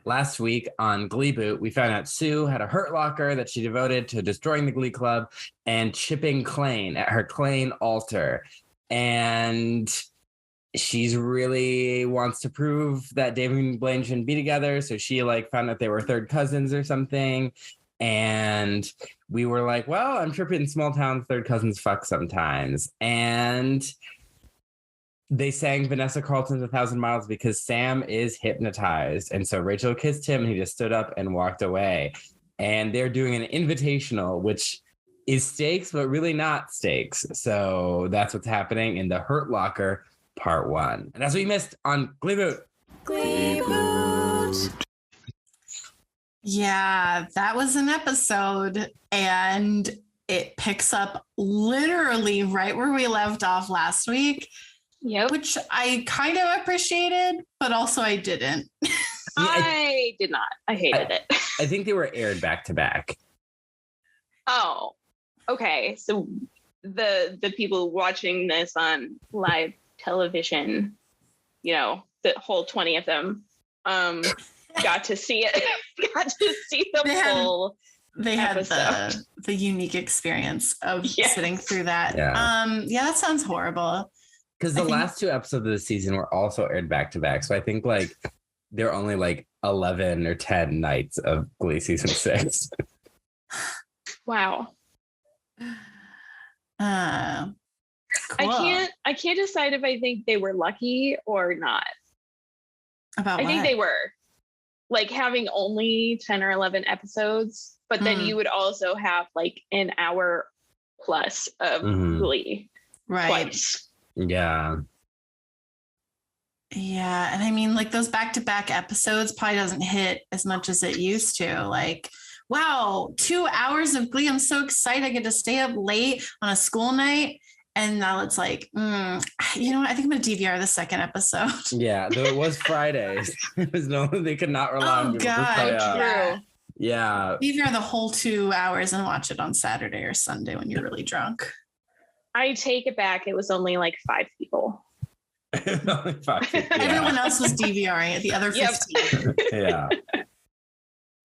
last week on Gleeboot, we found out Sue had a hurt locker that she devoted to destroying the Glee Club and chipping Klain at her Klain altar. And she's really wants to prove that David and Blaine shouldn't be together. So she found out they were third cousins or something. And we were like, well, I'm sure in small towns, third cousins fuck sometimes. And they sang Vanessa Carlton's 1,000 Miles because Sam is hypnotized. And so Rachel kissed him and he just stood up and walked away. And they're doing an invitational, which is stakes, but really not stakes. So that's what's happening in the Hurt Locker Part 1. And that's what you missed on Gleeboot. Gleeboot. Yeah, that was an episode, and it picks up literally right where we left off last week. Yep. Which I kind of appreciated, but also I didn't. I did not. I hated it. I think they were aired back to back. Oh, okay. So the people watching this on live television, the whole 20 of them, got to see it. Got to see the full. They had the unique experience of sitting through that. Yeah. That sounds horrible. Because the last two episodes of the season were also aired back to back. So I think there are only 11 or 10 nights of Glee season 6. Wow. Cool. I can't decide if I think they were lucky or not. About I think they were having only 10 or 11 episodes, but then you would also have an hour plus of Glee. Right. Twice. Yeah. Yeah. And I mean, those back-to-back episodes probably doesn't hit as much as it used to. Wow, 2 hours of Glee. I'm so excited. I get to stay up late on a school night. And now it's you know what? I think I'm going to DVR the second episode. Yeah, though it was Fridays. It was they could not rely on people to stay up. True. Yeah. DVR the whole 2 hours and watch it on Saturday or Sunday when you're really drunk. I take it back. It was only 5 people. Only 5 people. Yeah. Everyone else was DVRing it. The other 15. Yeah.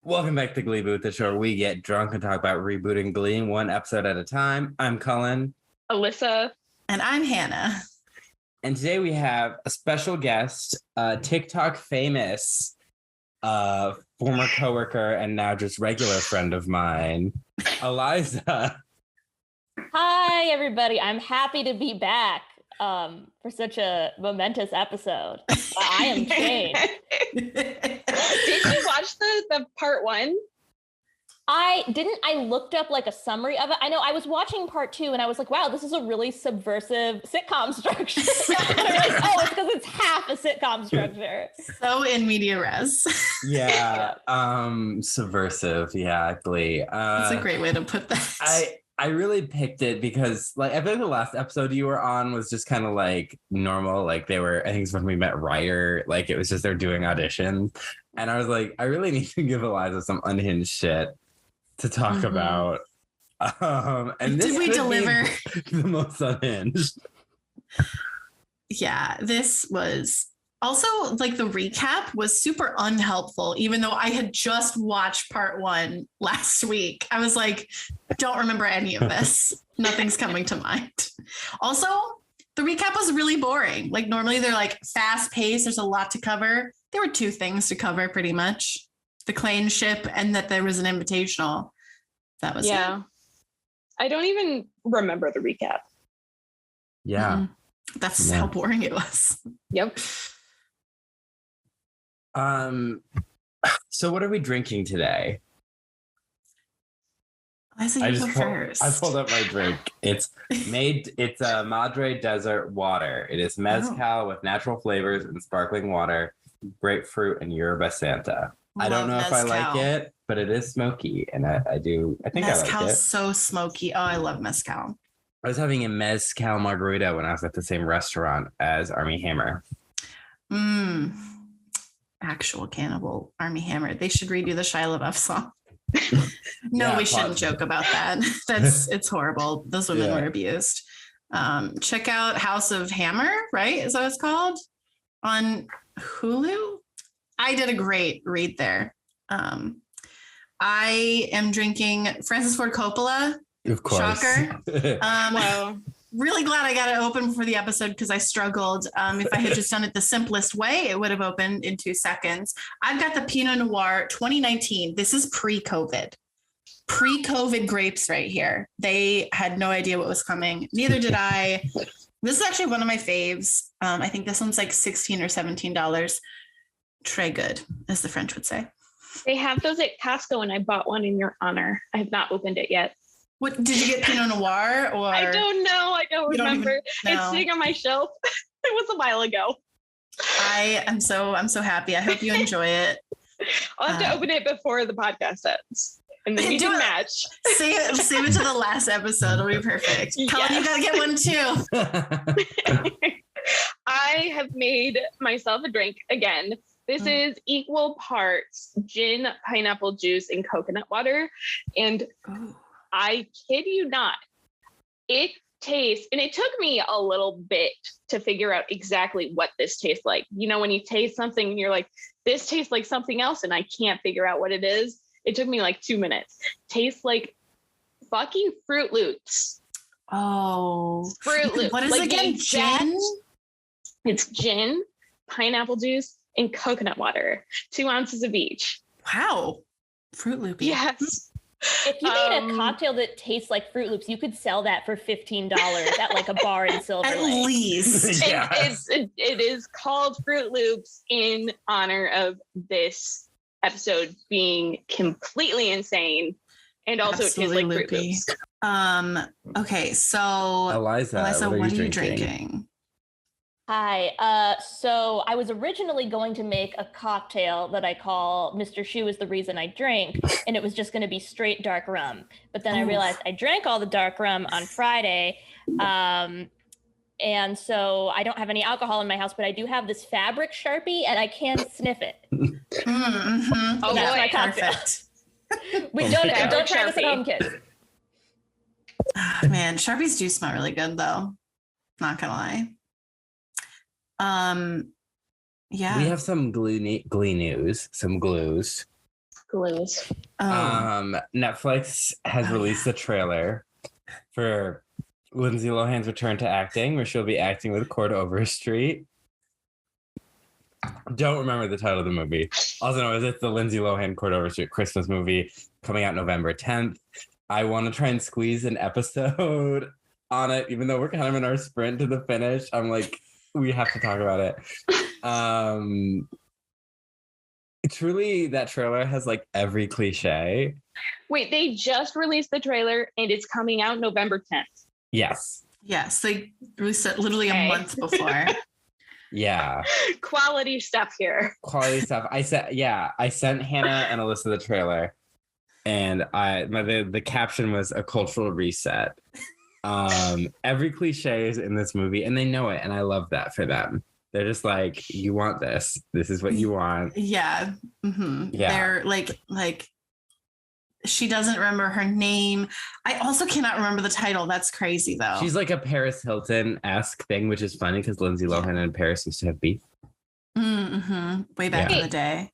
Welcome back to Gleeboot, the show where we get drunk and talk about rebooting Glee one episode at a time. I'm Cullen. Alyssa. And I'm Hannah. And today we have a special guest, TikTok famous former coworker and now just regular friend of mine, Elyza. Hi, everybody. I'm happy to be back for such a momentous episode. I am changed. Did you watch the part 1? I didn't. I looked up a summary of it. I know I was watching part 2 and I was like, wow, this is a really subversive sitcom structure. And I realized, it's because it's half a sitcom structure. So in media res. Yeah. Subversive. Yeah, Glee. That's a great way to put that. I really picked it because I feel like the last episode you were on was just kind of normal. They were, I think it's when we met Ryder, it was just they're doing auditions. And I was like, I really need to give Elyza some unhinged shit to talk about. And this did we deliver the most unhinged? Yeah, this was also the recap was super unhelpful, even though I had just watched part 1 last week. I was don't remember any of this. Nothing's coming to mind. Also, the recap was really boring. Normally they're fast paced. There's a lot to cover. There were 2 things to cover pretty much. The Klain ship and that there was an invitational. That was it. I don't even remember the recap. Yeah. That's how boring it was. Yep. So what are we drinking today? I pulled up my drink. It's a Madre Desert water. It is mezcal with natural flavors and sparkling water, grapefruit and yerba Santa. I don't know if I like it, but it is smoky, and I think I like it. Mezcal's so smoky. Oh, I love mezcal. I was having a mezcal margarita when I was at the same restaurant as Armie Hammer. Actual cannibal Armie Hammer. They should redo the Shia LaBeouf song. No, we shouldn't joke about that. It's horrible. Those women were abused. Check out House of Hammer, right? Is that what it's called? On Hulu? I did a great read there. I am drinking Francis Ford Coppola. Of course. Shocker. Wow. Really glad I got it open before the episode because I struggled. If I had just done it the simplest way, it would have opened in 2 seconds. I've got the Pinot Noir 2019. This is pre-COVID. Pre-COVID grapes right here. They had no idea what was coming. Neither did I. This is actually one of my faves. I think this one's like $16 or $17. Très good, as the French would say. They have those at Costco, and I bought one in your honor. I have not opened it yet. What did you get? Pinot Noir or? I don't know. I don't remember. It's sitting on my shelf. It was a while ago. I'm so happy. I hope you enjoy it. I'll have to open it before the podcast ends. And then you can match. Save it to the last episode. It'll be perfect. Cullen, you gotta get one too. I have made myself a drink again. This is equal parts gin, pineapple juice, and coconut water. And I kid you not, it tastes, and it took me a little bit to figure out exactly what this tastes like. You know, when you taste something and you're like, this tastes like something else, and I can't figure out what it is. It took me like 2 minutes. Tastes like fucking Fruit Loops. Oh. Fruit Loops. What is it again? Gin? It's gin, pineapple juice, and coconut water. 2 ounces of each. Wow. Fruit Loopy. Yes. If you made a cocktail that tastes like Fruit Loops, you could sell that for $15 at like a bar in Silver Lake. At least. It is called Fruit Loops in honor of this episode being completely insane, and also Absolutely it tastes like loopy. Fruit Loops. Okay, so Elyza, what are you drinking? Hi. So I was originally going to make a cocktail that I call Mr. Shoe is the reason I drink, and it was just going to be straight dark rum. But then I realized I drank all the dark rum on Friday, and so I don't have any alcohol in my house, but I do have this fabric Sharpie, and I can sniff it. Mm-hmm. Oh, that's boy, my cocktail. Don't try this at home, kids. Man, Sharpies do smell really good, though. Not gonna lie. Yeah. We have some glee news, some glues. Glues. Netflix has released a trailer for Lindsay Lohan's return to acting, where she'll be acting with Cord Overstreet. Don't remember the title of the movie. Also know it's the Lindsay Lohan Cord Overstreet Christmas movie coming out November 10th. I want to try and squeeze an episode on it, even though we're kind of in our sprint to the finish. I'm like, we have to talk about it. Truly, that trailer has like every cliche. Wait, they just released the trailer and it's coming out November 10th. Yes, they released it literally a month before. Yeah. Quality stuff here. Quality stuff. I sent Hannah and Alyssa the trailer, and the caption was a cultural reset. Every cliche is in this movie, and they know it, and I love that for them. They're just like, you want this. This is what you want. Yeah. Mm-hmm. Yeah. They're like, she doesn't remember her name. I also cannot remember the title. That's crazy, though. She's like a Paris Hilton-esque thing, which is funny because Lindsay Lohan and Paris used to have beef. Mm-hmm. Way back in the day.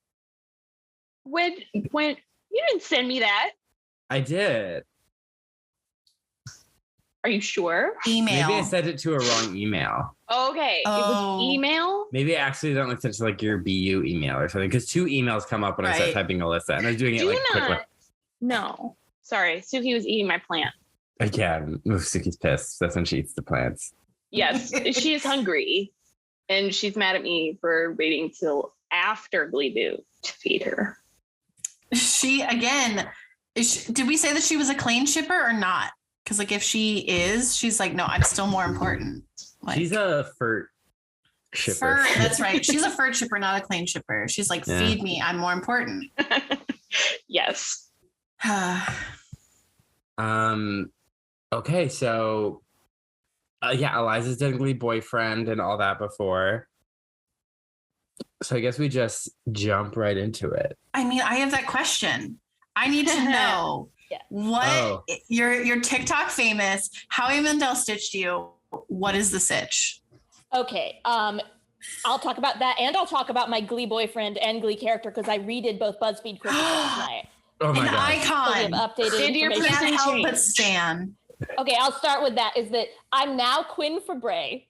When you didn't send me that. I did. Are you sure? Email. Maybe I sent it to a wrong email. Okay. It was email? Maybe I accidentally sent it to like your BU email or something, because 2 emails come up when I start typing Alyssa, and I was doing it like quickly. No. Sorry. Suki was eating my plant. Again, Suki's pissed. That's when she eats the plants. Yes. She is hungry, and she's mad at me for waiting till after Gleeboot to feed her. She, again, did we say that she was a Klain shipper or not? Because like if she is, she's like, no, I'm still more important. Like, she's a furt shipper. That's right. She's a furt shipper, not a Klain shipper. She's like, feed me. I'm more important. Yes. Okay, so Elyza's done Glee boyfriend and all that before. So I guess we just jump right into it. I mean, I have that question. I need to know what you're TikTok famous. Howie Mandel stitched you. What is the sitch? Okay. I'll talk about that, and I'll talk about my Glee boyfriend and Glee character because I redid both BuzzFeed quizzes last night. Oh my An god. icon. So we have updated Did your information. Can't help but change? stan. Okay, I'll start with that. Is that I'm now Quinn Fabray.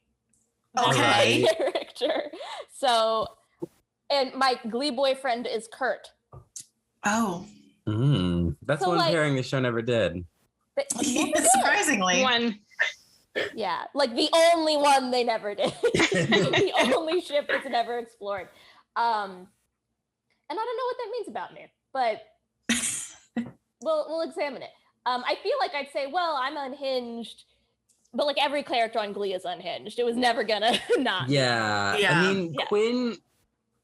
That's Okay. my character. So, and my Glee boyfriend is Kurt. Oh. That's So, one like- pairing the show never did. But Surprisingly. One. yeah, like the only one they never did. The only ship that's never explored. And I don't know what that means about me, but we'll examine it. I feel like I'd say, well, I'm unhinged, but like every character on Glee is unhinged. It was never gonna not. Yeah. Yeah. I mean, Yeah. Quinn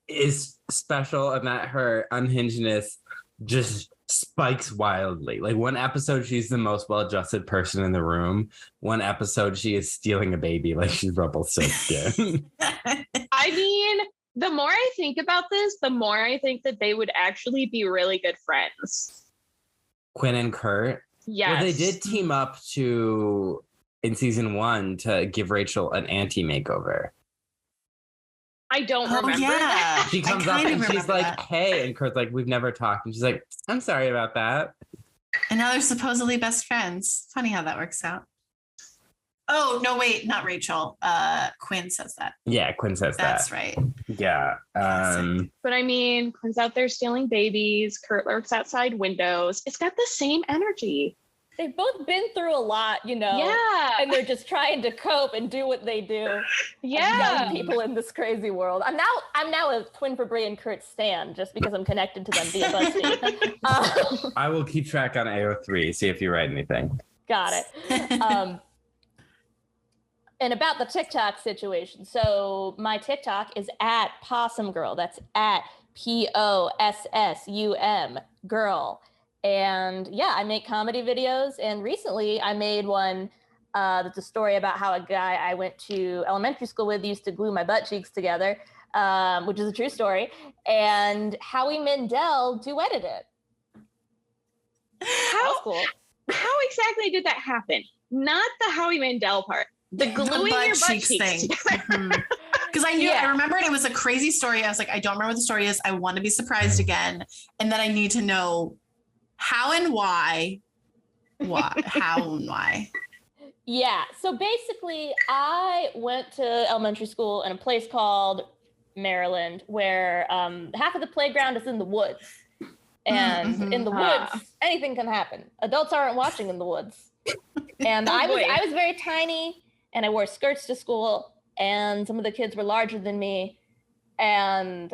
is special in that her unhingedness just spikes wildly. Like one episode, she's the most well-adjusted person in the room. One episode, she is stealing a baby like she's Rumpelstiltskin. I mean, the more I think about this, the more I think that they would actually be really good friends. Quinn and Kurt. Yes. Well, they did team up in season 1 to give Rachel an anti-makeover. I don't Oh, remember yeah. that. She comes I up kind of and she's remember like, that. hey, and Kurt's like, we've never talked. And she's like, I'm sorry about that. And now they're supposedly best friends. Funny how that works out. Oh, no, wait, not Rachel. Quinn says that. Yeah, Quinn says That's that. right. Yeah. But I mean, Quinn's out there stealing babies. Kurt lurks outside windows. It's got the same energy. They've both been through a lot, you know. Yeah. And they're just trying to cope and do what they do. As Yeah. young people in this crazy world. I'm now a Quinn Fabray and Kurt stan just because I'm connected to them via BuzzFeed. I will keep track on AO3, see if you write anything. Got it. And about the TikTok situation. So my TikTok is at Possum Girl. That's at POSSUM girl. And yeah, I make comedy videos. And recently I made one that's a story about how a guy I went to elementary school with used to glue my butt cheeks together, which is a true story. And Howie Mandel duetted it. That was cool. How exactly did that happen? Not the Howie Mandel part. The gluing your butt cheeks thing. together. Because I knew, Yeah. I remembered it was a crazy story. I was like, I don't remember what the story is. I want to be surprised again. And then I need to know how and why. How and why. Yeah. So basically, I went to elementary school in a place called Maryland, where half of the playground is in the woods. And Mhm. in the woods, anything can happen. Adults aren't watching in the woods. And Oh, I boy. was very tiny, and I wore skirts to school, and some of the kids were larger than me, and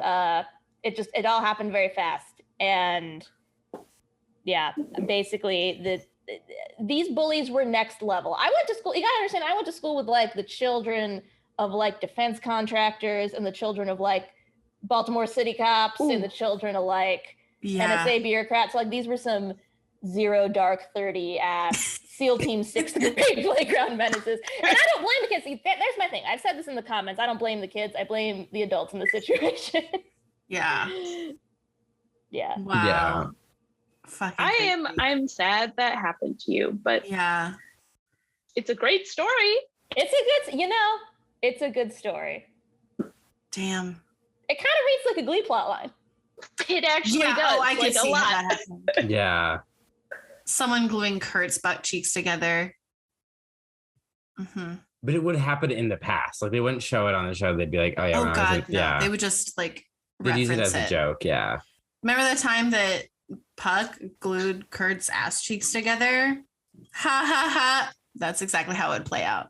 it all happened very fast. And yeah, basically these bullies were next level. I went to school, you gotta understand, I went to school with like the children of like defense contractors and the children of like Baltimore City cops and the children of like Yeah. NSA bureaucrats. Like these were some zero dark 30 ass SEAL Team 6th grade playground menaces. And I don't blame the kids. See, there's my thing. I've said this in the comments. I don't blame the kids. I blame the adults in the situation. Yeah. Yeah. Wow. Yeah. Fucking crazy. I'm sad that happened to you, but Yeah. it's a great story. It's a good story. Damn. It kind of reads like a Glee plot line. It actually Yeah. does. Oh, I like can a see lot. how that happened. Yeah. Someone gluing Kurt's butt cheeks together. Mm-hmm. But it would happen in the past. Like they wouldn't show it on the show. They'd be like, oh yeah, Oh when I was God, in- no. yeah. They would just like They'd use it reference as a joke. Yeah. Remember the time that Puck glued Kurt's ass cheeks together? Ha ha ha. That's exactly how it would play out.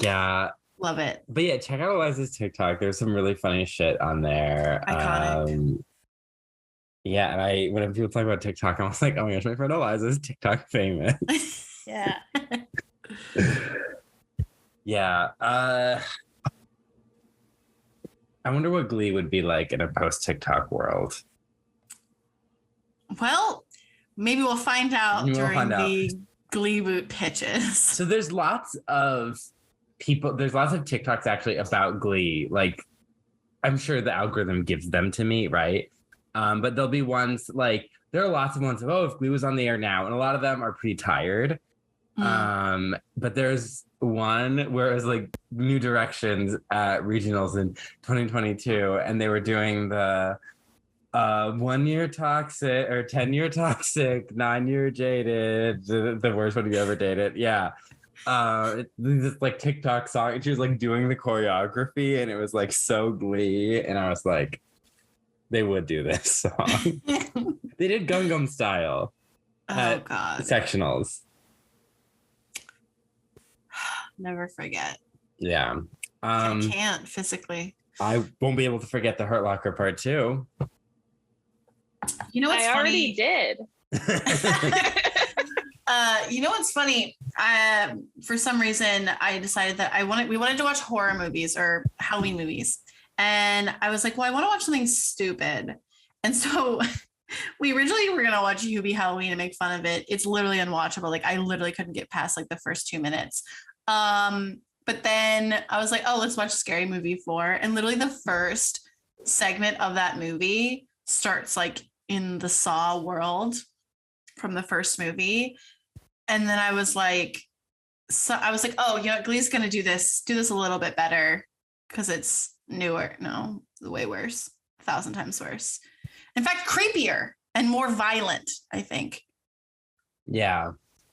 Yeah. Love it. But yeah, check out Elyza's TikTok. There's some really funny shit on there. Iconic. Yeah, and when people talk about TikTok, I'm like, oh my gosh, my friend Elyza's TikTok famous. Yeah. Yeah. I wonder what Glee would be like in a post-TikTok world. Well, maybe we'll find out We'll during find out. the Gleeboot pitches. So there's lots of TikToks actually about Glee. Like, I'm sure the algorithm gives them to me, right? But there'll be ones like, there are lots of ones of, oh, if Glee was on the air now, and a lot of them are pretty tired. But there's one where it was like new directions at regionals in 2022, and they were doing the 1 year toxic or 10-year toxic, 9-year jaded, the worst one you ever dated. Yeah. This like TikTok song, and she was like doing the choreography, and it was like so Glee, and I was like, they would do this song. They did Gangnam Style at sectionals. Never forget. Yeah. I can't physically. I won't be able to forget the Hurt Locker Part 2. You know what's I funny? already did. You know what's funny? For some reason, I decided that we wanted to watch horror movies or Halloween movies. And I was like, well, I want to watch something stupid. And so we originally were going to watch Hubie Halloween and make fun of it. It's literally unwatchable. Like I literally couldn't get past like the first 2 minutes. But then I was like, oh, let's watch Scary Movie 4. And literally the first segment of that movie starts like in the Saw world from the first movie. And then I was like, oh, you know, Glee's going to do this a little bit better because it's newer. No, way worse, 1,000 times worse. In fact, creepier and more violent, I think. Yeah.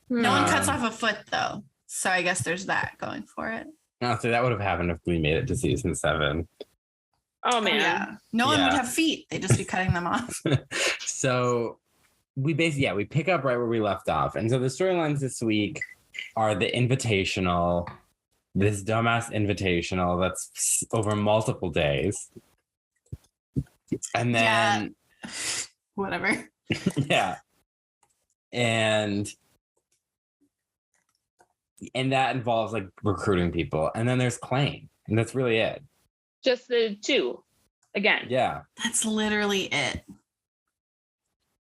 No one cuts off a foot though. So I guess there's that going for it. No, so that would have happened if we made it to season 7. Oh man. Yeah. No one would have feet. They'd just be cutting them off. So we we pick up right where we left off. And so the storylines this week are the invitational, this dumbass invitational that's over multiple days. And then whatever. Yeah. And that involves like recruiting people. And then there's Klain. And that's really it. Just the 2 again. Yeah. That's literally it.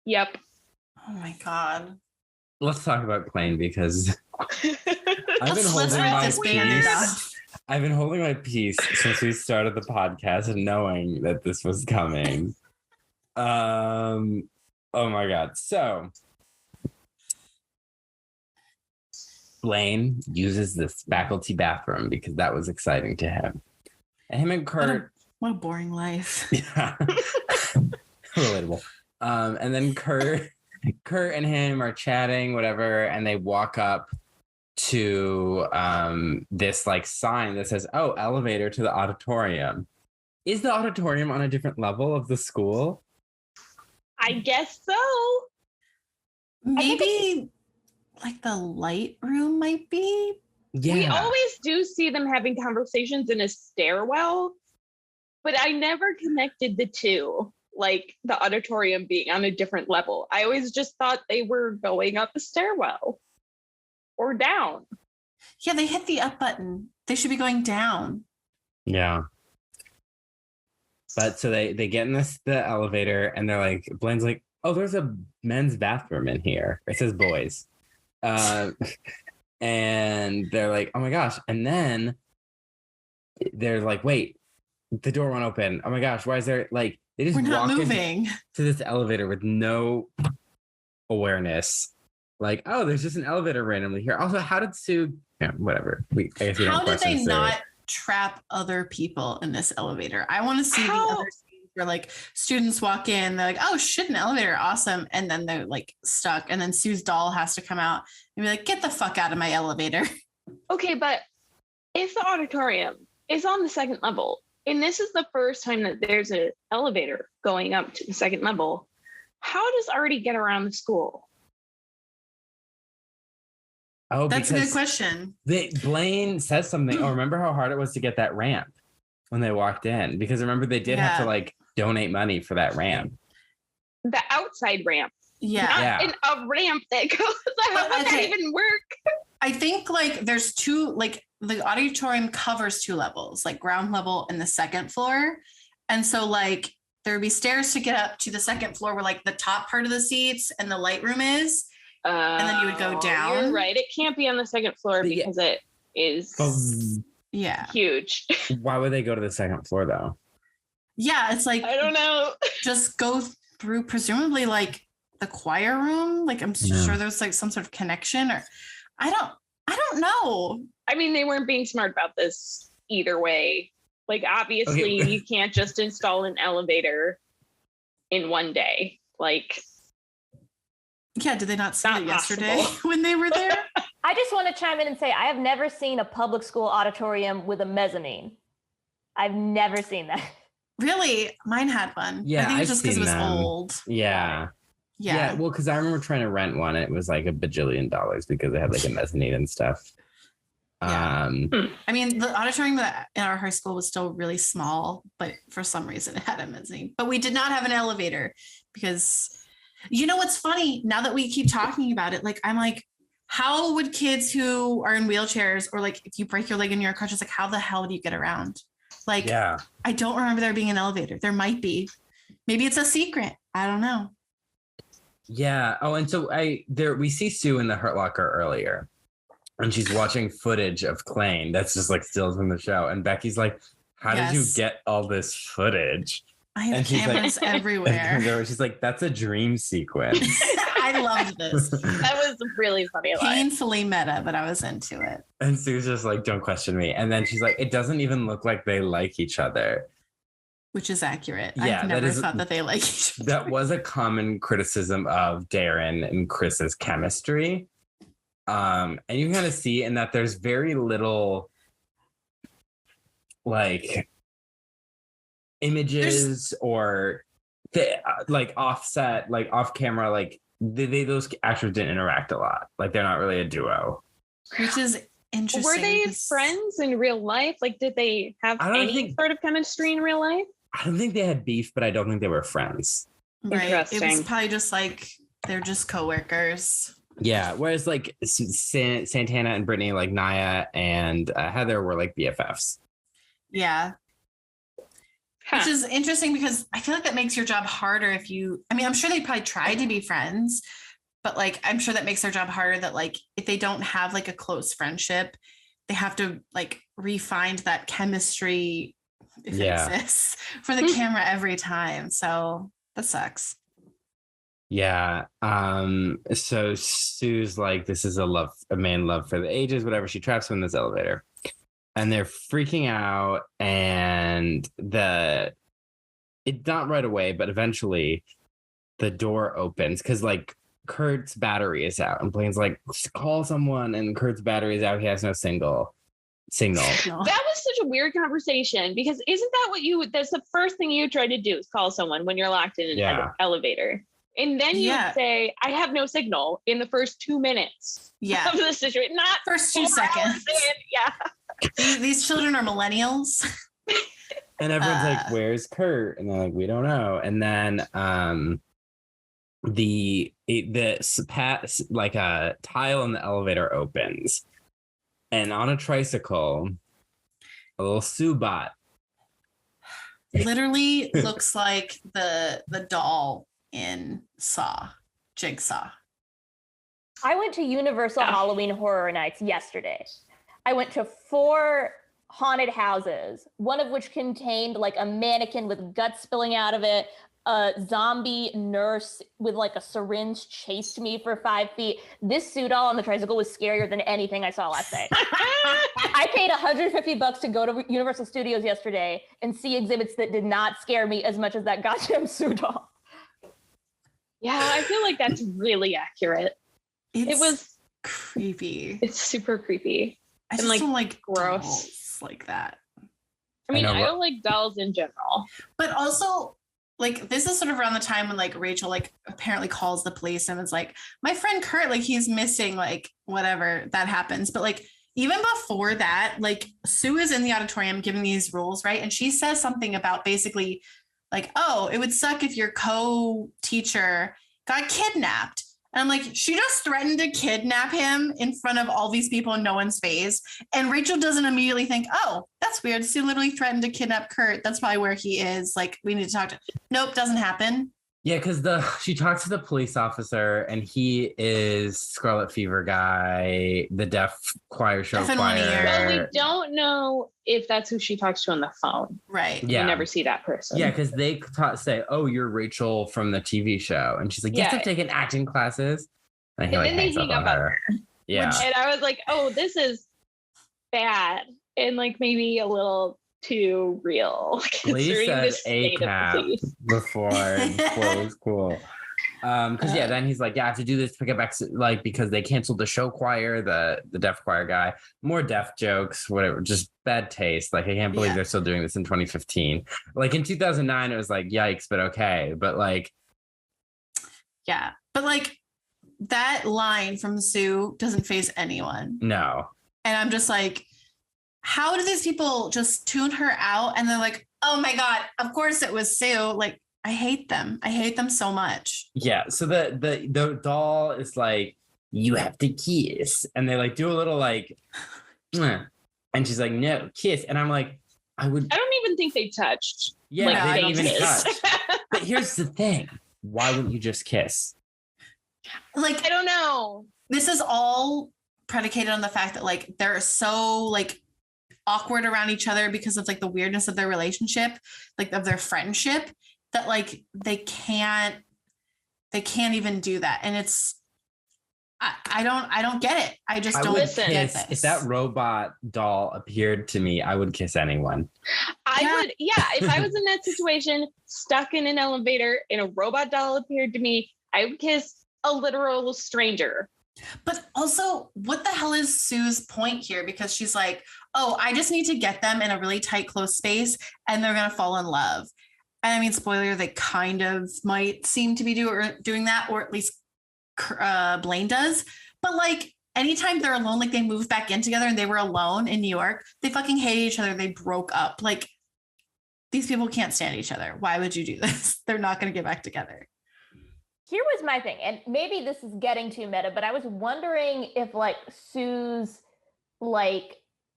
Yep. Oh my God. Let's talk about Klain because I've been holding my peace since we started the podcast, knowing that this was coming. Oh my God. So Blaine uses this faculty bathroom because that was exciting to him. And him and Kurt. What a boring life. Yeah. Relatable. And then Kurt and him are chatting, whatever, and they walk up to this like sign that says, "Oh, elevator to the auditorium." Is the auditorium on a different level of the school? I guess so. Maybe like the light room might be. Yeah. We always do see them having conversations in a stairwell, but I never connected the two, like the auditorium being on a different level. I always just thought they were going up a stairwell or down. Yeah, they hit the up button. They should be going down. Yeah. But so they get in the elevator and they're like, Blaine's like, "Oh, there's a men's bathroom in here." It says boys. And they're like, "Oh my gosh." And then they're like, "Wait, the door won't open. Oh my gosh, why is there like," they just We're not walk moving to this elevator with no awareness. Like, oh, there's just an elevator randomly here. Also, how did Sue, yeah, whatever. I guess we don't How did question they Sue. not trap other people in this elevator? I want to see the other scenes where like students walk in, they're like, "Oh shit, an elevator, awesome," and then they're like stuck, and then Sue's doll has to come out and be like, "Get the fuck out of my elevator." Okay, but if the auditorium is on the second level, and this is the first time that there's an elevator going up to the second level, how does Artie get around the school? Oh, that's a good question. Blaine says something. Oh, remember how hard it was to get that ramp when they walked in? Because remember they did have to like donate money for that ramp. The outside ramp. Yeah. Not a ramp that goes. How would that even work? I think like there's two, like the auditorium covers 2 levels, like ground level and the second floor. And so like there would be stairs to get up to the second floor where like the top part of the seats and the light room is. And then you would go down. You're right. It can't be on the second floor because it is huge. Why would they go to the second floor though? Yeah, it's like, I don't know. Just go through presumably like the choir room. Like I'm sure there's like some sort of connection, or I don't know. I mean, they weren't being smart about this either way. Like, obviously, you can't just install an elevator in one day. Like, yeah, did they not see it yesterday possible. when they were there? I just want to chime in and say I have never seen a public school auditorium with a mezzanine. I've never seen that. Really? Mine had one. Yeah, I think I've it's just because it was seen them. old. Yeah. Yeah. Well, because I remember trying to rent one. And it was like $1 bajillion because they had like a mezzanine and stuff. Yeah. I mean, the auditorium in our high school was still really small, but for some reason it had a mezzanine. But we did not have an elevator because, you know what's funny? Now that we keep talking about it, like I'm like, how would kids who are in wheelchairs or like if you break your leg and you're on crutches, like how the hell do you get around? Like, Yeah. I don't remember there being an elevator. There might be. Maybe it's a secret. I don't know. Yeah. Oh, and so we see Sue in the Hurt Locker earlier, and she's watching footage of Klain that's just like stills from the show. And Becky's like, "How did you get all this footage?" I have cameras everywhere. She's like, "That's a dream sequence." I loved this. That was a really funny line. Painfully meta, but I was into it. And Sue's just like, "Don't question me." And then she's like, "It doesn't even look like they like each other." Which is accurate. Yeah, I've never thought that they like each other. That was a common criticism of Darren and Chris's chemistry. And you can kind of see in that there's very little like images or like offset, like off camera, like those actors didn't interact a lot. Like they're not really a duo. Which is interesting. Were they friends in real life? Like, did they have any sort of chemistry in real life? I don't think they had beef, but I don't think they were friends. Right. It was probably just like they're just coworkers. Yeah. Whereas like Santana and Brittany, like Naya and Heather were like BFFs. Yeah. Which is interesting because I feel like that makes your job harder I'm sure they probably tried to be friends, but like, I'm sure that makes their job harder that like, if they don't have like a close friendship, they have to like refine that chemistry if it exists for the camera every time. So that sucks. Yeah. So Sue's like, this is a man love for the ages, whatever. She traps him in this elevator and they're freaking out, and it's not right away, but eventually the door opens because like Kurt's battery is out and Blaine's like, call someone, and Kurt's battery is out. He has no signal. That was such a weird conversation because isn't that that's the first thing you try to do is call someone when you're locked in an elevator. And then you would say, I have no signal in the first 2 minutes of the situation. Not first 2 seconds. Yeah. These children are millennials. And everyone's like, where's Kurt? And they're like, we don't know. And then like a tile in the elevator opens. And on a tricycle, a little Subot. Literally looks like the doll in Jigsaw. I went to Universal Halloween Horror Nights yesterday. I went to 4 haunted houses, one of which contained like a mannequin with guts spilling out of it. A zombie nurse with like a syringe chased me for 5 feet. This Sue doll on the tricycle was scarier than anything I saw last night. I paid $150 to go to Universal Studios yesterday and see exhibits that did not scare me as much as that goddamn Sue doll. Yeah, I feel like that's really accurate. It was creepy. It's super creepy. I just don't like gross like that. I mean, I don't like dolls in general. But also, like, this is sort of around the time when like Rachel like apparently calls the police and is like, my friend Kurt, like he's missing, like whatever that happens. But like even before that, like Sue is in the auditorium giving these rules, right? And she says something about basically like, oh, it would suck if your co-teacher got kidnapped. And I'm like, she just threatened to kidnap him in front of all these people in no one's face. And Rachel doesn't immediately think, oh, that's weird. Sue literally threatened to kidnap Kurt. That's probably where he is. Like, we need to talk to. Nope, doesn't happen. Yeah, because she talks to the police officer, and he is Scarlet Fever guy, the deaf choir show choir. Well, we don't know if that's who she talks to on the phone. Right. Yeah. We never see that person. Yeah, because they say, oh, you're Rachel from the TV show. And she's like, yes, I've taken acting classes. And then they hang up on her. Yeah. And I was like, oh, this is bad. And like maybe a little too real. Lee said the state of the ACAP police. before. It was cool. Because then he's like, yeah, I have to do this to get back, like, because they canceled the show choir, the deaf choir guy. More deaf jokes, whatever, just bad taste. Like, I can't believe they're still doing this in 2015. Like in 2009, it was like, yikes, but okay. But like, yeah, but like that line from Sue doesn't faze anyone. no. And I'm just like, how do these people just tune her out? And they're like, oh my God, of course it was Sue. Like, I hate them. I hate them so much. Yeah. So the doll is like, you have to kiss. And they like do a little like, "Mwah." And she's like, no, kiss. And I'm like, I don't even think they touched. Yeah, like, they didn't even kiss. touch. But here's the thing. Why wouldn't you just kiss? Like, I don't know. This is all predicated on the fact that like they're so like awkward around each other because of like the weirdness of their relationship, like of their friendship, that like they can't even do that. And it's I don't get it. I just don't listen. get this. If that robot doll appeared to me, I would kiss anyone. I would, if I was in that situation, stuck in an elevator and a robot doll appeared to me, I would kiss a literal stranger. But also, what the hell is Sue's point here? Because she's like, oh, I just need to get them in a really tight, close space and they're going to fall in love. And I mean, spoiler, they kind of might seem to be doing that, or at least Blaine does. But like, anytime they're alone, like they moved back in together and they were alone in New York, they fucking hate each other. They broke up. Like, these people can't stand each other. Why would you do this? They're not going to get back together. Here was my thing, and maybe this is getting too meta, but I was wondering if like Sue's like,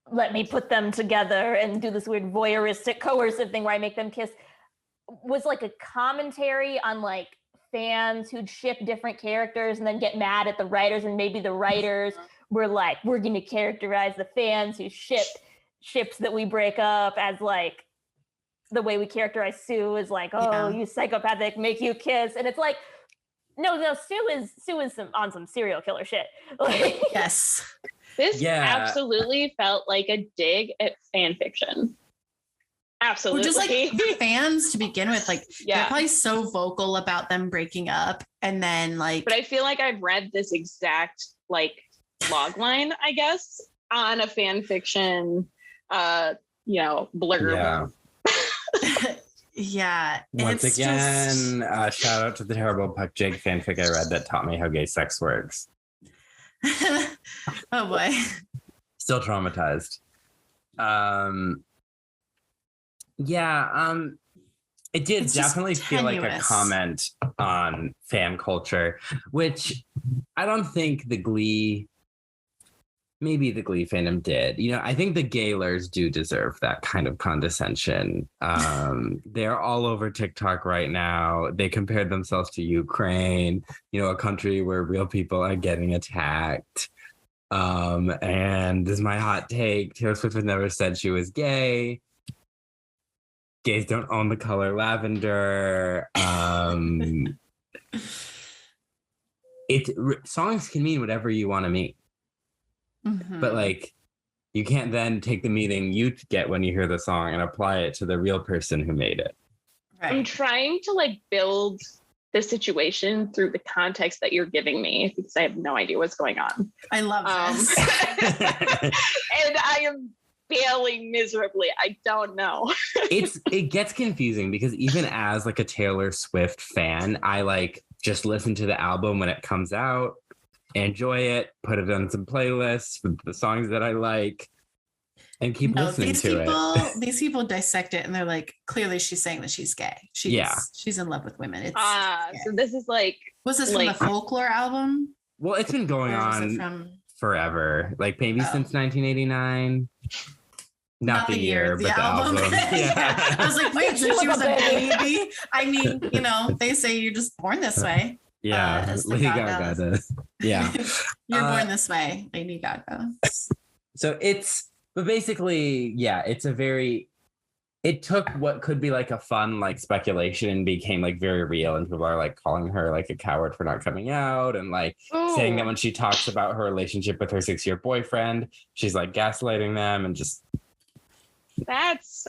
let me put them together and do this weird voyeuristic coercive thing where I make them kiss, was like a commentary on like fans who'd ship different characters and then get mad at the writers, and maybe the writers were like, we're going to characterize the fans who ships that we break up as like the way we characterize Sue is like, oh, you psychopathic, make you kiss. And it's like, no, Sue is on some serial killer shit. Like, yes. This absolutely felt like a dig at fan fiction. Absolutely. Or just like the fans to begin with, like they're probably so vocal about them breaking up, and then like. But I feel like I've read this exact like log line, I guess, on a fan fiction, blurb. Yeah. Yeah. Once again, shout out to the terrible Puck Jake fanfic I read that taught me how gay sex works. Oh boy. Still traumatized. It did definitely feel like a comment on fan culture, which I don't think maybe the Glee fandom did. You know, I think the Gaylors do deserve that kind of condescension. They're all over TikTok right now. They compared themselves to Ukraine, a country where real people are getting attacked. And this is my hot take. Taylor Swift has never said she was gay. Gays don't own the color lavender. Songs can mean whatever you want to mean. Mm-hmm. But like, you can't then take the meaning you get when you hear the song and apply it to the real person who made it. Right. I'm trying to like build the situation through the context that you're giving me because I have no idea what's going on. I love this. And I am failing miserably. I don't know. It gets confusing because even as like a Taylor Swift fan, I like just listen to the album when it comes out. Enjoy it, put it on some playlists with the songs that I like, and keep listening to it. These people dissect it and they're like, clearly she's saying that she's gay. She's in love with women. So this is like... Was this from the Folklore album? Well, it's been going on forever, like maybe since 1989. Not the year, but the album. Yeah. I was like, wait, so she was a baby? I mean, they say you're just born this way. Yeah, Lady Gaga does. Yeah. You're born this way, Lady Gaga. So but basically, it's a very it took what could be like a fun like speculation and became like very real, and people are like calling her like a coward for not coming out, and like saying that when she talks about her relationship with her 6-year boyfriend, she's like gaslighting them, and just that's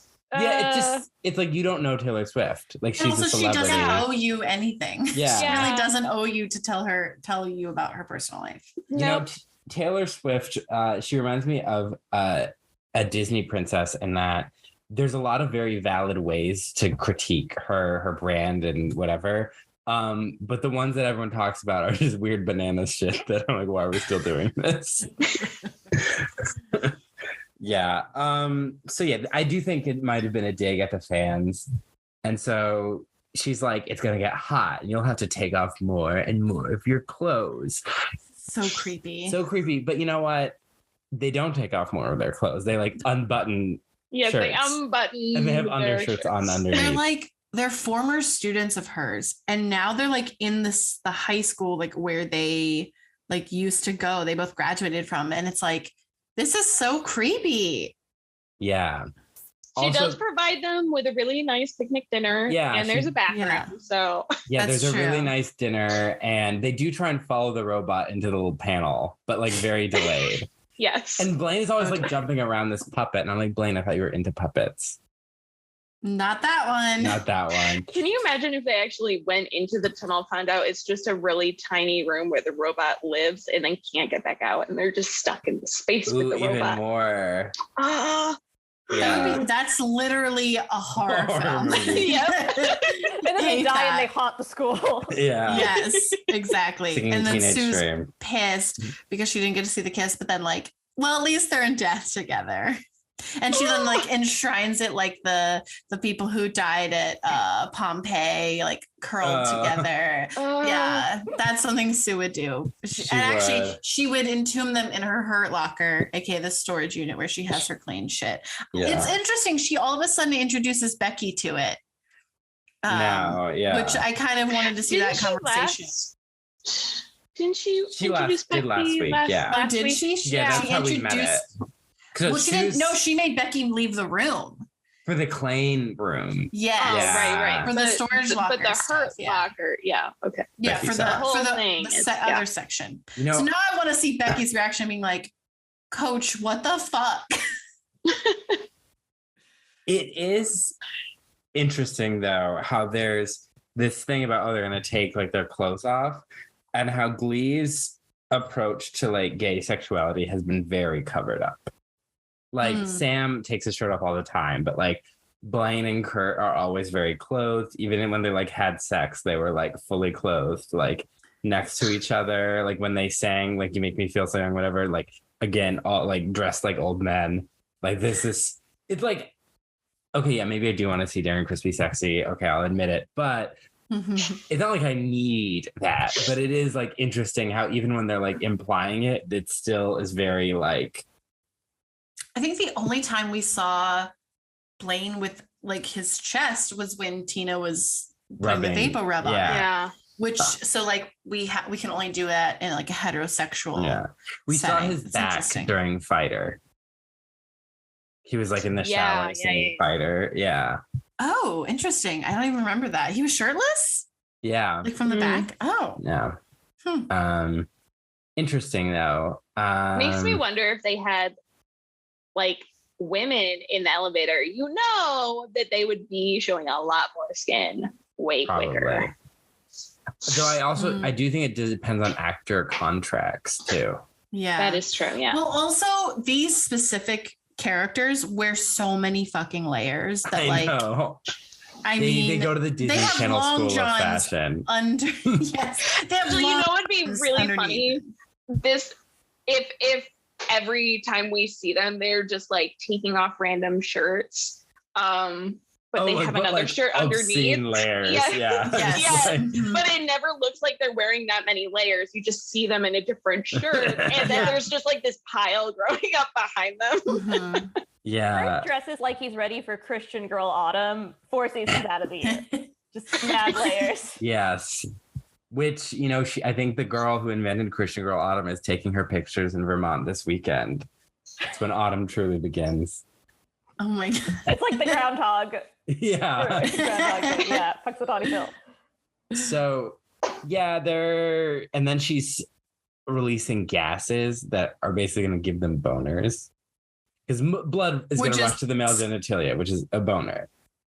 it's like you don't know Taylor Swift, like she's also, a celebrity. she doesn't owe you anything. Yeah. She really doesn't owe you to tell you about her personal life. You know, Taylor Swift, she reminds me of a Disney princess in that there's a lot of very valid ways to critique her brand and whatever. But the ones that everyone talks about are just weird banana shit that I'm like, why are we still doing this? Yeah. So yeah, I do think it might have been a dig at the fans. And so she's like, it's gonna get hot and you'll have to take off more and more of your clothes. So creepy. But you know what? They don't take off more of their clothes. They like unbutton shirts. They unbutton. And they have undershirts on underneath. They're former students of hers. And now they're like in the high school, like where they like used to go. They both graduated from. And it's like, this is so creepy. Yeah. She also, does provide them with a really nice picnic dinner. Yeah. And there's a bathroom. Yeah. So yeah, That's there's true. a really nice dinner. And they do try and follow the robot into the little panel, but like very delayed. yes. And Blaine is always like jumping around this puppet. And I'm like, Blaine, I thought you were into puppets. Not that one. Not that one. Can you imagine if they actually went into the tunnel, found out it's just a really tiny room where the robot lives and then can't get back out and they're just stuck in the space with the even robot? more. Ah, Yeah. That's literally a horror film. movie. Yep. And then they Hate die and that. they haunt the school. Yeah. Yes, exactly. Singing And then Teenage Sue's Dream. pissed because she didn't get to see the kiss, but then like, well, at least they're in death together. And she then like enshrines it like the people who died at Pompeii, like curled together. Yeah, that's something Sue would do. She would entomb them in her hurt locker, aka the storage unit where she has her clean shit. Yeah. It's interesting. She all of a sudden introduces Becky to it. Which I kind of wanted to see that conversation. Didn't she? She introduce did last Becky week, last yeah. Oh, did she? Yeah, that's She how we met it. introduced- Well, she didn't. No, she made Becky leave the room. For the Klein room. Yes. Oh, Yeah. right. For the storage locker. But the hurt stuff, yeah. locker. Yeah. Okay. Yeah, Becky for sucks. the whole thing is- yeah. other section. You know, So now I want to see Becky's reaction, being like, "Coach, what the fuck?" it is interesting though how there's this thing about they're gonna take like their clothes off, and how Glee's approach to like gay sexuality has been very covered up. Like Sam takes his shirt off all the time, but like Blaine and Kurt are always very clothed. Even when they like had sex, they were like fully clothed, like next to each other. Like when they sang like "You Make Me Feel So Young," whatever, like again, all like dressed like old men. Like it's like, okay, yeah, maybe I do want to see Darren Crispy sexy. Okay, I'll admit it. But it's not like I need that. But it is like interesting how even when they're like implying it, it still is very like. I think the only time we saw Blaine with like his chest was when Tina was putting the Rubbing. vapor rub on. Yeah. Yeah. Which so like we can only do that in like a heterosexual. Yeah, we saw setting. his It's back interesting. during Fighter. He was like in the shower singing Fighter. Yeah, Oh, interesting. I don't even remember that. He was shirtless, yeah, like from the back. Oh, yeah. Interesting though. Makes me wonder if they had like women in the elevator, you know, that they would be showing a lot more skin way quicker. Probably. Though I do think it depends on actor contracts too. yeah. That is true. Yeah. Well, also these specific characters wear so many fucking layers that I know. I They mean go to the Disney have Channel long School of johns Fashion. under yes. They have So you long know what'd be johns really underneath. funny? This if every time we see them, they're just like taking off random shirts. But they have another shirt obscene underneath. layers. Yeah. Yeah. Yes. Yes. Like, Mhm. But it never looks like they're wearing that many layers. You just see them in a different shirt. And then Yeah. there's just like this pile growing up behind them. Mhm. yeah. Kurt dresses like he's ready for Christian Girl Autumn 4 seasons out of the year. Just mad layers. Yes. Which, you know, I think the girl who invented Christian Girl Autumn is taking her pictures in Vermont this weekend. It's when autumn truly begins. Oh my God. It's like the groundhog. Yeah. Groundhog, yeah, Puxatawny Phil. So yeah, and then she's releasing gases that are basically going to give them boners. Because blood is going to rush to the male genitalia, which is a boner.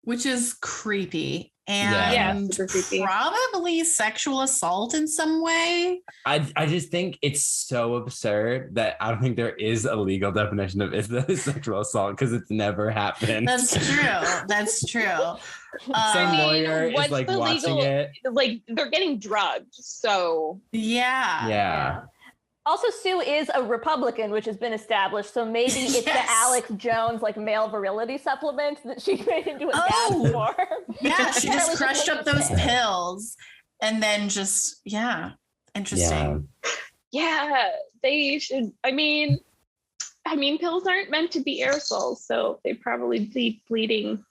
Which is creepy. Yeah, And super creepy. probably sexual assault in some way. I just think it's so absurd that I don't think there is a legal definition of sexual assault because it's never happened. That's true. Some lawyer is what's like the watching legal- it. Like they're getting drugged, so Yeah. Also, Sue is a Republican, which has been established. So maybe it's the Alex Jones like male virility supplement that she made into a gas form. Yeah, she just crushed up those pills and then interesting. yeah, they should. I mean, pills aren't meant to be aerosols, so they probably be bleeding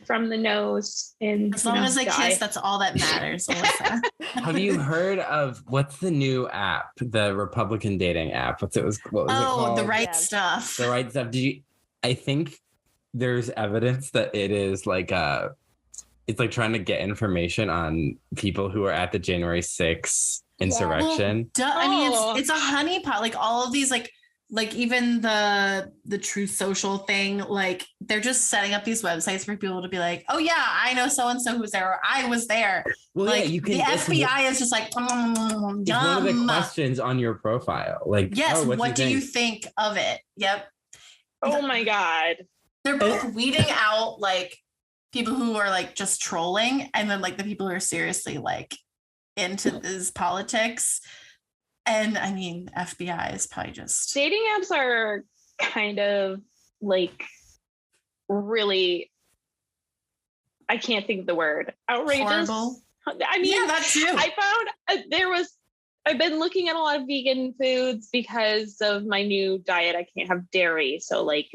from the nose. And As long as they kiss, that's all that matters, Alyssa. Have you heard of what's the new app, the Republican dating app? What was it called? The Right Stuff. The Right Stuff. I think there's evidence that it is like it's like trying to get information on people who are at the January 6th insurrection. Well, I mean, it's a honeypot. Like all of these, like even the Truth Social thing, like they're just setting up these websites for people to be like, oh yeah, I know so and so who's there, or I was there. Well, like yeah, you can. The FBI is just like, It's one of the questions on your profile. Like, yes, oh, what do you think of it? Yep. Oh my God. They're both weeding out like people who are like just trolling, and then like the people who are seriously like into this politics. And I mean, FBI is probably just... Dating apps are kind of like really, I can't think of the word. Outrageous. Horrible. I mean, yeah, that too. I found I've been looking at a lot of vegan foods because of my new diet. I can't have dairy. So like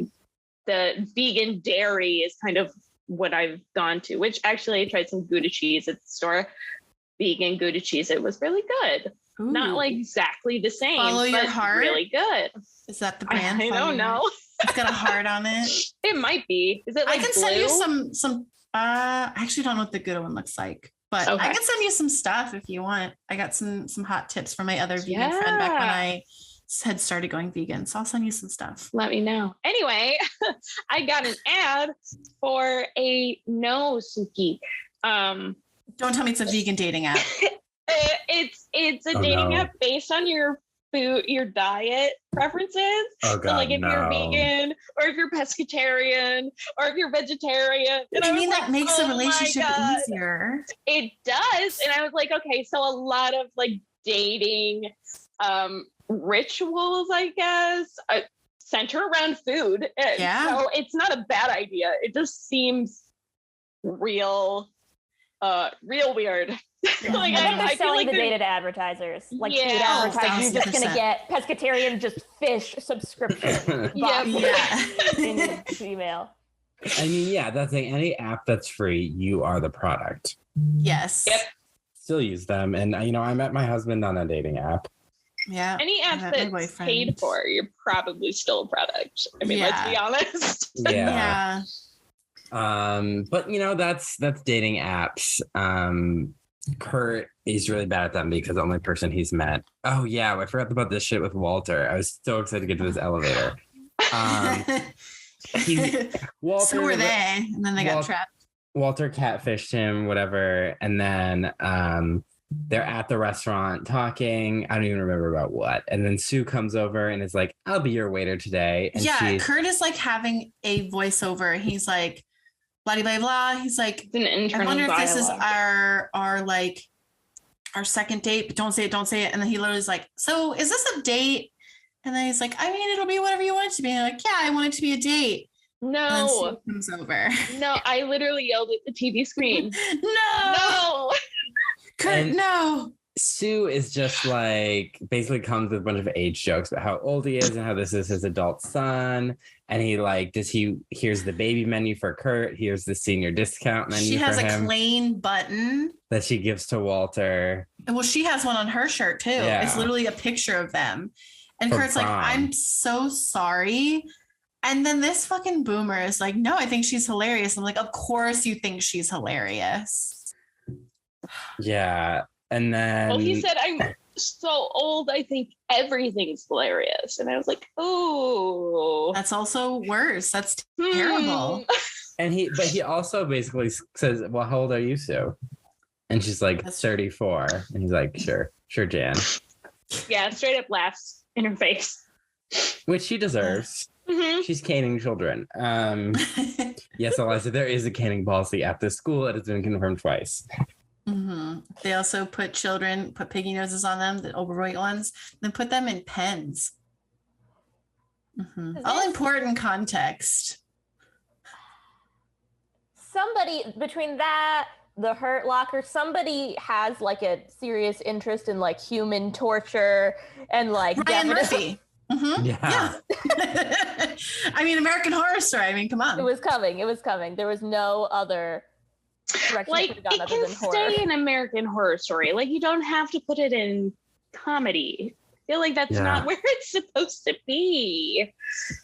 the vegan dairy is kind of what I've gone to, which actually I tried some Gouda cheese at the store. Vegan Gouda cheese. It was really good. Ooh. Not like exactly the same. Follow your but heart. Really good. Is that the brand? I don't know. It's got a heart on it. It might be. Is it like I can blue? send you some I actually don't know what the good one looks like, but Okay. I can send you some stuff if you want. I got some hot tips from my other vegan friend back when I had started going vegan. So I'll send you some stuff. Let me know. Anyway, I got an ad for a Suki. Don't tell me it's a vegan dating app. It's a dating app based on your food, your diet preferences. Oh God, so like if you're vegan or if you're pescatarian or if you're vegetarian. And I mean, that makes the relationship easier. It does. And I was like, okay, so a lot of like dating rituals, I guess, center around food. Yeah. So it's not a bad idea. It just seems real weird. Like, I feel selling like the data to advertisers. Like food advertisers, you're just gonna get pescatarian just fish subscription. Yeah. In email. I mean, yeah, that's like any app that's free, you are the product. Yes. Yep. Still use them. And I met my husband on a dating app. Yeah. Any app that's paid for, you're probably still a product. I mean, let's be honest. Yeah. But that's dating apps. Kurt is really bad at them because the only person he's met. Oh yeah, I forgot about this shit with Walter. I was so excited to get to this elevator. Walter, so were they, and then they got trapped. Walter catfished him, whatever, and then they're at the restaurant talking. I don't even remember about what. And then Sue comes over and is like, "I'll be your waiter today." And Kurt is like having a voiceover. He's like, blah blah blah. He's like, I wonder if this is our like our second date, but don't say it. And then he literally is like, so is this a date? And then he's like, I mean, it'll be whatever you want it to be. And I'm like, yeah, I want it to be a date. No. And then Sue comes over. No, I literally yelled at the TV screen. No. Kurt, no. Sue is just like basically comes with a bunch of age jokes about how old he is and how this is his adult son. And here's the baby menu for Kurt. Here's the senior discount menu. She has for him a Klein button that she gives to Walter. Well, she has one on her shirt too. Yeah. It's literally a picture of them. And Kurt's like, I'm so sorry. And then this fucking boomer is like, no, I think she's hilarious. I'm like, of course you think she's hilarious. Yeah. And then... Well, he said, I'm so old, I think everything's hilarious. And I was like, oh. That's also worse. That's terrible. And he also basically says, well, how old are you, Sue? And she's like, 34. And he's like, sure, Jan. Yeah, straight up laughs in her face. Which she deserves. Mm-hmm. She's caning children. Yes, Elyza, there is a caning policy at this school. It has been confirmed twice. Mm-hmm. They also put piggy noses on them, the overweight ones, then put them in pens. Mm-hmm. All important context. Somebody between that, the Hurt Locker, somebody has like a serious interest in like human torture and like Ryan Murphy. Mm-hmm. Yeah. I mean, American Horror Story. I mean, come on. It was coming. There was no other direction like it can stay in American Horror Story. Like you don't have to put it in comedy. I feel like that's not where it's supposed to be.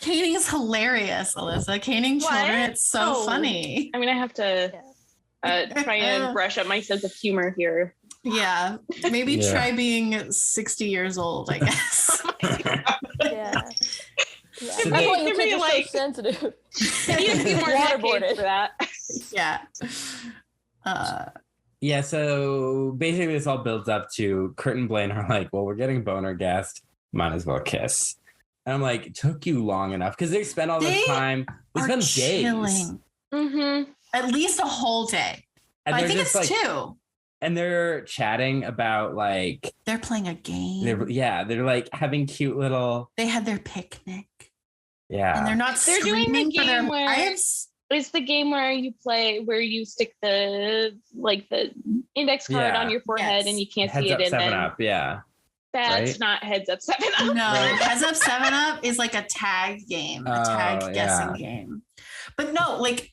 Caning is hilarious, Alyssa. Caning children, it's so funny. I'm gonna have to try and brush up my sense of humor here. Yeah, maybe try being 60 years old, I guess. Yeah. That's why you kids are so sensitive. You need a few more decades for that. Yeah. Yeah, so basically this all builds up to Kurt and Blaine are like, well, we're getting boner gassed, might as well kiss. And I'm like, it took you long enough because they spent all this time. They spent days. Mm-hmm. At least a whole day. I think it's like, 2. And they're chatting about like... They're playing a game. They're like having cute little... They had their picnic. Yeah. And they're not screaming for their lives. It's the game where you play, where you stick the index card on your forehead and you can't see it. And 7 Up, yeah. That's not Heads Up 7 Up. No, Heads Up 7 Up is like a tag game, a tag guessing game. But no, like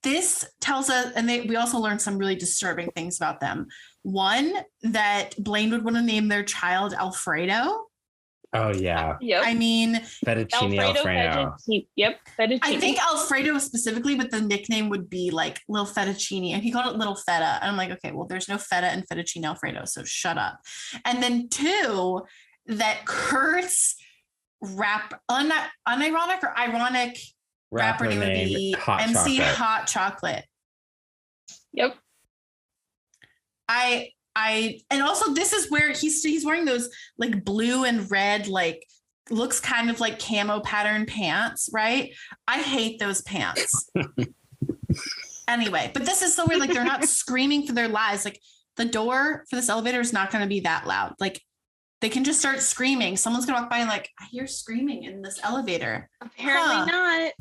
this tells us, and we also learned some really disturbing things about them. One, that Blaine would want to name their child Alfredo. Oh, yeah. Yep. I mean, Fettuccine Alfredo. Yep. Fettuccine. I think Alfredo specifically, but the nickname would be like Little Fettuccine. And he called it Little Feta. And I'm like, okay, well, there's no feta in Fettuccine Alfredo, so shut up. And then 2, that Kurt's unironic or ironic rapper name would be MC Hot Chocolate. Yep. And also this is where he's wearing those like blue and red, like looks kind of like camo pattern pants, right? I hate those pants. Anyway, but this is so weird. Like they're not screaming for their lives. Like the door for this elevator is not going to be that loud. Like they can just start screaming. Someone's going to walk by and like, I hear screaming in this elevator. Apparently not.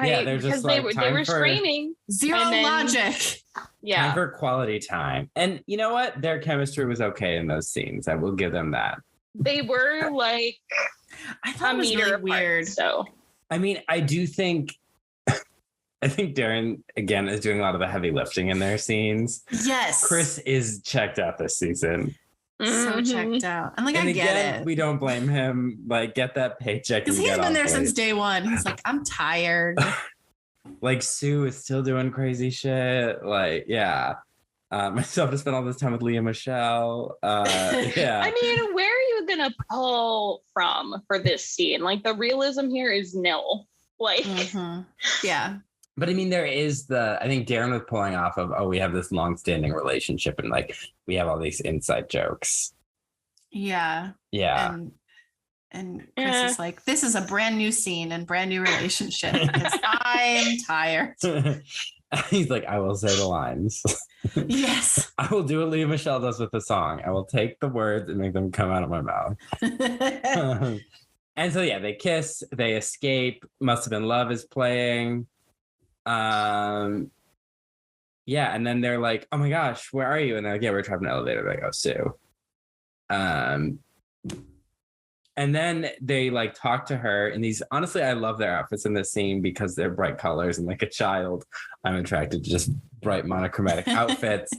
They're just like, they were screaming. Zero logic. Yeah. Time for quality time. And you know what? Their chemistry was okay in those scenes. I will give them that. They were like I thought it was really apart, weird. So I mean, I think Darren again is doing a lot of the heavy lifting in their scenes. Yes. Chris is checked out this season. So checked out. I'm like, and I again, get it. We don't blame him. Like, get that paycheck. Because he's been there since day one. He's like, I'm tired. Like, Sue is still doing crazy shit. Like, yeah. I still have to spend all this time with Leah Michelle. Yeah. I mean, where are you gonna pull from for this scene? Like, the realism here is nil. Like, yeah. But I mean, there is I think Darren was pulling off of, we have this long-standing relationship and like we have all these inside jokes. Yeah. Yeah. And Chris is like, this is a brand new scene and brand new relationship because I'm tired. He's like, I will say the lines. Yes. I will do what Leah Michelle does with the song. I will take the words and make them come out of my mouth. And so, yeah, they kiss, they escape. Must Have Been Love is playing. Yeah, and then they're like, oh my gosh, where are you? And they're like, yeah, we're trapped in an elevator. They're like, oh, Sue. And then they like talk to her in these, honestly, I love their outfits in this scene because they're bright colors and like a child, I'm attracted to just bright monochromatic outfits.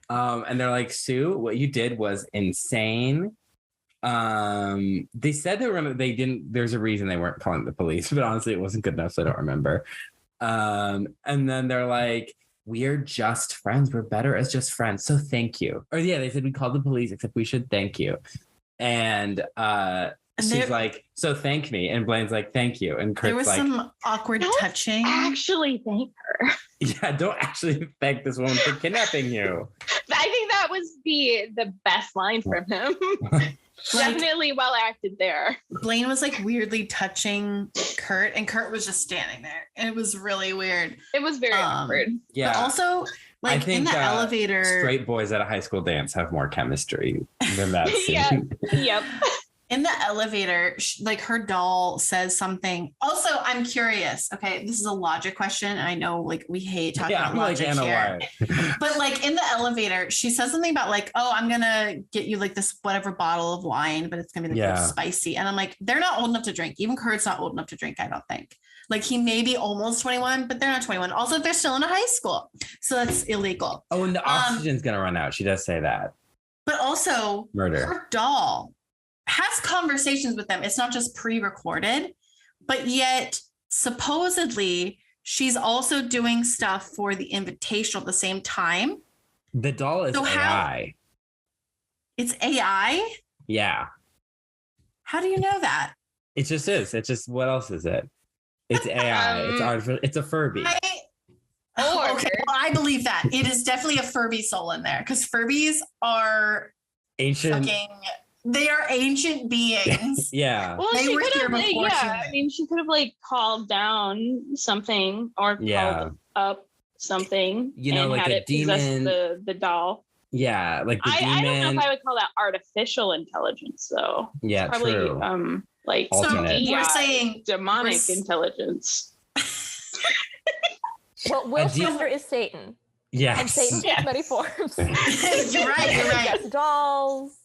And they're like, Sue, what you did was insane. They said they didn't, there's a reason they weren't calling the police, but honestly, it wasn't good enough, so I don't remember. And then they're like, we're just friends. We're better as just friends. So thank you. Or yeah, they said we called the police, except we should thank you. And she's like, so thank me. And Blaine's like, thank you. And Kurt's there was like, some awkward touching. Actually, thank her. Yeah, don't actually thank this woman for kidnapping you. I think that was the best line from him. Definitely well acted there. Blaine was like weirdly touching Kurt, and Kurt was just standing there. It was really weird. It was very awkward. Yeah. But also, like, I think, in the elevator, straight boys at a high school dance have more chemistry than that scene. Yeah. Yep. In the elevator, like, her doll says something. Also, I'm curious. Okay, this is a logic question. I know, like, we hate talking about logic here. But like in the elevator, she says something about like, oh, I'm gonna get you like this whatever bottle of wine, but it's gonna be like spicy. And I'm like, they're not old enough to drink. Even Kurt's not old enough to drink, I don't think. Like, he may be almost 21, but they're not 21. Also, they're still in a high school, so that's illegal. Oh, and the oxygen's gonna run out. She does say that. But also, murder. Her doll has conversations with them. It's not just pre-recorded, but yet supposedly she's also doing stuff for the Invitational at the same time. The doll is AI. It's AI? Yeah. How do you know that? It just is. It's just, what else is it? It's AI. It's artificial. It's a Furby. Okay, well, I believe that. It is definitely a Furby soul in there, because Furbies are ancient. They are ancient beings. Yeah. Well, they were here before. Yeah, I mean, she could have like called down something or called up something. You know, and like had a demon. The doll. Yeah, like the demon. I don't know if I would call that artificial intelligence, though. Yeah, it's probably, true. Like alternate. So we're saying demonic intelligence. Well, Will Sylvester is Satan. Yes. And Satan takes many forms. You're right. Yes, dolls.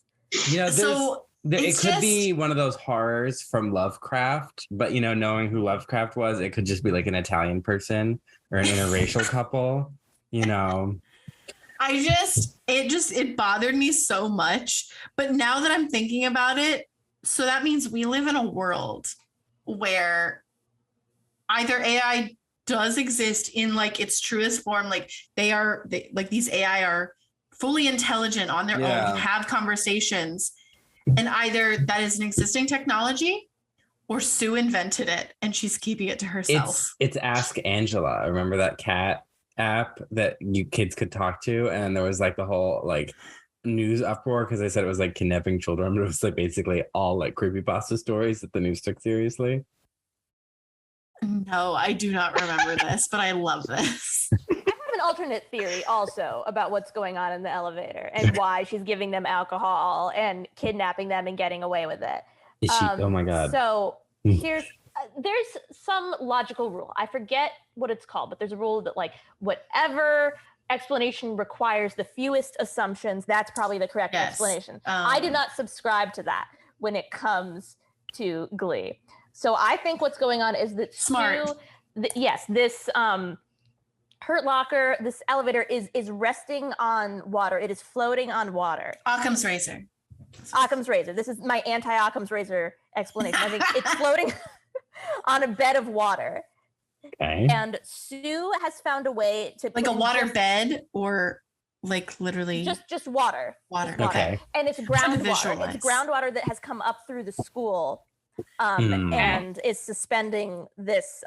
You know, so it could be one of those horrors from Lovecraft, but you know, knowing who Lovecraft was, it could just be like an Italian person or an interracial couple, you know. It bothered me so much. But now that I'm thinking about it, so that means we live in a world where either AI does exist in like its truest form, like like these AI are fully intelligent on their own, have conversations, and either that is an existing technology or Sue invented it and she's keeping it to herself. It's Ask Angela. Remember that cat app that you kids could talk to, and there was like the whole like news uproar because they said it was like kidnapping children, but it was like basically all like creepypasta stories that the news took seriously. No, I do not remember this, but I love this. An alternate theory also about what's going on in the elevator and why she's giving them alcohol and kidnapping them and getting away with it. Is she? Oh my God. So there's some logical rule. I forget what it's called, but there's a rule that like whatever explanation requires the fewest assumptions, that's probably the correct explanation. I do not subscribe to that when it comes to Glee. So I think what's going on is that this Hurt Locker, this elevator is resting on water. It is floating on water. Occam's razor. Occam's razor. This is my anti-Occam's razor explanation. I think it's floating on a bed of water. Okay. And Sue has found a way to like a water bed, or like literally just water. Water. Okay. And it's groundwater. It's groundwater that has come up through the school and is suspending this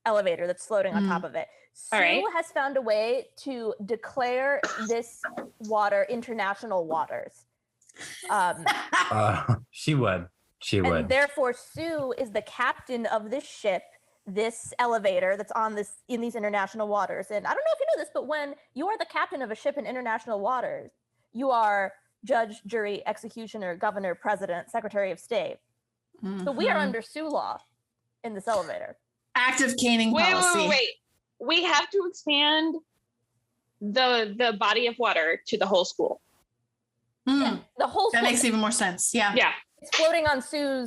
elevator that's floating on top of it. Sue has found a way to declare this water international waters. She would. And therefore, Sue is the captain of this ship, this elevator that's in these international waters. And I don't know if you know this, but when you are the captain of a ship in international waters, you are judge, jury, executioner, governor, president, secretary of state. Mm-hmm. So we are under Sue law in this elevator. Active caning policy. Wait. We have to expand the body of water to the whole school. Yeah, the whole school. That makes even more sense. Yeah. It's floating on Sue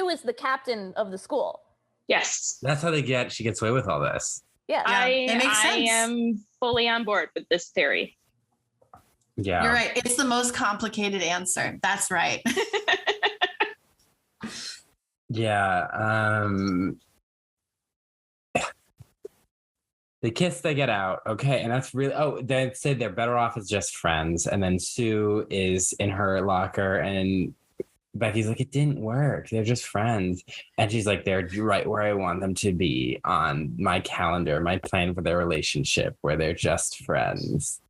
is the captain of the school. Yes. That's how she gets away with all this. Yeah. It makes sense. I am fully on board with this theory. Yeah. You're right. It's the most complicated answer. That's right. Yeah. They kiss, they get out. Okay. And that's really, they say they're better off as just friends. And then Sue is in her locker and Becky's like, it didn't work. They're just friends. And she's like, they're right where I want them to be on my calendar, my plan for their relationship, where they're just friends.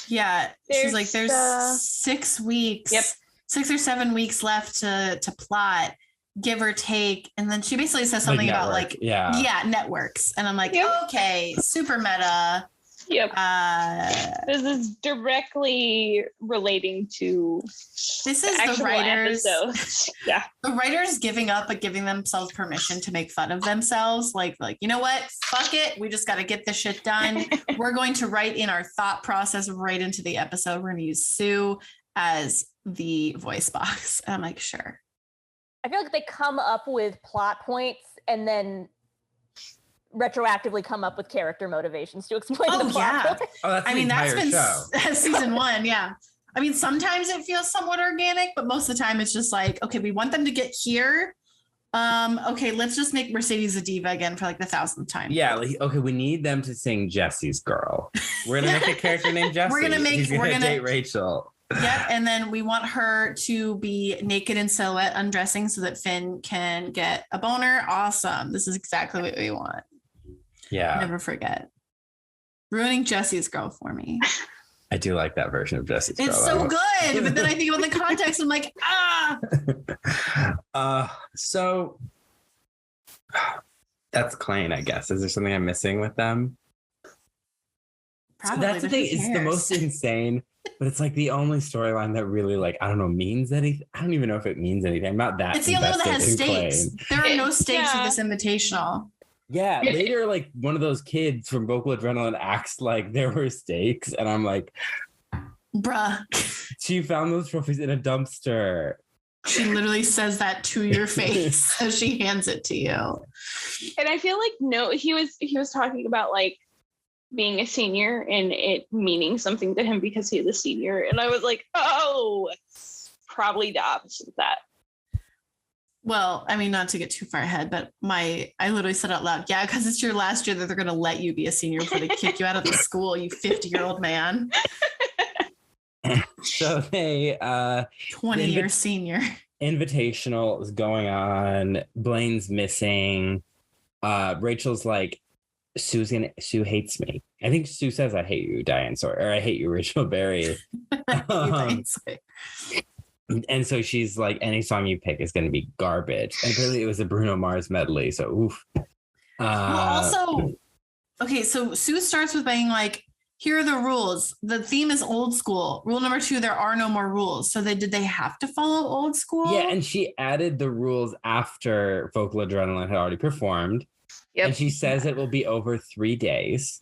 Yeah. She's like, there's 6 weeks, 6 or 7 weeks left to plot, give or take. And then she basically says something about like, networks. And I'm like, okay, super meta. Yep. This is directly relating to the writers. Yeah. The writers giving up but giving themselves permission to make fun of themselves. Like, you know what? Fuck it. We just got to get this shit done. We're going to write in our thought process right into the episode. We're going to use Sue as the voice box. And I'm like, sure. I feel like they come up with plot points and then retroactively come up with character motivations to explain the plot. That's been season 1. Yeah. I mean, sometimes it feels somewhat organic, but most of the time it's just like, okay, we want them to get here. Okay, let's just make Mercedes a diva again for like the 1,000th time. Yeah. Okay, we need them to sing Jesse's Girl. We're gonna make a character named Jesse. We're gonna date Rachel. Yep, and then we want her to be naked in silhouette, undressing so that Finn can get a boner. Awesome. This is exactly what we want. Yeah. Never forget. Ruining Jesse's Girl for me. I do like that version of Jesse's Girl. It's so good. But then I think about the context, I'm like, So that's Klain, I guess. Is there something I'm missing with them? Probably, so that's the thing. It's the most insane, but it's like the only storyline that really, like, I don't know, means anything. I don't even know if it means anything. I'm not that. It's the only one that has stakes. Klain. There are no stakes with this invitational. Yeah, later, like one of those kids from Vocal Adrenaline acts like there were stakes, and I'm like, bruh. She found those trophies in a dumpster. She literally says that to your face as she hands it to you. And I feel like he was talking about like being a senior and it meaning something to him because he's a senior, and I was like, oh, it's probably the opposite of that. Well, I mean, not to get too far ahead, but I literally said out loud, yeah, because it's your last year that they're going to let you be a senior before they kick you out of the school, you 50-year-old man. So they 20-year senior. Invitational is going on. Blaine's missing. Rachel's like, Sue hates me. I think Sue says, I hate you, Diane Sawyer, or I hate you, Rachel Berry. And so she's like, any song you pick is going to be garbage. And clearly it was a Bruno Mars medley. So, oof. Well, also, okay, so Sue starts with being like, here are the rules. The theme is old school. Rule number 2, there are no more rules. So did they have to follow old school? Yeah, and she added the rules after Vocal Adrenaline had already performed. Yep. And she says it will be over 3 days.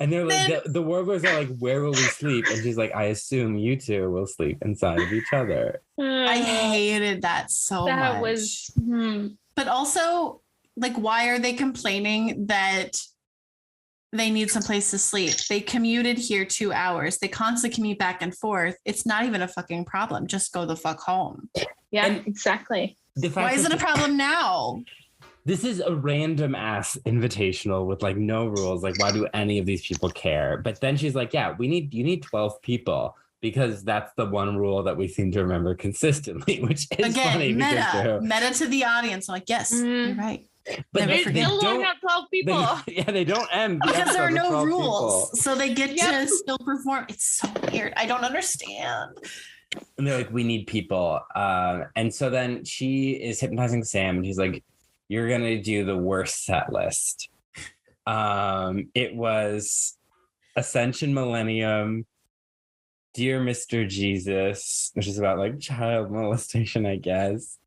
And they're like, the warblers are like, where will we sleep? And she's like, I assume you two will sleep inside of each other. I hated that so much. That was... But also, like, why are they complaining that they need some place to sleep? They commuted here 2 hours. They constantly commute back and forth. It's not even a fucking problem. Just go the fuck home. Yeah, exactly. Why is it a problem now? This is a random ass invitational with like no rules. Like, why do any of these people care? But then she's like, yeah, you need 12 people because that's the one rule that we seem to remember consistently, which is funny. Meta to the audience. I'm like, yes, you're right. But they don't have 12 people. They don't end because there are no rules. People. So they get to still perform. It's so weird. I don't understand. And they're like, we need people. And so then she is hypnotizing Sam and he's like, you're going to do the worst set list. It was Ascension Millennium, Dear Mr. Jesus, which is about like child molestation, I guess.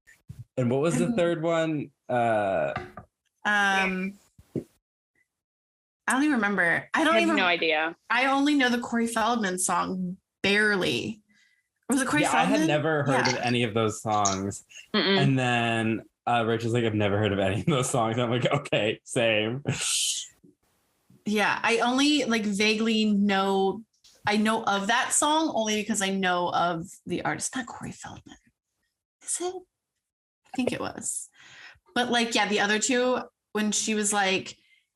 And what was the third one? I don't even remember. I have no idea. I only know the Corey Feldman song, Barely. Was it Corey Feldman? I had never heard of any of those songs. And then Rachel's like, I've never heard of any of those songs. I'm like, okay, same. Yeah, I only like vaguely know. I know of that song only because I know of the artist. Not Corey Feldman. Is it? think it was. But like, yeah, the other two, when she was like,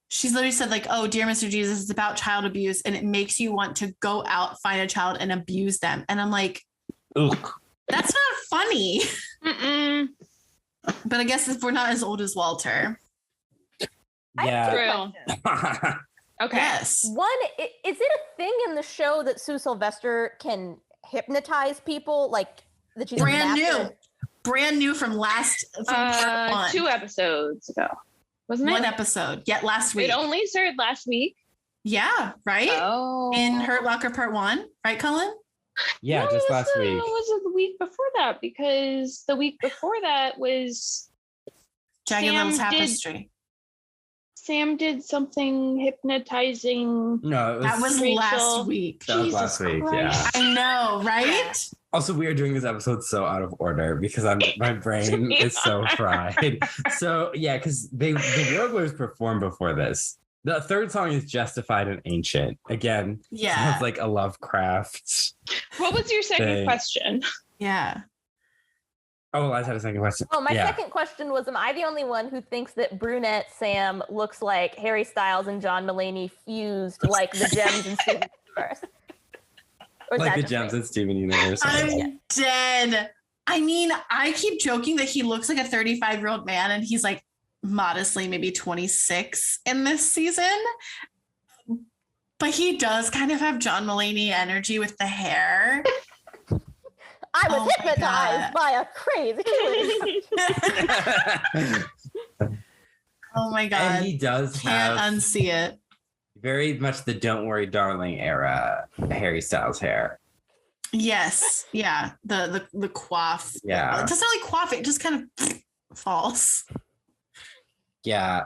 she's literally said like, oh, dear Mr. Jesus, it's about child abuse and it makes you want to go out, find a child and abuse them. And I'm like, Ugh. that's not funny. Mm-mm. But I guess if we're not as old as Walter. Yeah. True. Okay. Yes. One, is it a thing in the show that Sue Sylvester can hypnotize people? Like that she's brand new from part one. 2 episodes ago, wasn't it? One episode. Yeah, last week. It only started last week. Yeah, right? Oh. In Hurt Locker part 1, right, Cullen? Yeah, No, just last week. Was it the week before that? Because the week before that was Jagged Little Tapestry. Sam did something hypnotizing. No, that was Rachel. last week. That was last week, yeah. I know, right? Yeah. Also, we are doing this episode so out of order because my brain is so fried. So yeah, because the Warblers performed before this. The third song is Justified and Ancient. Again, Yeah. sounds like a Lovecraft. What was your second thing. question? Yeah. Oh, I had a second question. Oh, my Yeah. second question was, am I the only one who thinks that brunette Sam looks like Harry Styles and John Mulaney fused like the Gems and Steven Universe? Or is Like that the just Gems me? and Steven Universe. I'm dead. I mean, I keep joking that he looks like a 35-year-old man and he's like modestly maybe 26 in this season. But he does kind of have John Mulaney energy with the hair. I was Oh my hypnotized by a crazy Oh my God. And he does Can't have unsee it. very much the Don't Worry Darling era Harry Styles hair. Yes. Yeah. The coif. Yeah. It doesn't really coif, it just kind of falls. Yeah.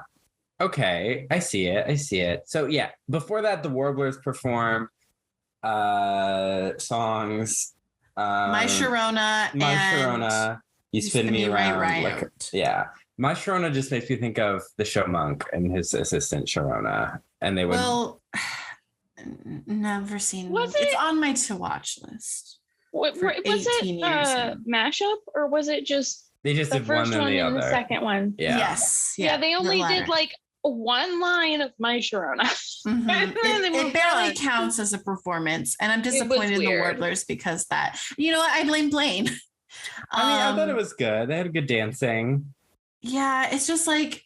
Okay. I see it. So yeah, before that, the Warblers perform songs. My Sharona My and Sharona. You spin me around. right Like, round. yeah. My Sharona just makes me think of the show Monk and his assistant Sharona. And they would Well, never seen. Was It's it- on my to watch list. Was For it 18 years a mashup or was it just they just the did one first and one the and other. the second one? Yeah. Yes. Yeah, they the only latter. did like one line of My Sharona. Mhm. And then they It moved barely on. counts as a performance, and I'm was disappointed in the weird. Warblers because that. You know what? I blame Blaine. I mean, I thought it Um, was good. They had good dancing. Yeah, it's just like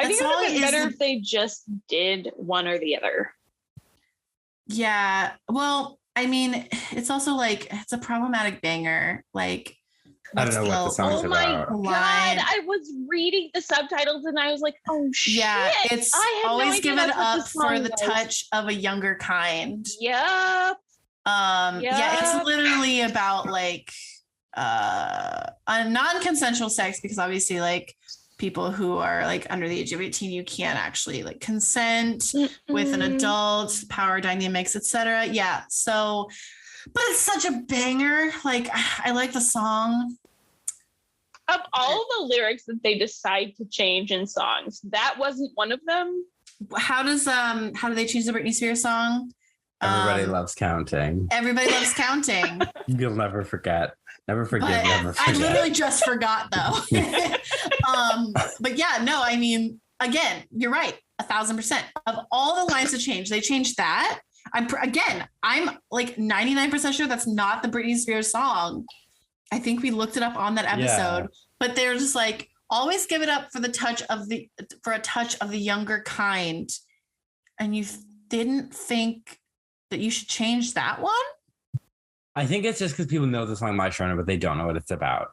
I think it would song have been is better the- if they just did one or the other. yeah. Well, I mean, it's also like it's a problematic banger. Like I don't know what the song's Oh my about. Line. God, I was reading the subtitles and I was like, oh shit. Yeah, it's I had no always idea give it that's what up this for song the was. touch of a younger kind. Yep. Yeah, Yep. it's literally about like a non-consensual sex because obviously like people who are like under the age of 18, you can't actually like consent with an Mm-mm. adult, power dynamics, etc. Yeah. So, but it's such a banger. Like I like the song. Of all the lyrics that they decide to change in songs, that wasn't one of them. How do they change the Britney Spears song? Everybody loves counting. Everybody loves counting. You'll never forget. Never forgive, But never I forget. literally just forgot though. But yeah, no, I mean, again, you're right, 1,000%. Of all the lines to change, they changed that. I'm like 99% sure that's not the Britney Spears song. I think we looked it up on that episode, but they're just like, always give it up for a touch of the younger kind. And you didn't think that you should change that one? I think it's just because people know the song My Sharona, but they don't know what it's about.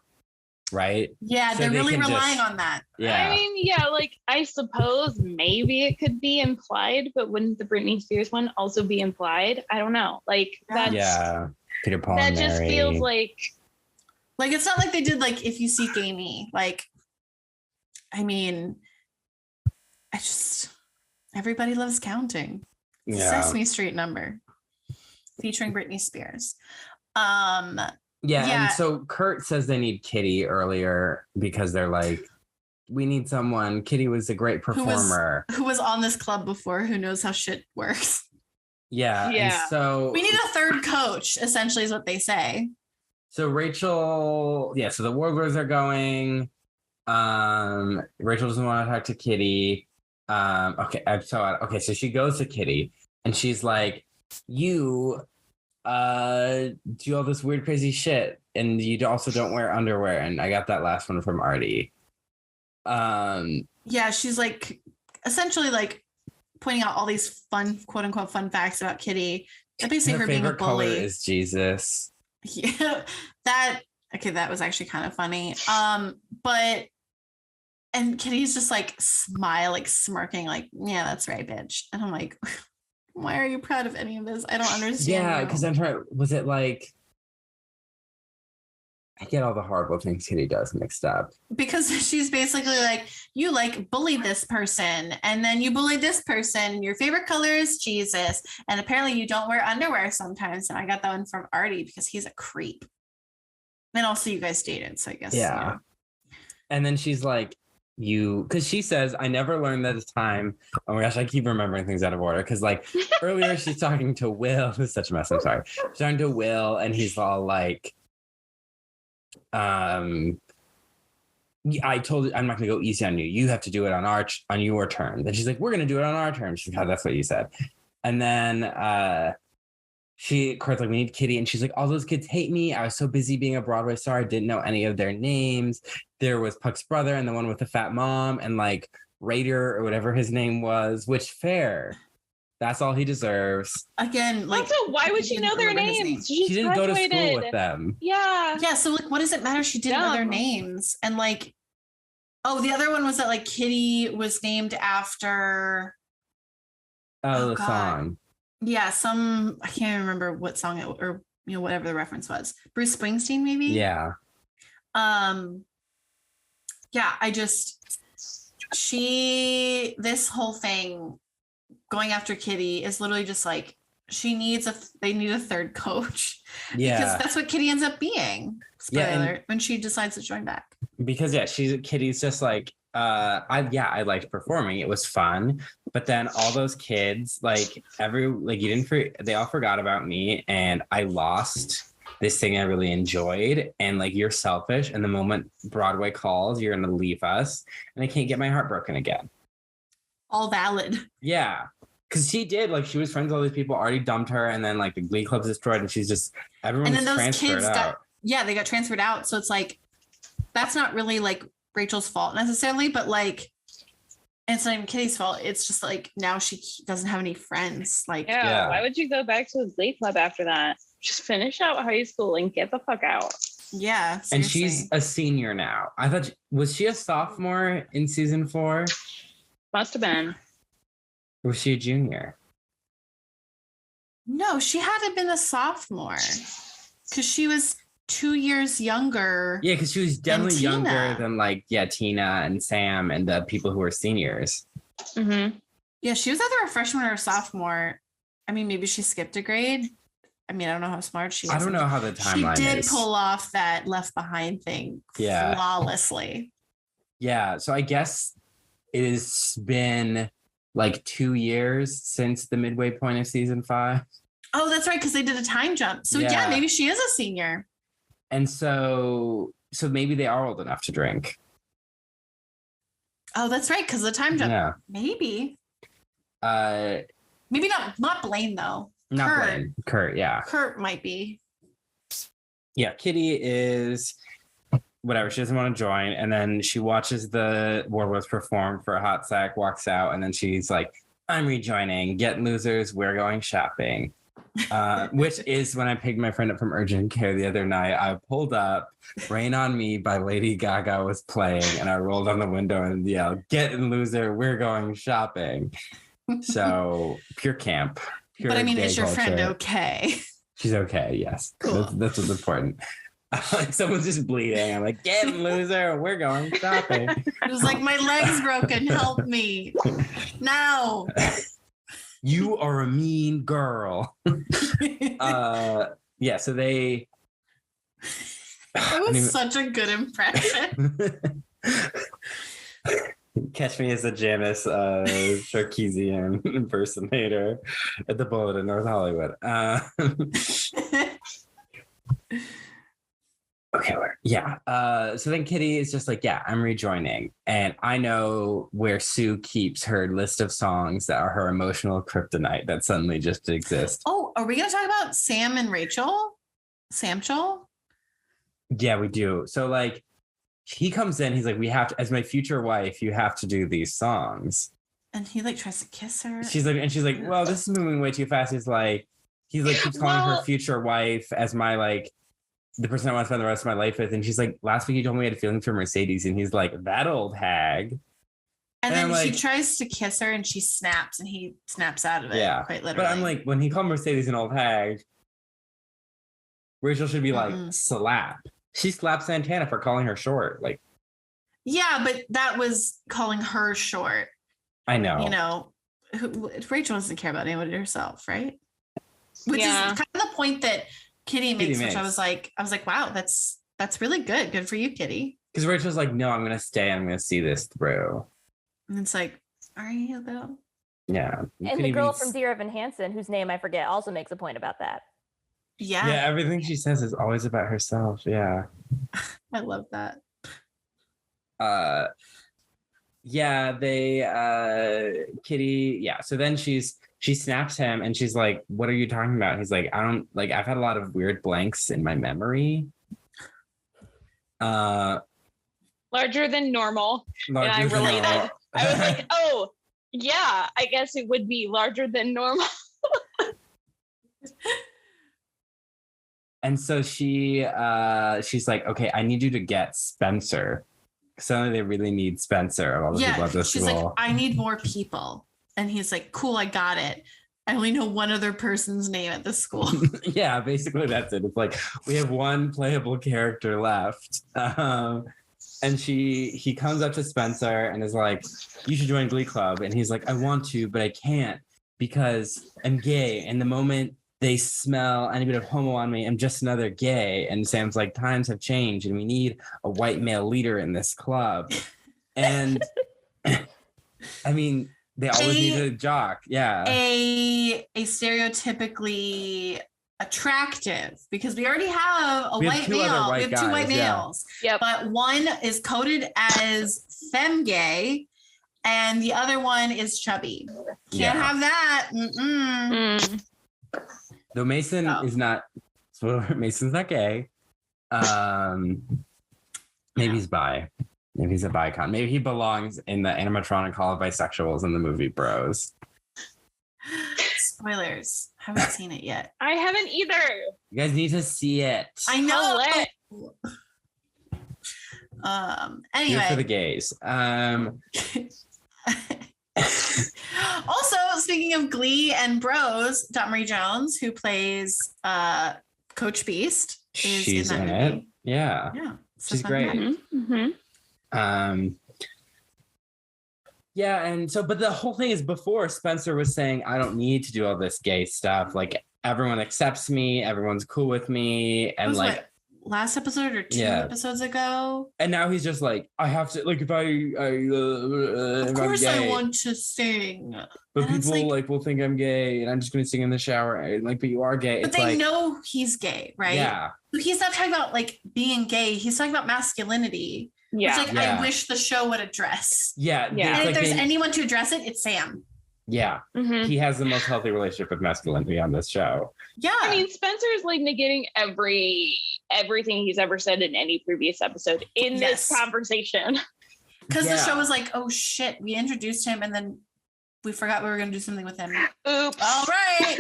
Right? Yeah, So they're they really can relying just- on that. Yeah. I mean, yeah, like I suppose maybe it could be implied, but wouldn't the Britney Spears one also be implied? I don't know. Like that's Yeah. Peter Paul that and just Mary. feels like Like, it's not like they did, like, If You Seek Amy. Like, I mean, everybody loves counting. It's a Yeah. Sesame Street number featuring Britney Spears. Yeah, Yeah. and so Kurt says they need Kitty earlier because they're like, we need someone. Kitty was a great Who was- performer. Who was on this club before, who knows how shit works. Yeah. Yeah. And so We need a third coach, essentially, is what they say. Rachel, so the Warblers are going. Rachel doesn't want to talk to Kitty. So she goes to Kitty and she's like, you do all this weird, crazy shit, and you also don't wear underwear. And I got that last one from Artie. Yeah, she's like essentially like pointing out all these fun, quote unquote, fun facts about Kitty. That basically her being a bully. Color is Jesus. Yeah, that was actually kind of funny. And Kitty's just like smirking, like, yeah, that's right, bitch. And I'm like, why are you proud of any of this? I don't understand. Yeah, because I'm trying. Was it like? I get all the horrible things Kitty does mixed up. Because she's basically like, you like bullied this person, and then you bullied this person. Your favorite color is Jesus, and apparently you don't wear underwear sometimes. And I got that one from Artie because he's a creep. And also, you guys dated, so I guess. Yeah. You know. And then she's like, because she says, I never learned that it's time. Oh my gosh, I keep remembering things out of order. Because like earlier, she's talking to Will. This is such a mess. I'm sorry. She's talking to Will, and he's all like, I told you I'm not gonna go easy on you. You have to do it on your terms. And she's like, we're gonna do it on our terms. She's like, oh, that's what you said. And then Court's like, we need Kitty, and she's like, all those kids hate me. I was so busy being a Broadway star, I didn't know any of their names. There was Puck's brother and the one with the fat mom, and like Raider or whatever his name was. Which fair. That's all he deserves. Again, like, also, why would she know their names? She didn't go to school with them. Yeah. Yeah. So like, what does it matter? She didn't know their names. And like, oh, the other one was that like Kitty was named after. Oh, the song. Yeah. I can't remember what song or whatever the reference was. Bruce Springsteen, maybe. Yeah. Yeah. This whole thing going after Kitty is literally just like they need a third coach. Yeah, because that's what Kitty ends up being. Spoiler, when she decides to join back. Because Kitty's just like, I liked performing. It was fun, but then all those kids, like they all forgot about me, and I lost this thing I really enjoyed. And like, you're selfish, and the moment Broadway calls, you're gonna leave us, and I can't get my heart broken again. All valid. Yeah. Because she did, like, she was friends with all these people, already dumped her, and then, like, the Glee Club's destroyed, and she's just, everyone's transferred out. They got transferred out, so it's, like, that's not really, like, Rachel's fault necessarily, but, like, it's not even Kitty's fault. It's just, like, now she doesn't have any friends. Like, yeah. Why would you go back to the Glee Club after that? Just finish out high school and get the fuck out. Yeah, seriously. And she's a senior now. I thought, was she a sophomore in season 4? Must have been. Or was she a junior? No, she had to have been a sophomore because she was 2 years younger. Yeah, because she was definitely younger than Tina and Sam and the people who were seniors. Mm-hmm. Yeah, she was either a freshman or a sophomore. I mean, maybe she skipped a grade. I mean, I don't know how smart she is. I don't know how the timeline is. She did pull off that Left Behind thing flawlessly. Yeah, so I guess it has been like 2 years since the midway point of season 5. Oh, that's right, because they did a time jump. So yeah, maybe she is a senior. And so maybe they are old enough to drink. Oh, that's right, because the time jump. Yeah. Maybe. Maybe not Blaine though. Not Kurt. Blaine. Kurt, yeah. Kurt might be. Yeah, Kitty is whatever. She doesn't want to join, and then she watches the Warblers perform for a hot sec, walks out, and then she's like, "I'm rejoining. Get losers. We're going shopping." Which is when I picked my friend up from urgent care the other night. I pulled up, "Rain on Me" by Lady Gaga was playing, and I rolled on the window and yelled, "Get in, loser. We're going shopping." So pure camp. Pure but I mean, is your culture. Friend okay? She's okay. Yes, cool. That's what's important. Someone's just bleeding. I'm like, "Get in, loser. We're going shopping." It was like, "My leg's broken. Help me now." You are a mean girl. Yeah, so they... That was such a good impression. Catch me as a Janice Sarkeesian impersonator at the Bullet in North Hollywood. Okay, Yeah. So then Kitty is just like, yeah, I'm rejoining. And I know where Sue keeps her list of songs that are her emotional kryptonite that suddenly just exist. Oh, are we going to talk about Sam and Rachel? Samchel? Yeah, we do. So like he comes in, he's like, we have to, as my future wife, you have to do these songs. And he like tries to kiss her. She's like, well, this is moving way too fast. He's like keeps calling her future wife as my like the person I want to spend the rest of my life with. And she's like, last week you told me you had a feeling for Mercedes. And he's like, that old hag. And then like, she tries to kiss her and she snaps and he snaps out of it. Yeah. Quite literally. But I'm like, when he called Mercedes an old hag, Rachel should be like, slap. She slapped Santana for calling her short. Like, yeah, but that was calling her short. I know. You know, Rachel doesn't care about anybody herself, right? Which is kind of the point that Kitty makes, which I was like, wow, that's really good. Good for you, Kitty. Because Rachel's like, no, I'm going to stay. I'm going to see this through. And it's like, are you though? Yeah. And the girl from Dear Evan Hansen, whose name I forget, also makes a point about that. Yeah. Yeah, everything she says is always about herself. Yeah. I love that. Yeah, Kitty, yeah. So then she snaps him and she's like, what are you talking about? He's like, I've had a lot of weird blanks in my memory. Larger than normal. And I Larger than related. normal. I was like, oh, yeah, I guess it would be larger than normal. And so she's like, okay, I need you to get Spencer. Suddenly they really need Spencer of all the people at this she's school. like, I need more people. And he's like, cool, I got it. I only know one other person's name at this school. Yeah, basically that's it. It's like, we have one playable character left. And he comes up to Spencer and is like, you should join Glee Club. And he's like, I want to, but I can't because I'm gay. And the moment they smell any bit of homo on me, I'm just another gay. And Sam's like, times have changed and we need a white male leader in this club. And I mean, they always need a jock. Yeah. A stereotypically attractive, because we already have a white male. We have two white males. Yep. But one is coded as femme gay and the other one is chubby. Can't have that. Though Mason is not, Mason's not gay. Maybe he's bi. Maybe he's a bicon. Maybe he belongs in the animatronic hall of bisexuals in the movie Bros. Spoilers. Haven't seen it yet. I haven't either. You guys need to see it. I know. Anyway. Here for the gays. Also, speaking of Glee and Bros, Marie Jones, who plays Coach Beast, she's in it. movie. Yeah. She's great. Mm-hmm. Yeah, and so, but the whole thing is before Spencer was saying, I don't need to do all this gay stuff. Like, everyone accepts me, everyone's cool with me, and like last episode or two episodes ago. And now he's just like, I have to, like, if of course I want to sing. But and people like will think I'm gay and I'm just gonna sing in the shower. And like, but you are gay. But they know he's gay, right? Yeah. He's not talking about like being gay. He's talking about masculinity. Yeah. Which, I wish the show would address. Yeah. Yeah. And if there's anyone to address it, it's Sam. Yeah. Mm-hmm. He has the most healthy relationship with masculinity on this show. Yeah. I mean, Spencer is like negating everything he's ever said in any previous episode in this conversation. Because the show was like, oh shit, we introduced him and then we forgot we were going to do something with him. Oops. All right.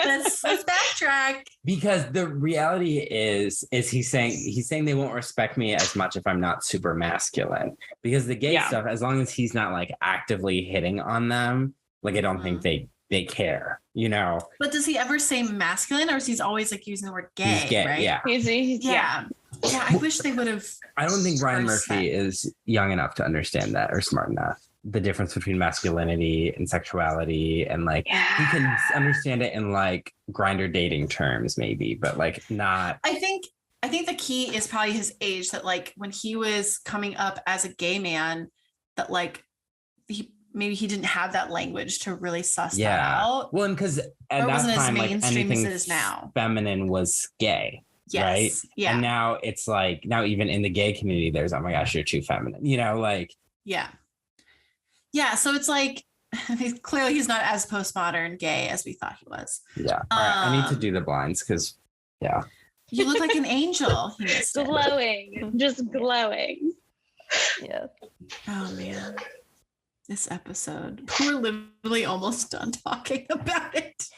let's backtrack. Because the reality is he's saying they won't respect me as much if I'm not super masculine. Because the gay stuff, as long as he's not like actively hitting on them, like I don't think they care, you know. But does he ever say masculine, or is he always like using the word gay? He's gay, right? yeah. Yeah, I wish they would have. I don't think Ryan Murphy is young enough to understand that, or smart enough. The difference between masculinity and sexuality, and like he can understand it in like Grindr dating terms, maybe, but like not. I think the key is probably his age. That like when he was coming up as a gay man, that like maybe he didn't have that language to really suss that out. Well, and because at that time, like anything feminine was gay. Yes. Right. Yeah. And now it's like, now even in the gay community, there's, oh my gosh, you're too feminine, you know, like. Yeah. Yeah. So it's like, clearly he's not as postmodern gay as we thought he was. Yeah. All right. I need to do the blinds because, yeah. You look like an angel. He missed it. Glowing, just glowing. Yeah. Oh man, this episode. We're literally almost done talking about it.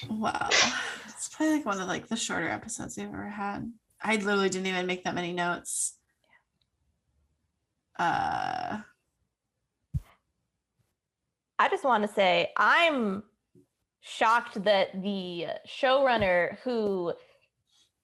Wow, it's probably like one of like the shorter episodes we've ever had. I literally didn't even make that many notes. I just want to say I'm shocked that the showrunner who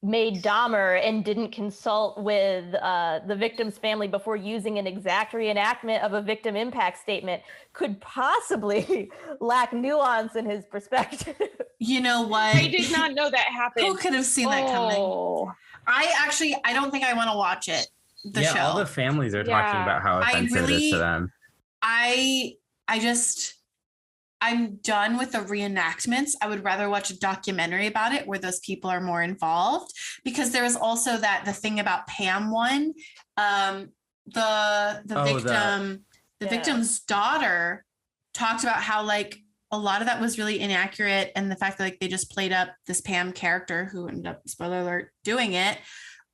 made Dahmer and didn't consult with the victim's family before using an exact reenactment of a victim impact statement could possibly lack nuance in his perspective. You know what? I did not know that happened. Who could have seen that coming? I don't think I want to watch it. The show. All the families are talking about how offensive it is to them. I'm done with the reenactments. I would rather watch a documentary about it where those people are more involved, because there was also the thing about Pam one, the victim's daughter talked about how like a lot of that was really inaccurate, and the fact that like they just played up this Pam character who ended up, spoiler alert, doing it,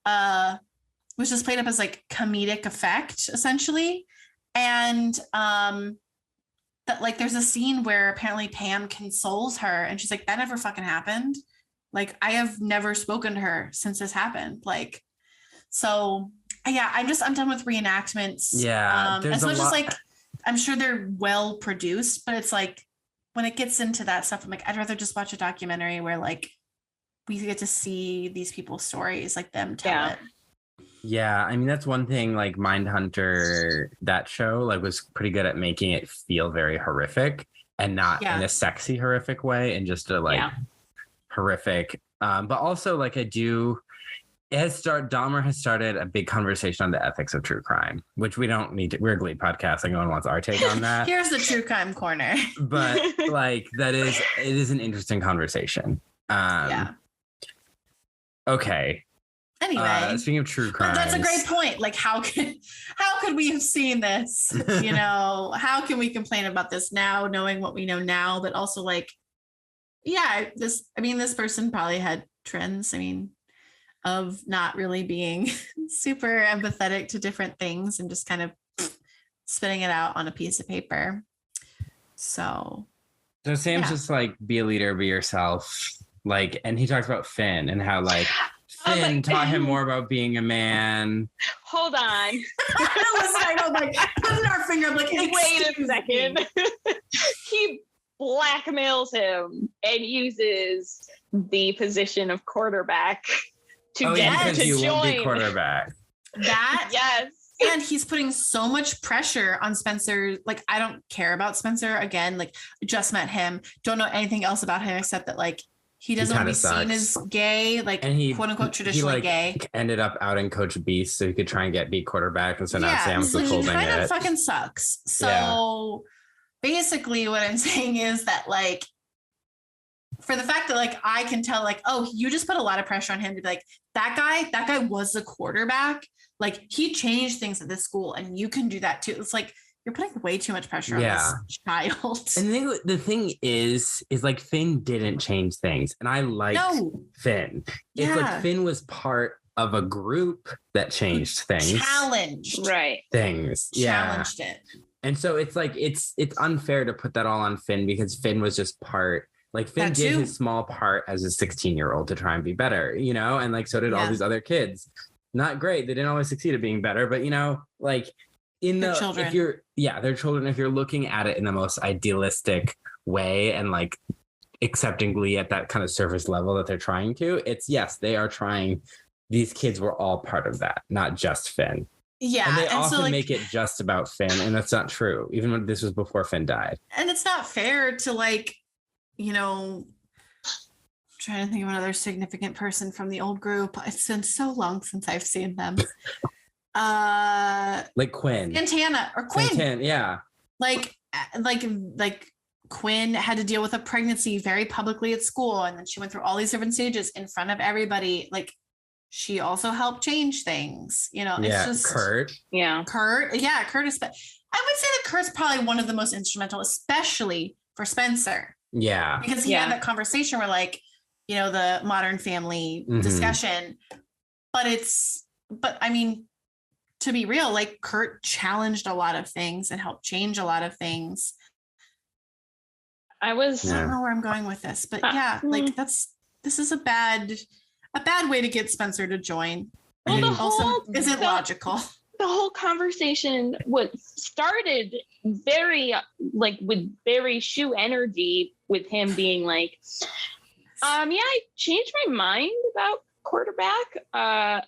was just played up as like comedic effect essentially, and that like there's a scene where apparently Pam consoles her and she's like, that never fucking happened. Like I have never spoken to her since this happened. Like, so yeah, I'm done with reenactments. Yeah. As much as like, I'm sure they're well produced, but it's like when it gets into that stuff, I'm like, I'd rather just watch a documentary where like we get to see these people's stories, like them tell it. Yeah, I mean, that's one thing, like Mindhunter, that show, like was pretty good at making it feel very horrific and not in a sexy, horrific way, and just a like horrific. But also like Dahmer has started a big conversation on the ethics of true crime, which we don't need to, we're a Glee podcast, and no one wants our take on that. Here's the true crime corner. But like it is an interesting conversation. Okay. Anyway, speaking of true crime, that's a great point. Like, how could we have seen this? You know, how can we complain about this now, knowing what we know now? But also, like, this person probably had trends. I mean, of not really being super empathetic to different things and just kind of spitting it out on a piece of paper. So Sam's just like, be a leader, be yourself. Like, and he talks about Finn and how like. Finn taught him more about being a man. Hold on. I'm like putting our finger up like, wait a second. He blackmails him and uses the position of quarterback to get to join. Won't be quarterback. Yes. And he's putting so much pressure on Spencer. Like, I don't care about Spencer. Again, like, just met him. Don't know anything else about him except that, like, he doesn't want to be seen as gay, like, and he, quote unquote, traditionally he, like, gay. Ended up outing Coach Beast so he could try and get beat quarterback, and so now Sam's withholding it. He kind of fucking sucks. So basically, what I'm saying is that, like, for the fact that, like, I can tell, like, oh, you just put a lot of pressure on him to be like, that guy was the quarterback. Like, he changed things at this school, and you can do that too. It's like, you're putting way too much pressure on this child. And the thing is like, Finn didn't change things. And I like Finn. It's like Finn was part of a group that changed things. Challenged things. Challenged it. And so it's like, it's unfair to put that all on Finn, because Finn was just part. Like, Finn did his small part as a 16-year-old to try and be better, you know? And like, so did all these other kids. Not great. They didn't always succeed at being better, but, you know, like, they're children. They're children. If you're looking at it in the most idealistic way and like accepting Glee at that kind of surface level that they're trying to, it's they are trying. These kids were all part of that, not just Finn. Yeah. And they often make it just about Finn, and that's not true, even when this was before Finn died. And it's not fair to, like, you know, trying to think of another significant person from the old group. It's been so long since I've seen them. Like Quinn. Santana or Quinn. Like Quinn had to deal with a pregnancy very publicly at school, and then she went through all these different stages in front of everybody. Like, she also helped change things. You know, it's just Kurt. Yeah, Kurt is. I would say that Kurt's probably one of the most instrumental, especially for Spencer. Yeah, because he had that conversation where, like, you know, the Modern Family discussion. But I mean, to be real, like, Kurt challenged a lot of things and helped change a lot of things. I don't know where I'm going with this, but like, this is a bad way to get Spencer to join. Well, the whole isn't logical. The whole conversation started very, like, with very shoe energy, with him being like, I changed my mind about quarterback,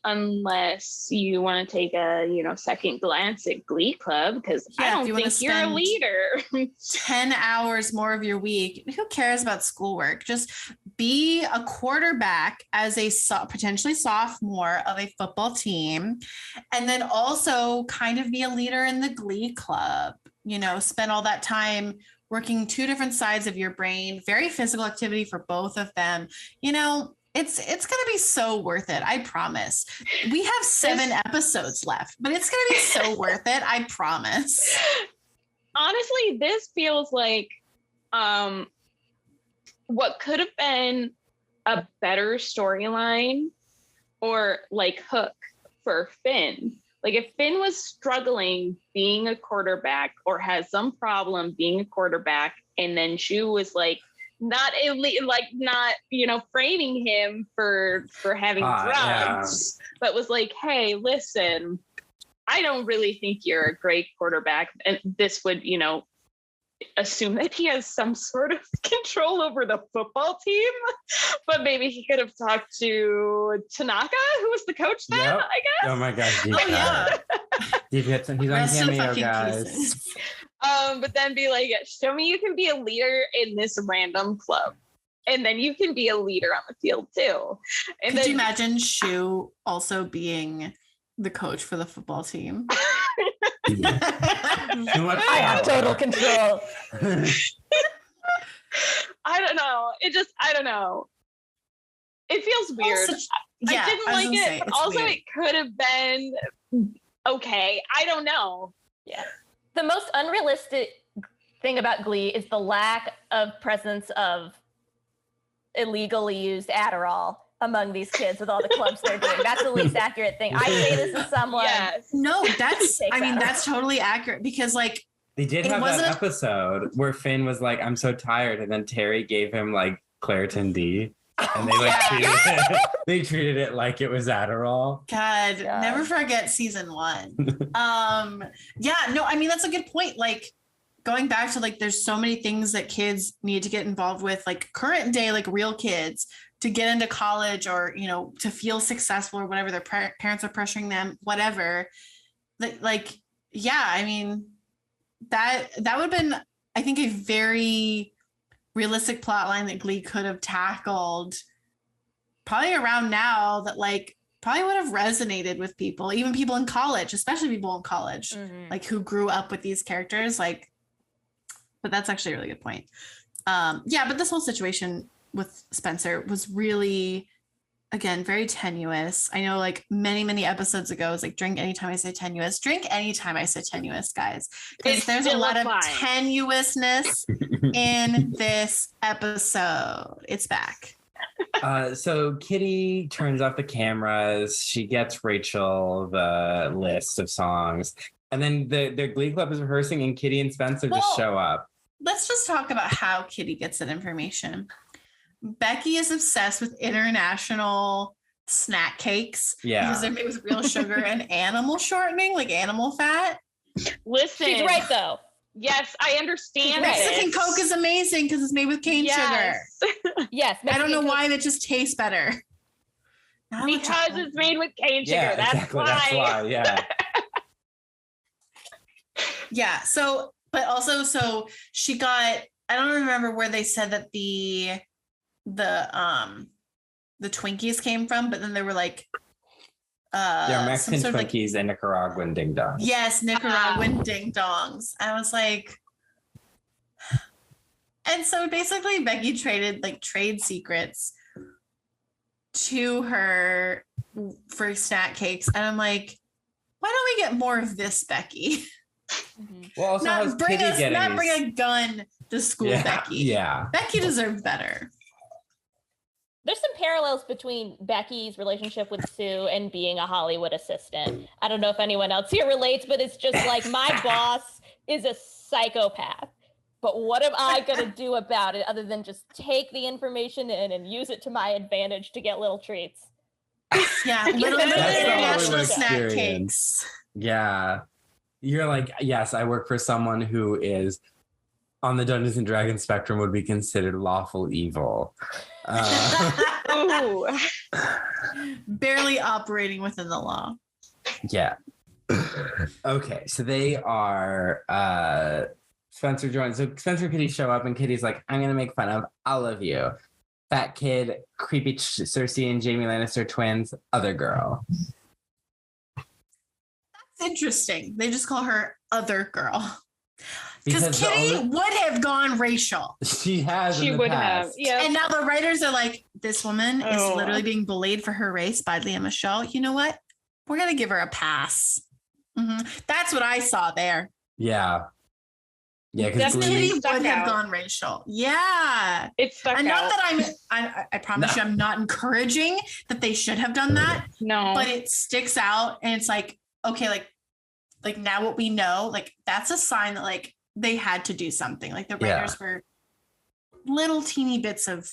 unless you want to take a, second glance at Glee Club, because I don't think you're a leader. 10 hours more of your week. Who cares about schoolwork? Just be a quarterback as a potentially sophomore of a football team, and then also kind of be a leader in the Glee Club. Spend all that time working two different sides of your brain, very physical activity for both of them. It's going to be so worth it. I promise. We have 7 episodes left, but it's going to be so worth it. I promise. Honestly, this feels like what could have been a better storyline or, like, hook for Finn. Like, if Finn was struggling being a quarterback or has some problem being a quarterback, and then Shu was like, not framing him for having drugs, but was like, hey, listen, I don't really think you're a great quarterback. And this would, assume that he has some sort of control over the football team, but maybe he could have talked to Tanaka, who was the coach then, I guess. Oh my gosh. He's on Cameo, guys. But then be like, show me you can be a leader in this random club, and then you can be a leader on the field too. And could you imagine Shu also being the coach for the football team? I have total control. I don't know. I don't know. It feels weird. I didn't like it, but also weird. It could have been okay. I don't know. Yeah. The most unrealistic thing about Glee is the lack of presence of illegally used Adderall among these kids with all the clubs they're doing. That's the least accurate thing. I say this as someone. Yes. No, that's totally accurate, because, like, they did have that episode where Finn was like, I'm so tired, and then Terry gave him, like, Claritin D. And they treated it like it was Adderall. God, never forget season 1. That's a good point. Like, going back to, like, there's so many things that kids need to get involved with, like, current day, like, real kids, to get into college or, to feel successful or whatever, their parents are pressuring them, whatever. That would have been, I think, a very realistic plot line that Glee could have tackled probably around now, that, like, probably would have resonated with people, even people in college, especially people in college, like, who grew up with these characters. Like, but that's actually a really good point. But this whole situation with Spencer was really, again, very tenuous. I know, like, many episodes ago, it was like, drink anytime I say tenuous. Drink anytime I say tenuous, guys. Because there's a lot of tenuousness in this episode. It's back. So Kitty turns off the cameras. She gets Rachel the list of songs. And then their Glee Club is rehearsing, and Kitty and Spencer just show up. Let's just talk about how Kitty gets that information. Becky is obsessed with international snack cakes. Yeah. Because they're made with real sugar and animal shortening, like animal fat. Listen. She's right, though. Yes, I understand. Mexican Coke is amazing because it's made with cane sugar. Yes. I don't know why that just tastes better. Because it's made with cane sugar. Yeah, that's exactly. why. That's why, yeah. Yeah. So, but also, so she got, I don't remember where they said that the Twinkies came from, but then they were like, Mexican Twinkies and Nicaraguan ding dongs. Yes, Nicaraguan ding dongs. I was like, And so basically Becky traded like trade secrets to her for snack cakes. And I'm like, why don't we get more of this, Becky? Well, also how's Kitty getting not bring a gun to school, Becky. Yeah. Becky deserved better. There's some parallels between Becky's relationship with Sue and being a Hollywood assistant. I don't know if anyone else here relates, but it's just like my boss is a psychopath. But what am I going to do about it other than just take the information in and use it to my advantage to get little treats? Yeah, little international snack experience. cakes. Yeah. You're like, yes, I work for someone who is on the Dungeons and Dragons spectrum would be considered lawful evil. Ooh. Barely operating within the law. Yeah. Okay, so they are Spencer joins. So Spencer and Kitty show up and Kitty's like, I'm gonna make fun of all of you. Fat kid, creepy Cersei and Jaime Lannister twins, other girl. That's interesting. They just call her other girl. Because Kitty would have gone racial. She has. She would have. Yeah. And now the writers are like, this woman is literally being bullied for her race by Lea Michele. You know what? We're going to give her a pass. Mm-hmm. That's what I saw there. Yeah. Yeah, because Kitty would have gone racial. Yeah. It stuck and not out. that I promise you, I'm not encouraging that they should have done that. No. But it sticks out and it's like, okay, like now what we know, like that's a sign that like they had to do something. Like the writers were little teeny bits of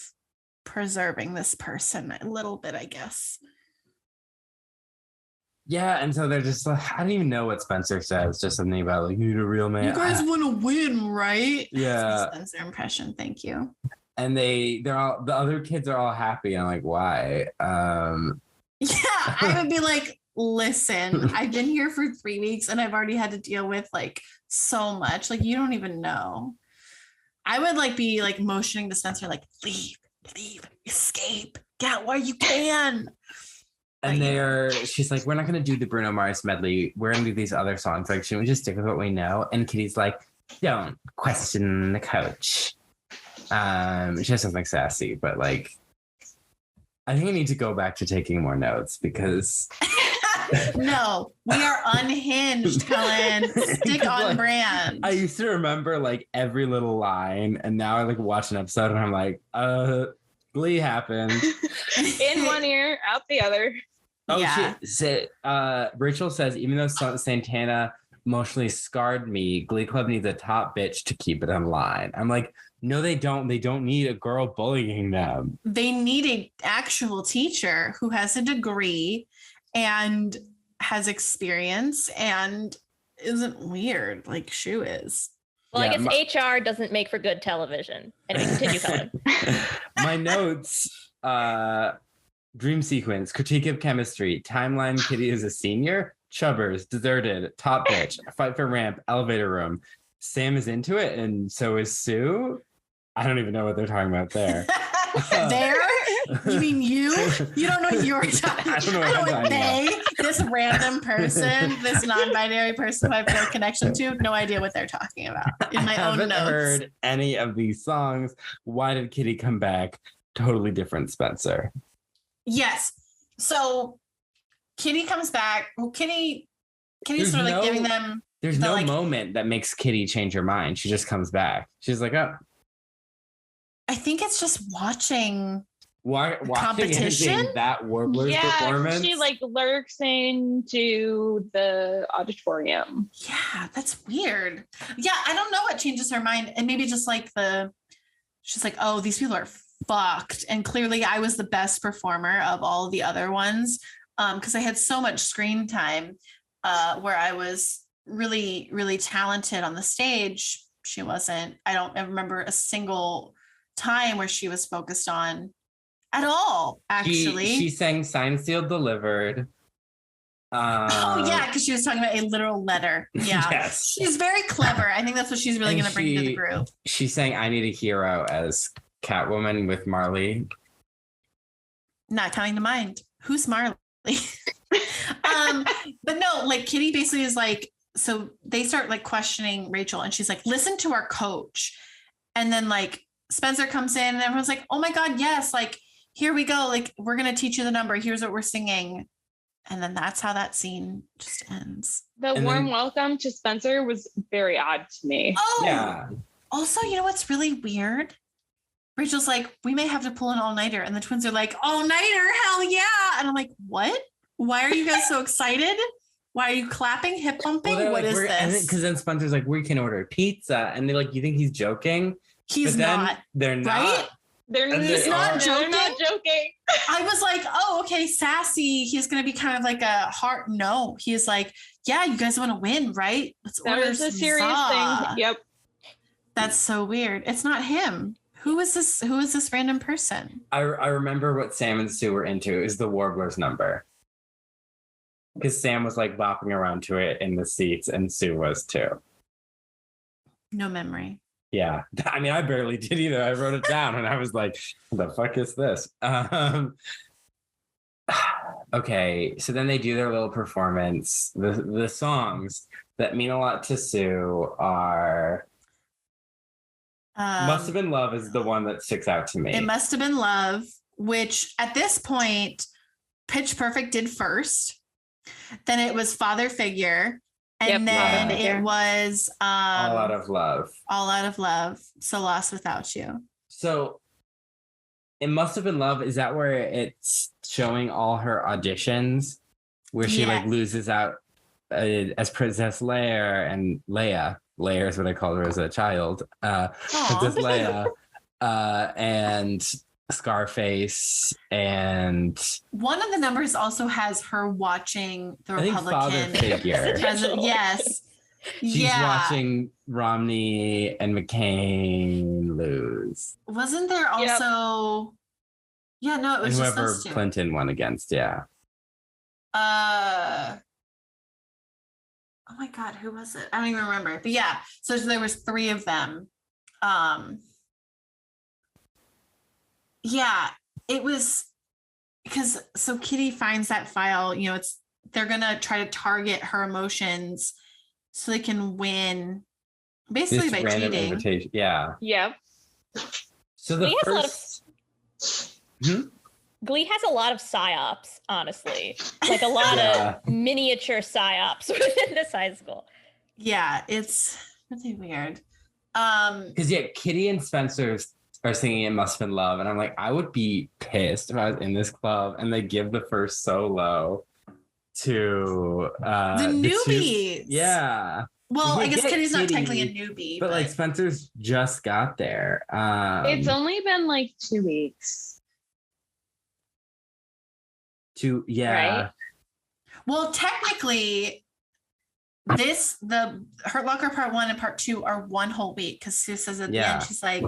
preserving this person a little bit, I guess. Yeah, and so they're just like, I don't even know what Spencer says. Just something about like, you need a real man. You guys want to win, right? Yeah. Spencer impression. Thank you. And they're all, the other kids are all happy. I'm like, why? Yeah, I would be like, listen, I've been here for 3 weeks and I've already had to deal with like so much. Like, you don't even know. I would like be like motioning to Spencer, like, leave, escape, get out while you can. And she's like, we're not going to do the Bruno Mars medley. We're going to do these other songs. Like, shouldn't we just stick with what we know? And Kitty's like, don't question the coach. She has something sassy, but like, I think I need to go back to taking more notes because... No, we are unhinged, Cullen. Stick on like, brand. I used to remember like every little line, and now I like watch an episode and I'm like, Glee happened. In one ear, out the other. Oh, yeah. Rachel says, even though Santana emotionally scarred me, Glee Club needs a top bitch to keep it in line. I'm like, no, they don't. They don't need a girl bullying them. They need an actual teacher who has a degree and has experience and isn't weird like Shu is. Well, yeah, I guess HR doesn't make for good television. Anyway, continue, Cullen. My notes, dream sequence, critique of chemistry, timeline, Kitty is a senior, Chubbers, deserted, top bitch, fight for ramp, elevator room. Sam is into it, and so is Sue. I don't even know what they're talking about there. There? You mean you? You don't know what you're talking about. I don't know what they, this random person, this non-binary person I feel a connection to, no idea what they're talking about in my own notes. I haven't heard any of these songs. Why did Kitty come back? Totally different Spencer. Yes. So Kitty comes back. Well, Kitty's sort of like giving them... There's no moment that makes Kitty change her mind. She just comes back. She's like, oh. I think it's just watching competition. That Warbler's performance. She like lurks into the auditorium. Yeah, that's weird. Yeah, I don't know what changes her mind. And maybe just like she's like, oh, these people are fucked. And clearly I was the best performer of all the other ones. Because I had so much screen time where I was really, really talented on the stage. She wasn't. I don't remember a single time where she was focused on at all, actually. She sang Signed, Sealed, Delivered. Oh, yeah, because she was talking about a literal letter. Yeah. Yes. She's very clever. I think that's what she's really going to bring to the group. She sang I Need a Hero as Catwoman with Marley. Not coming to mind. Who's Marley? But no, like Kitty basically is like, so they start like questioning Rachel and she's like, listen to our coach. And then like Spencer comes in and everyone's like, oh my God, yes, like here we go. Like we're gonna teach you the number. Here's what we're singing. And then that's how that scene just ends. The warm welcome to Spencer was very odd to me. Oh Yeah. Also, you know what's really weird? Rachel's like, we may have to pull an all-nighter. And the twins are like, all-nighter, hell yeah. And I'm like, what? Why are you guys so excited? Why are you clapping, hip pumping? Well, what is this? Because then Spencer's like, we can order pizza. And they're like, you think he's joking? He's not. They're not. Right? He's not joking. They're not joking. I was like, oh, okay, sassy. He's going to be kind of like a heart. No, he's like, yeah, you guys want to win, right? Let's that order was a serious thing. Yep. That's so weird. It's not him. Who is this? Who is this random person? I remember what Sam and Sue were into is the Warblers number. Because Sam was like bopping around to it in the seats and Sue was too. No memory. Yeah. I mean, I barely did either. I wrote it down and I was like, what the fuck is this? Okay. So then they do their little performance. The songs that mean a lot to Sue are Must Have Been Love is the one that sticks out to me. It Must Have Been Love, which at this point, Pitch Perfect did first. Then it was Father Figure. And then it was All Out of Love. All Out of Love. So Lost Without You. So It Must Have Been Love. Is that where it's showing all her auditions where she like loses out as Princess Leia and Leia? Leia is what I called her as a child. Princess Leia and Scarface, and one of the numbers also has her watching the Republican president. Yes, she's watching Romney and McCain lose. Wasn't there also? Yeah, no, it was and just whoever those two. Clinton won against. Yeah. Oh my God, who was it? I don't even remember. But yeah, so there was 3 of them. Yeah, it was because so Kitty finds that file, you know, they're gonna try to target her emotions so they can win basically by cheating. Yeah. Yep. So the first Glee has a lot of psyops, honestly. Like a lot of miniature psyops within this high school. Yeah, it's really weird. Because Kitty and Spencer are singing It Must Have Been Love. And I'm like, I would be pissed if I was in this club and they give the first solo to the newbies. Yeah. Well, I guess Kitty's not technically a newbie. But like Spencer's just got there. It's only been like 2 weeks. Right? Well, technically, the Hurt Locker Part 1 and Part 2 are 1 whole week because Sue says at the end, she's like,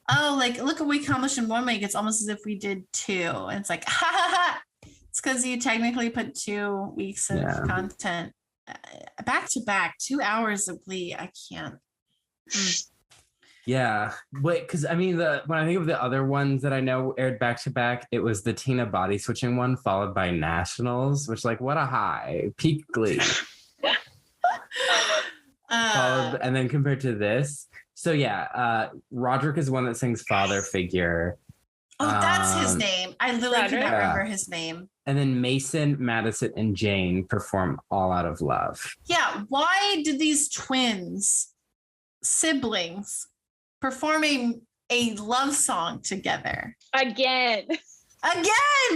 oh, like, look what we accomplished in 1 week. It's almost as if we did 2. And it's like, ha ha ha. It's because you technically put 2 weeks of content back to back, 2 hours of Glee. I can't. Yeah. Wait, because I mean, when I think of the other ones that I know aired back to back, it was the Tina body switching one followed by Nationals, which like, what a high. Peak Glee. And then compared to this. So Roderick is the one that sings Father Figure. Oh, that's his name. I literally cannot remember his name. And then Mason, Madison, and Jane perform All Out of Love. Yeah. Why did these siblings performing a love song together? Again.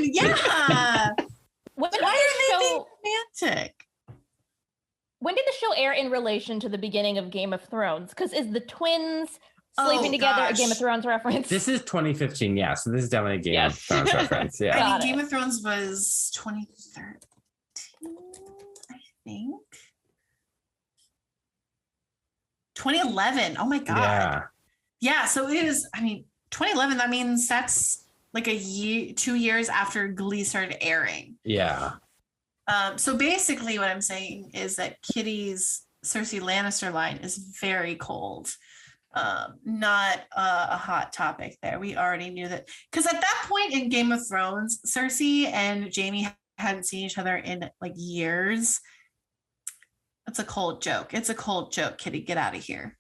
Yeah. Why are they being romantic? When did the show air in relation to the beginning of Game of Thrones? Because is the twins sleeping together a Game of Thrones reference? This is 2015, so this is definitely a Game of Thrones reference. Yeah. I think Game of Thrones was 2013, I think. 2011. Oh my God. Yeah, so it is, 2011, that means that's like a year, 2 years after Glee started airing. Yeah. So basically what I'm saying is that Kitty's Cersei Lannister line is very cold. Not a hot topic there. We already knew that. Because at that point in Game of Thrones, Cersei and Jaime hadn't seen each other in like years. It's a cold joke. Kitty. Get out of here.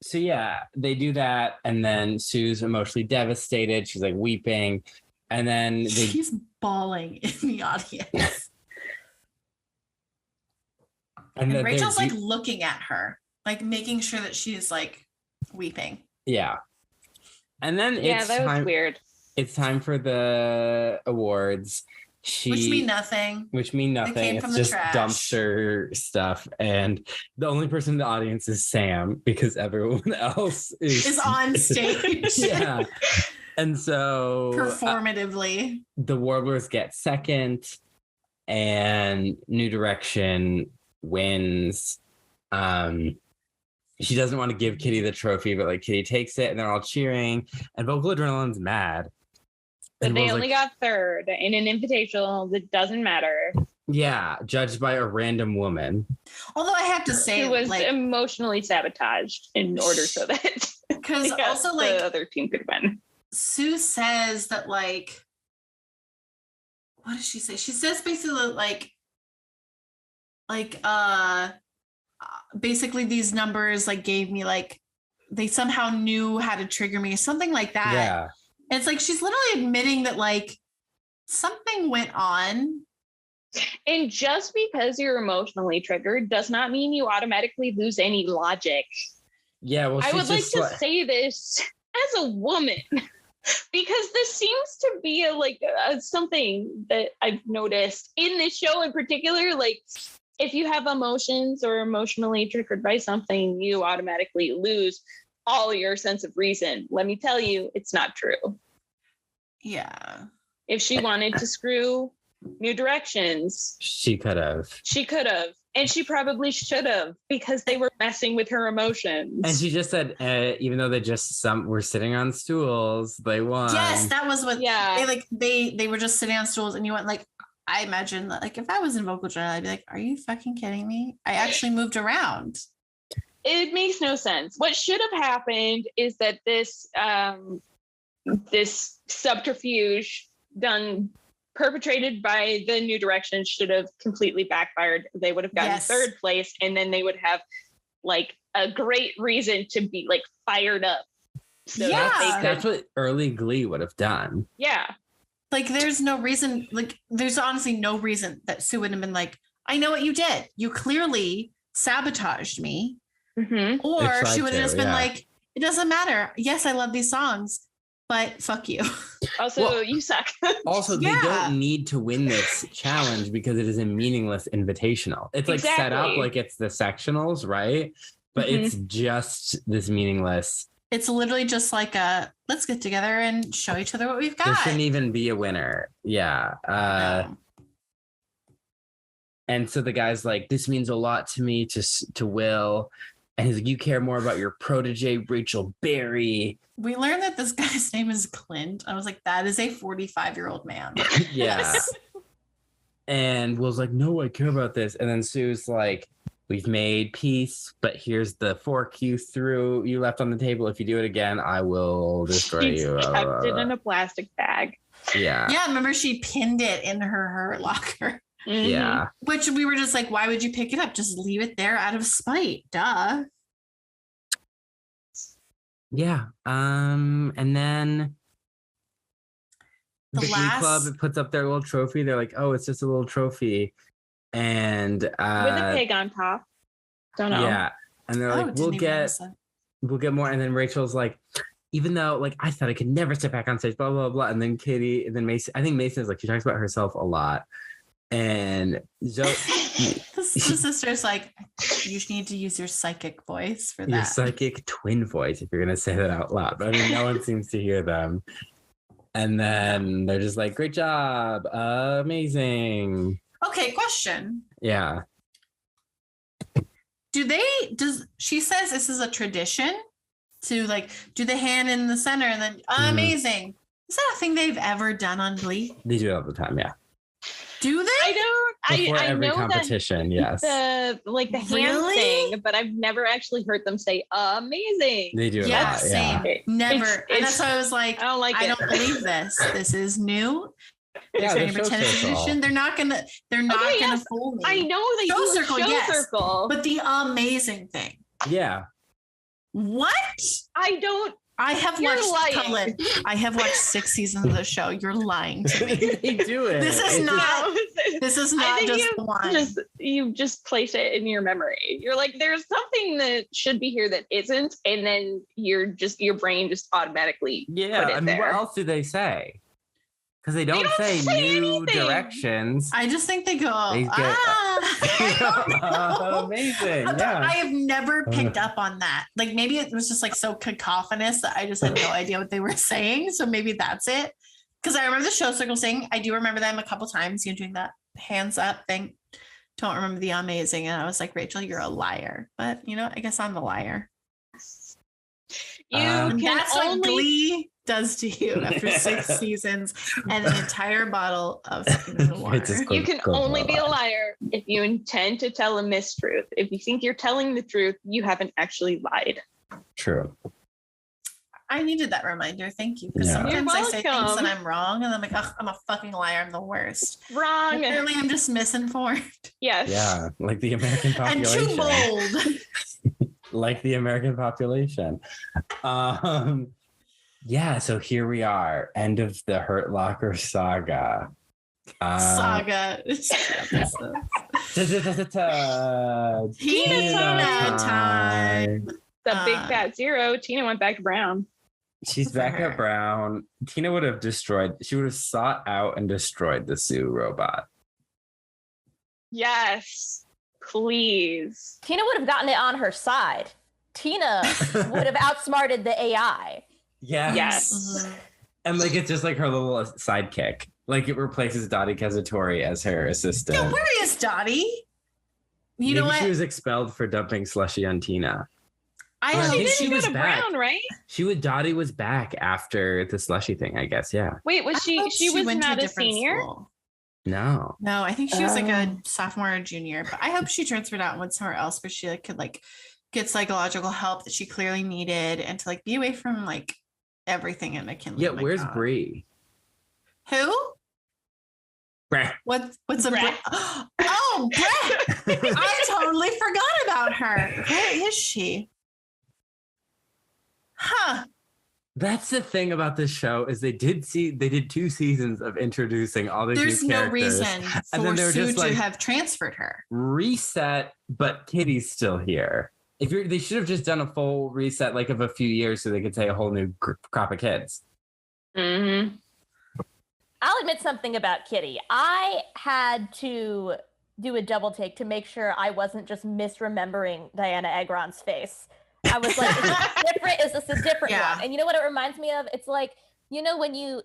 So yeah, they do that, and then Sue's emotionally devastated. She's like weeping, and then she's bawling in the audience. And Rachel's like looking at her, like making sure that she's like weeping. Yeah. And then that was weird. It's time for the awards. Which mean nothing. They came from it's the just trash. dumpster stuff. And the only person in the audience is Sam because everyone else is on stage. Yeah. And so performatively. The Warblers get second and New Direction wins. She doesn't want to give Kitty the trophy, but like Kitty takes it and they're all cheering and Vocal Adrenaline's mad. But they only got third in an invitational that doesn't matter. Yeah, judged by a random woman. Although I have to say, who was emotionally sabotaged in order so that because also like the other team could win. Sue says that like, what does she say? She says basically basically these numbers like gave me like they somehow knew how to trigger me, something like that. Yeah. It's like she's literally admitting that like something went on. And just because you're emotionally triggered does not mean you automatically lose any logic. Yeah, well, I would like to say this as a woman because this seems to be something that I've noticed in this show in particular. Like, if you have emotions or emotionally triggered by something, you automatically lose all your sense of reason. Let me tell you, it's not true. Yeah. If she wanted to screw New Directions, she could have. And she probably should have because they were messing with her emotions. And she just said, even though they were sitting on stools, they won. Yes, that was what. Yeah. They were just sitting on stools, and you went like, I imagine that like if I was in Vocal Journal, I'd be like, are you fucking kidding me? I actually moved around. It makes no sense. What should have happened is that this subterfuge perpetrated by the New Direction should have completely backfired. They would have gotten third place, and then they would have like a great reason to be like fired up. So that's what early Glee would have done. Yeah. Like there's no reason, like there's honestly no reason that Sue would have been like, I know what you did. You clearly sabotaged me. Mm-hmm. Or she would have just been like, it doesn't matter. Yes, I love these songs, but fuck you. Also, you suck. Also, they don't need to win this challenge because it is a meaningless invitational. It's like set up like it's the sectionals, right? But it's just this meaningless. It's literally just like let's get together and show each other what we've got. There shouldn't even be a winner. Yeah. No. And so the guy's like, this means a lot to me, to Will. And he's like, you care more about your protege, Rachel Berry. We learned that this guy's name is Clint. I was like, that is a 45-year-old man. Yeah. And Will's like, no, I care about this. And then Sue's like, we've made peace, but here's the fork you left on the table. If you do it again, I will destroy you. Kept it in a plastic bag. Yeah. Yeah, remember she pinned it in her locker. Mm-hmm. Yeah. Which we were just like, why would you pick it up? Just leave it there out of spite. Duh. Yeah. And then the Glee Club puts up their little trophy. They're like, oh, it's just a little trophy. And with a pig on top. Don't know. Yeah. And they're like, we'll get more. And then Rachel's like, even though like I thought I could never step back on stage, blah, blah, blah. And then Katie, and then Mason, I think Mason's like, she talks about herself a lot. And Zoe, the sister's like, you need to use your psychic voice for that. Your psychic twin voice, if you're going to say that out loud. But I mean, no one seems to hear them. And then they're just like, great job. Amazing. Okay, question. Yeah. She says this is a tradition to like do the hand in the center and then amazing. Is that a thing they've ever done on Glee? They do it all the time, yeah. Do they? Before every know competition, yes. The hand thing, but I've never actually heard them say amazing. They do it a lot, same. Yeah. Never. And that's why I was like, I don't believe this. This is new. They're trying to pretend it's tradition. They're not gonna fool me. I know they show do circle, show yes, circle. But the amazing thing. Yeah. What? I have watched Cullen. I have watched 6 seasons of the show. You're lying to me. They do it. This is not just one. You just place it in your memory. You're like, there's something that should be here that isn't, and then your brain just automatically put it there. What else do they say? Because they don't say new anything. Directions. I just think they go, amazing. Yeah. I have never picked up on that. Like maybe it was just like so cacophonous that I just had no idea what they were saying. So maybe that's it. Because I remember the show circle saying, I do remember them a couple times, doing that hands up thing. Don't remember the amazing. And I was like, Rachel, you're a liar. But I guess I'm the liar. That's what Glee does to you after 6 seasons and an entire bottle of water. You can only be a liar if you intend to tell a mistruth. If you think you're telling the truth, you haven't actually lied. True. I needed that reminder. Thank you. Because sometimes I say things and I'm wrong, and I'm like, I'm a fucking liar. I'm the worst. Wrong. Apparently, I'm just misinformed. Yes. Yeah, like the American population. And too bold. Like the American population. Yeah, so here we are. End of the Hurt Locker saga. Tina time. The big fat zero. Tina went back to Brown. She's back at Brown. Tina would have sought out and destroyed the Sue robot. Yes, please. Tina would have gotten it on her side. Tina would have outsmarted the AI. Yes. Mm-hmm. And like it's just like her little sidekick. Like it replaces Dottie Kazatori as her assistant. Yeah, where is Dottie? You know what? She was expelled for dumping slushy on Tina. She didn't go to Brown, right? Dottie was back after the slushy thing, I guess. Yeah. Wait, was she was not a senior? School. No, I think she was like a sophomore or junior, but I hope she transferred out and went somewhere else where she could get psychological help that she clearly needed and to be away from everything at McKinley. Yeah, where's Bree? Who? Brett. What's a Brett? Oh, Brett! I totally forgot about her. Where is she? Huh. That's the thing about this show is they did 2 seasons of introducing all these There's new characters. There's no reason for Sue to have transferred her. Reset, but Kitty's still here. They should have just done a full reset of a few years so they could say a whole new crop of kids. Mm-hmm. I'll admit something about Kitty. I had to do a double take to make sure I wasn't just misremembering Diana Agron's face. I was like, is this a different one? And you know what it reminds me of? It's like, when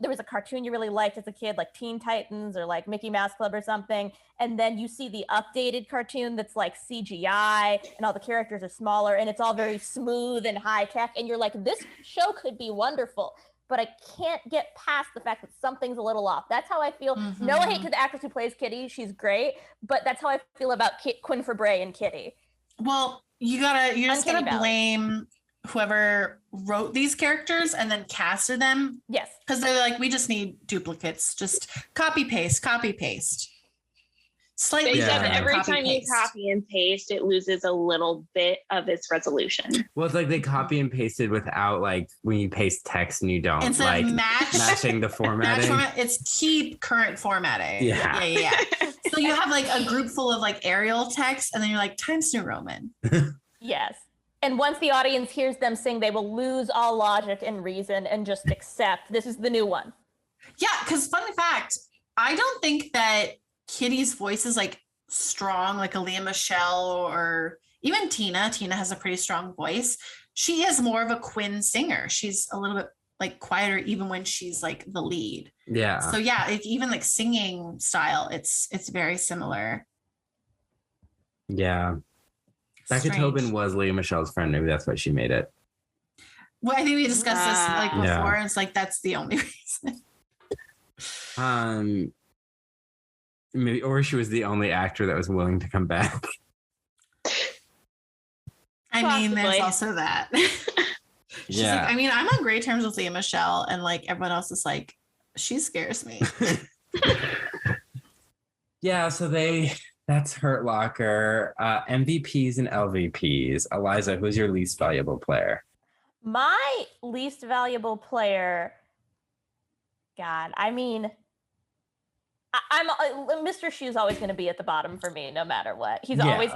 there was a cartoon you really liked as a kid, like Teen Titans or Mickey Mouse Club or something, and then you see the updated cartoon that's CGI and all the characters are smaller and it's all very smooth and high tech, and you're like, this show could be wonderful, but I can't get past the fact that something's a little off. That's how I feel. Mm-hmm. No hate to the actress who plays Kitty. She's great, but that's how I feel about Quinn Fabray and Kitty. Well, you're just gonna blame whoever wrote these characters and then casted them. Yes. Because they're like, we just need duplicates. Just copy paste. Slightly different. Every time you copy and paste, it loses a little bit of its resolution. Well, it's like they copy and pasted without when you paste text and you don't matching the formatting. It's keep current formatting. Yeah. So you have a group full of Arial text, and then you're like, Times New Roman. Yes. And once the audience hears them sing, they will lose all logic and reason and just accept this is the new one. Yeah, because fun fact, I don't think that Kitty's voice is strong like a Lea Michele or even Tina. Tina has a pretty strong voice. She is more of a Quinn singer. She's a little bit quieter even when she's the lead. Yeah. So yeah, even singing style, it's very similar. Yeah. Becca Tobin was Lea Michele's friend. Maybe that's why she made it. Well, I think we discussed this before. And it's that's the only reason. Maybe, or she was the only actor that was willing to come back. I mean, there's also that. She's I'm on great terms with Lea Michele, and everyone else is she scares me. Yeah, so they That's Hurt Locker. MVPs and LVPs. Elyza, who's your least valuable player? My least valuable player, God, I mean, I'm Mr. Shoe's always going to be at the bottom for me, no matter what. He's always,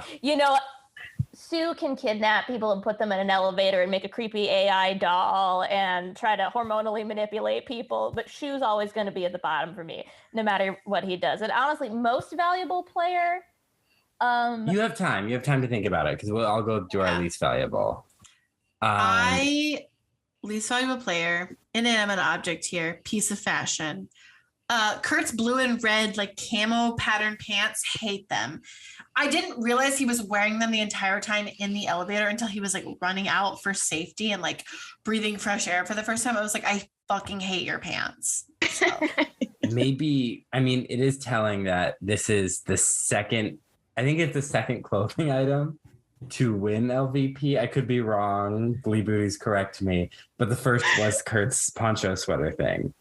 Sue can kidnap people and put them in an elevator and make a creepy AI doll and try to hormonally manipulate people. But Shoe's always going to be at the bottom for me, no matter what he does. And honestly, most valuable player. You have time. You have time to think about it because I'll go do our least valuable. Least valuable player, inanimate object here, piece of fashion. Kurt's blue and red like camo pattern pants, hate them. I didn't realize he was wearing them the entire time in the elevator until he was like running out for safety and like breathing fresh air for the first time. I was like, I fucking hate your pants. So. Maybe, I mean, it is telling that this is the second, I think it's the second clothing item to win LVP. I could be wrong. Gleeboot, correct me. But the first was Kurt's poncho sweater thing.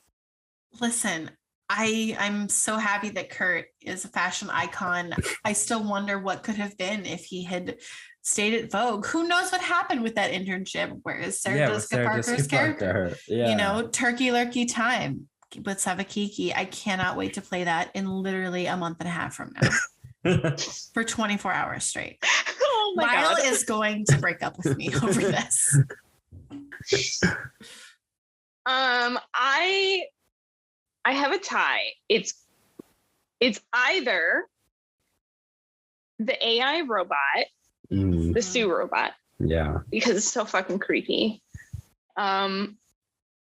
Listen, I'm so happy that Kurt is a fashion icon. I still wonder what could have been if he had stayed at Vogue. Who knows what happened with that internship? Where is Sarah Jessica Parker's character? Yeah. Turkey Lurkey Time with Savakiki. I cannot wait to play that in literally a month and a half from now. For 24 hours straight. Oh my Lyle God. is going to break up with me over this. I have a tie. It's either the AI robot, the Sue robot. Yeah. Because it's so fucking creepy.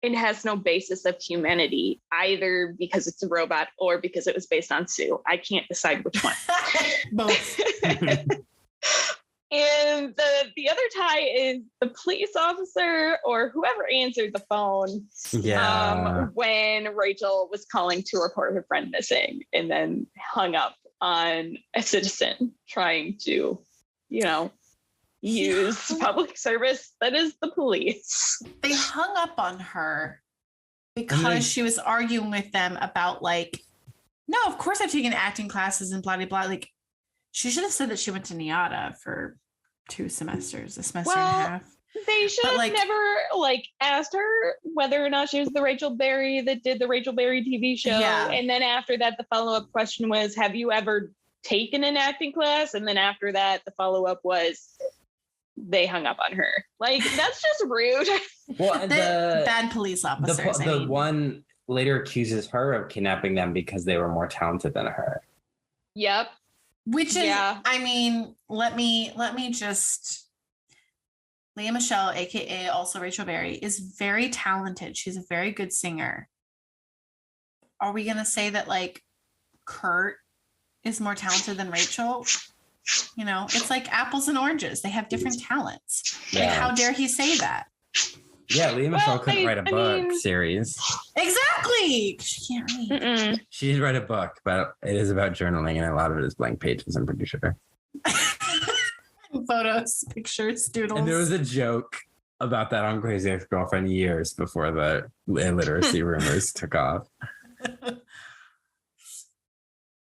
It has no basis of humanity, either because it's a robot or because it was based on Sue. I can't decide which one. Both. And the other tie is the police officer or whoever answered the phone when Rachel was calling to report her friend missing and then hung up on a citizen trying to, use public service that is the police. They hung up on her because she was arguing with them about no, of course I've taken acting classes and blah, blah, blah. Like, she should have said that she went to NIADA for 2 semesters, a semester and a half. They should have never asked her whether or not she was the Rachel Berry that did the Rachel Berry TV show. Yeah. And then after that, the follow-up question was, have you ever taken an acting class? And then after that, the follow-up was, they hung up on her. That's just rude. Well, the bad police officers. The one later accuses her of kidnapping them because they were more talented than her. Yep. Which is, I mean, let me just, Leah Michelle, aka also Rachel Berry, is very talented. She's a very good singer. Are we gonna say that Kurt is more talented than Rachel? It's like apples and oranges. They have different talents. Yeah. How dare he say that? Yeah, Leah Michelle couldn't write a book series. Exactly. She can't read. Mm-mm. She'd write a book, but it is about journaling, and a lot of it is blank pages, I'm pretty sure. Photos, pictures, doodles. And there was a joke about that on Crazy Ex-Girlfriend years before the illiteracy rumors took off.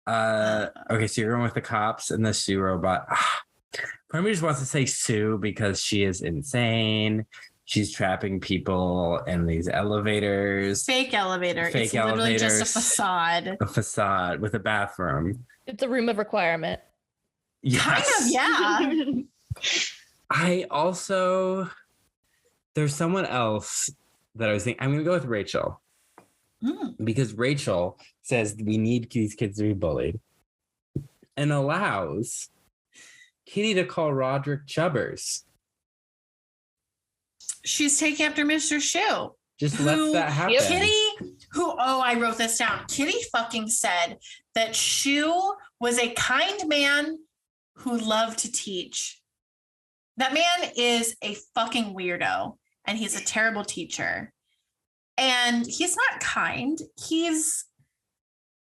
Okay, so you're going with the cops and the Sue robot. Part of me just wants to say Sue because she is insane. She's trapping people in these elevators. Fake elevator. It's literally just a facade. A facade with a bathroom. It's a room of requirement. Yes. Kind of, yeah. There's someone else that I was thinking. I'm going to go with Rachel. Because Rachel says we need these kids to be bullied and allows Kitty to call Roderick Chubbers. She's taking after Mr. Shoe. Just let that happen. Kitty, I wrote this down. Kitty fucking said that Shoe was a kind man who loved to teach. That man is a fucking weirdo and he's a terrible teacher. And he's not kind. He's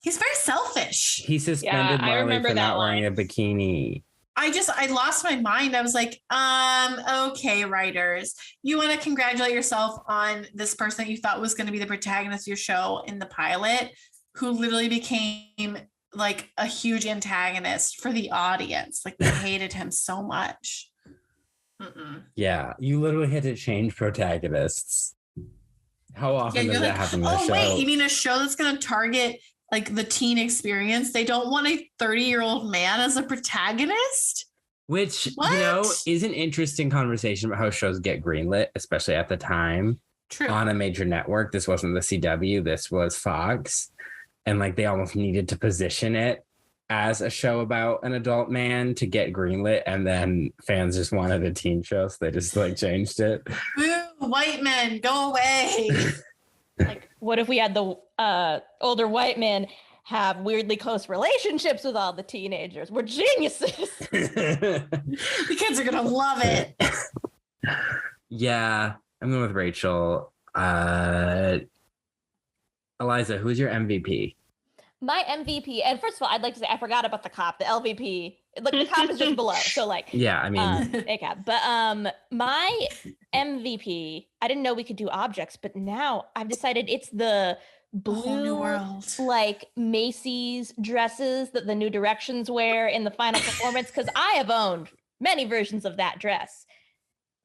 very selfish. He suspended Marley for not wearing a bikini. I lost my mind. I was like, okay, writers, you want to congratulate yourself on this person that you thought was going to be the protagonist of your show in the pilot, who literally became like a huge antagonist for the audience. Like they hated him so much. Yeah, you literally had to change protagonists. How often does that happen in the show? Wait, you mean a show that's going to target like the teen experience? They don't want a 30-year-old man as a protagonist? Which, is an interesting conversation about how shows get greenlit, especially at the time. True. On a major network. This wasn't the CW, this was Fox. And like they almost needed to position it as a show about an adult man to get greenlit, and then fans just wanted a teen show, so they just like changed it. Woo, white men, go away. Like, what if we had the older white men have weirdly close relationships with all the teenagers? We're geniuses. The kids are gonna love it. Yeah, I'm going with Rachel. Elyza, who's your MVP? My MVP, and first of all, I'd like to say I forgot about the cop, the LVP. Like the cop is just below, so like yeah, I mean, ACAB. But my MVP, I didn't know we could do objects, but now I've decided it's the blue like Macy's dresses that the New Directions wear in the final performance, because I have owned many versions of that dress,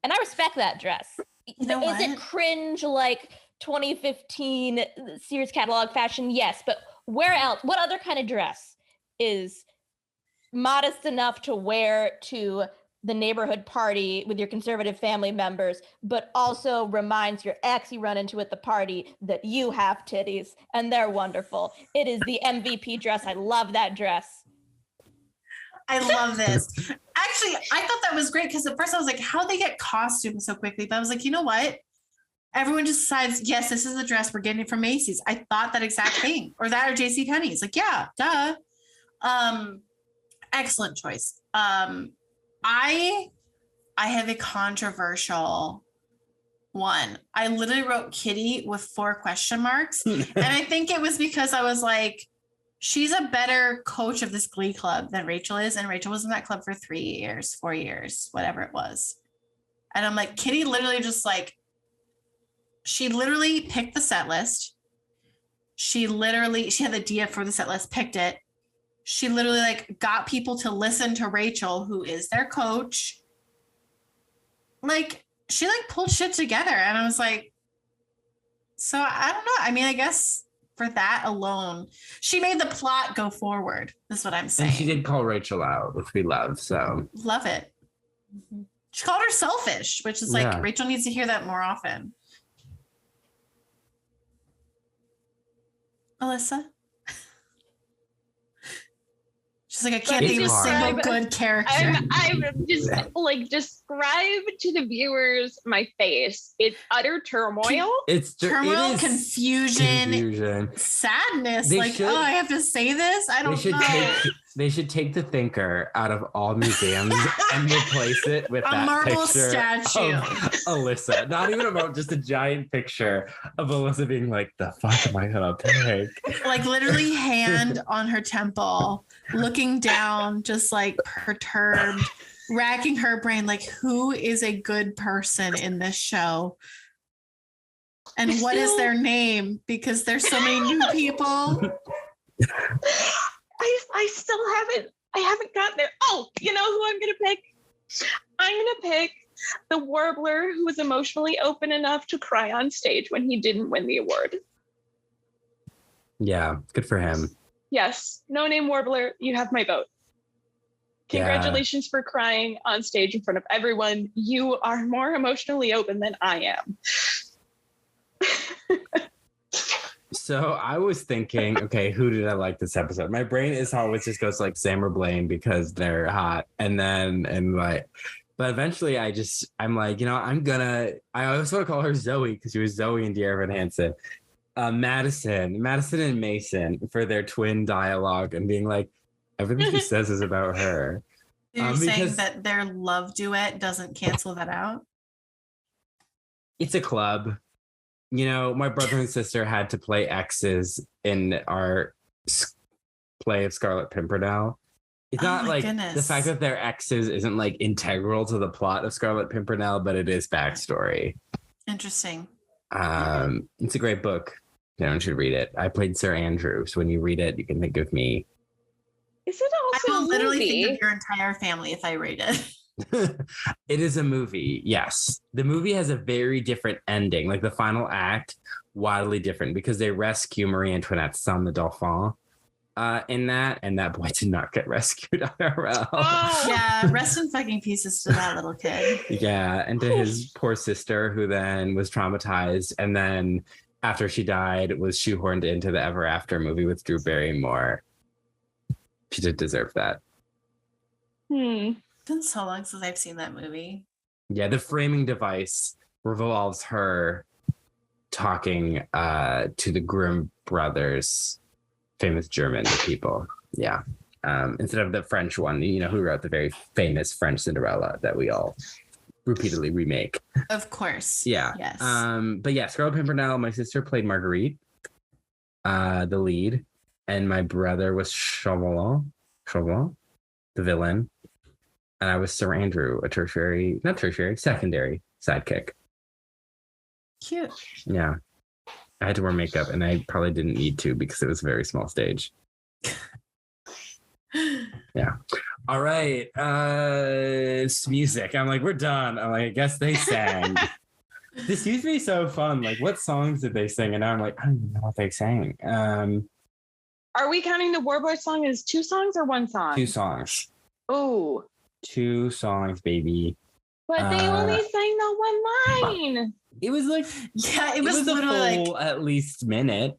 and I respect that dress. Is it cringe like 2015 Sears catalog fashion? Yes, but where else? What other kind of dress is modest enough to wear to the neighborhood party with your conservative family members, but also reminds your ex you run into at the party that you have titties and they're wonderful? It is the MVP dress. I love that dress. I love this. Actually, I thought that was great because at first I was like, how'd they get costumes so quickly? But I was like, you know what? Everyone just decides, yes, this is the dress we're getting from Macy's. I thought that exact thing, or that or JCPenney's. Like, yeah, duh. Excellent choice. I have a controversial one. I literally wrote Kitty with 4 question marks. And I think it was because I was like, she's a better coach of this Glee club than Rachel is. And Rachel was in that club for 3 years, 4 years, whatever it was. And I'm like, Kitty literally just like, she literally picked the set list. She had the idea for the set list, picked it. She literally like got people to listen to Rachel, who is their coach. Like she like pulled shit together. And I was like, so I don't know. I mean, I guess for that alone, she made the plot go forward. That's what I'm saying. And she did call Rachel out, which we love. So love it. Mm-hmm. She called her selfish, which is like, Rachel needs to hear that more often. Alyssa? She's like, I can't think of a single good character. I'm just like, describe to the viewers my face. It's utter turmoil. It's turmoil, confusion, sadness. I have to say this. I don't know. They should take the thinker out of all museums and replace it with that marble picture statue of Alyssa. Not even about just a giant picture of Alyssa being like, the fuck am I gonna pick? Like literally hand on her temple, looking down, just like perturbed, racking her brain, like who is a good person in this show? And what is their name? Because there's so many new people. I haven't gotten there. Oh, you know who I'm going to pick? I'm going to pick the warbler who was emotionally open enough to cry on stage when he didn't win the award. Yeah, good for him. Yes. No name warbler. You have my vote. Congratulations for crying on stage in front of everyone. You are more emotionally open than I am. So I was thinking, okay, who did I like this episode? My brain is always just goes like Sam or Blaine because they're hot. But eventually I'm like, I always want to call her Zoe because she was Zoe and Dear Evan Hansen. Madison and Mason for their twin dialogue and being like, everything she says is about her. You're saying that their love duet doesn't cancel that out? It's a club. My brother and sister had to play exes in our play of Scarlet Pimpernel. It's not like the fact that they're exes isn't like integral to the plot of Scarlet Pimpernel, but it is backstory. Interesting. It's a great book. You should read it. I played Sir Andrew, so when you read it, you can think of me. Is it I also will a literally movie? think of your entire family if I rate it. It is a movie, yes. The movie has a very different ending. Like the final act, wildly different because they rescue Marie Antoinette's son, the Dauphin, in that, and that boy did not get rescued IRL. Oh, Yeah, rest in fucking pieces to that little kid. Yeah, and to his poor sister, who then was traumatized, and then after she died, was shoehorned into the Ever After movie with Drew Barrymore. She did deserve that. Hmm. It's been so long since I've seen that movie. Yeah, the framing device revolves her talking to the Grimm brothers, famous German people. Yeah. Instead of the French one, who wrote the very famous French Cinderella that we all repeatedly remake. Of course. Yeah. Yes. But yeah, Scarlett Pimpernel, my sister played Marguerite, the lead, and my brother was Chauvelin, the villain. And I was Sir Andrew, secondary sidekick. Cute. Yeah. I had to wear makeup and I probably didn't need to because it was a very small stage. Yeah. All right. It's music. I'm like, we're done. I'm like, I guess they sang. This used to be so fun. Like, what songs did they sing? And now I'm like, I don't even know what they sang. Are we counting the War Boy song as 2 songs or 1 song? 2 songs. Oh. 2 songs, baby. But they only sang the one line. It was like, Yeah, it was literally a full, like, at least minute.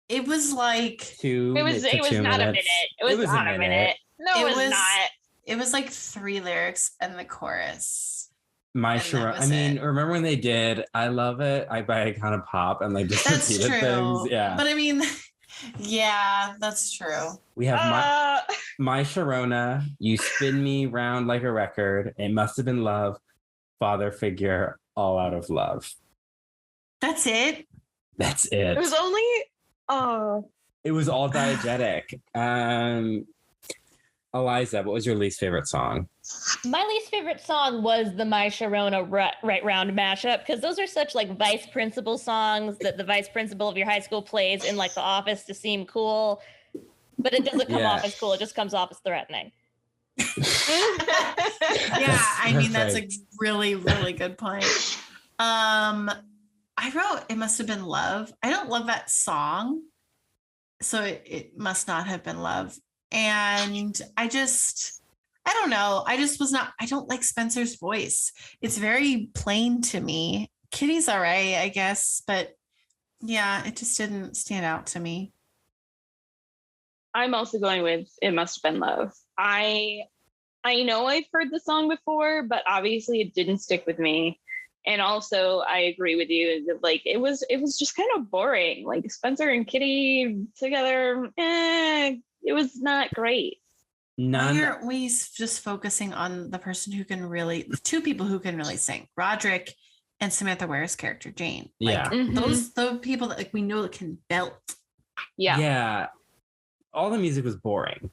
it was like 2 It was to 2 not a minutes. minute. It was not a minute. No, it was not. it was like 3 lyrics and the chorus. My And sure. that I was mean, it. remember when they did I Love It? I kind of pop and like just That's repeated true. things. Yeah. But I mean, yeah, that's true. We have my Sharona, You Spin Me Round Like a Record. It Must Have Been Love. Father Figure, All Out of Love. That's it. That's it. It was only It was all diegetic. Elyza, what was your least favorite song? My least favorite song was the My Sharona Right Round mashup, because those are such like vice principal songs that the vice principal of your high school plays in like the office to seem cool, but it doesn't come off as cool. It just comes off as threatening. Yeah, I mean, that's a really, really good point. I wrote It Must Have Been Love. I don't love that song, so it must not have been love. And I don't know. I don't like Spencer's voice. It's very plain to me. Kitty's all right, I guess, but yeah, it just didn't stand out to me. I'm also going with It Must Have Been Love. I know I've heard the song before, but obviously it didn't stick with me. And also I agree with you that like it was just kind of boring. Like Spencer and Kitty together, it was not great. Why aren't we just focusing on the person who can really, 2 people who can really sing, Roderick and Samantha Ware's character, Jane? Yeah. Like, those people that like we know that can belt. Yeah. Yeah. All the music was boring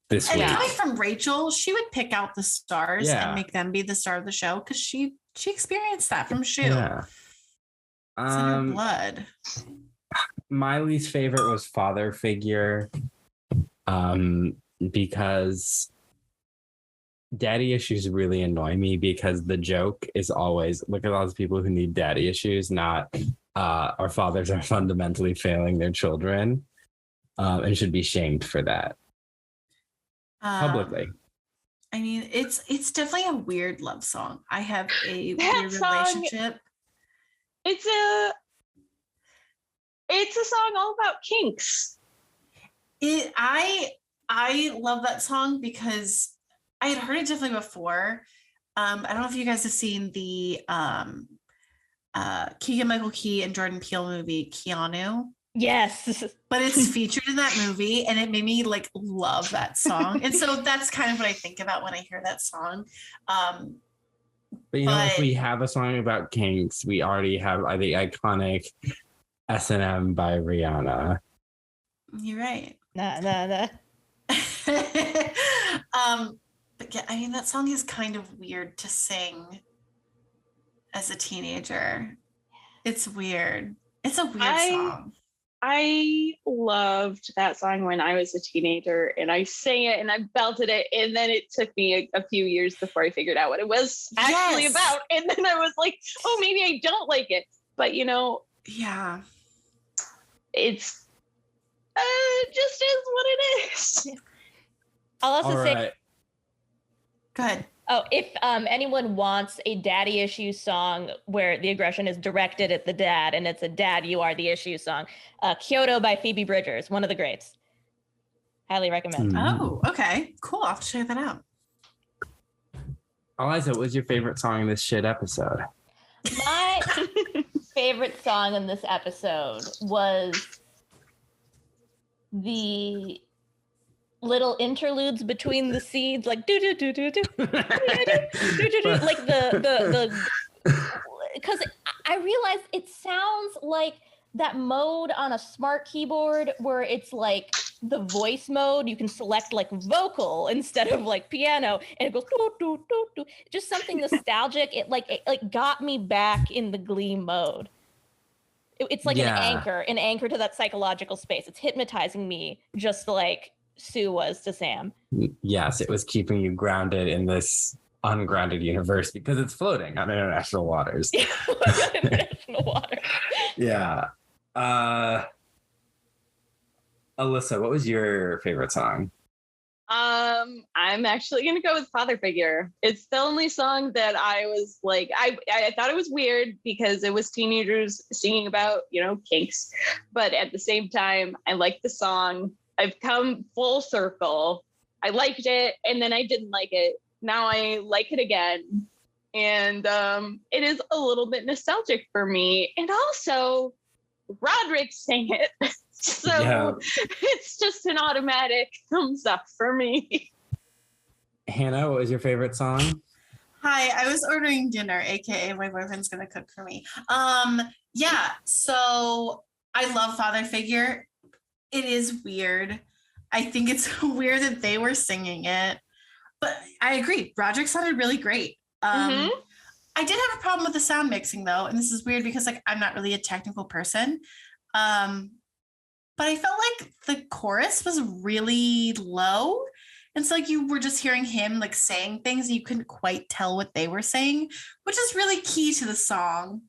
this week. And coming from Rachel, she would pick out the stars and make them be the star of the show because she experienced that from Shu. Yeah. It's in her blood. My least favorite was Father Figure. Because daddy issues really annoy me because the joke is always look at all those people who need daddy issues, not our fathers are fundamentally failing their children and should be shamed for that publicly. I mean, it's definitely a weird love song. I have a weird relationship. It's a song all about kinks. I love that song because I had heard it definitely before. I don't know if you guys have seen the Keegan-Michael Key and Jordan Peele movie, Keanu. Yes. But it's featured in that movie and it made me like love that song. And so that's kind of what I think about when I hear that song. But if we have a song about kinks, we already have the iconic S&M by Rihanna. You're right. Nah. But yeah, I mean, that song is kind of weird to sing as a teenager. It's weird. It's a weird song. I loved that song when I was a teenager, and I sang it and I belted it, and then it took me a few years before I figured out what it was actually about, and then I was like, oh, maybe I don't like it, but yeah, it's just is what it is. I'll also say, right. Go ahead. Oh, if anyone wants a daddy issue song where the aggression is directed at the dad and it's a dad, you are the issue song, Kyoto by Phoebe Bridgers, one of the greats. Highly recommend. Oh, okay. Cool. I'll have to check that out. Elyza, what was your favorite song in this shit episode? My favorite song in this episode was the little interludes between the seeds, like do do do do do, like the because I realized it sounds like that mode on a smart keyboard where it's like the voice mode. You can select like vocal instead of like piano, and it goes do do do do. Just something nostalgic. It got me back in the Glee mode. It's like an anchor to that psychological space. It's hypnotizing me, just like Sue was to Sam. Yes, it was keeping you grounded in this ungrounded universe because it's floating on international waters. International waters. Yeah. Alyssa, what was your favorite song? I'm actually gonna go with Father Figure. It's the only song that I was like, I thought it was weird because it was teenagers singing about, kinks, but at the same time, I liked the song. I've come full circle. I liked it, and then I didn't like it. Now I like it again. And it is a little bit nostalgic for me. And also, Roderick sang it. So it's just an automatic thumbs up for me. Hannah, what was your favorite song? Hi, I was ordering dinner, aka my boyfriend's gonna cook for me. So I love Father Figure. It is weird. I think it's weird that they were singing it, but I agree. Roderick sounded really great. I did have a problem with the sound mixing though, and this is weird because I'm not really a technical person. But I felt like the chorus was really low. And so you were just hearing him saying things and you couldn't quite tell what they were saying, which is really key to the song.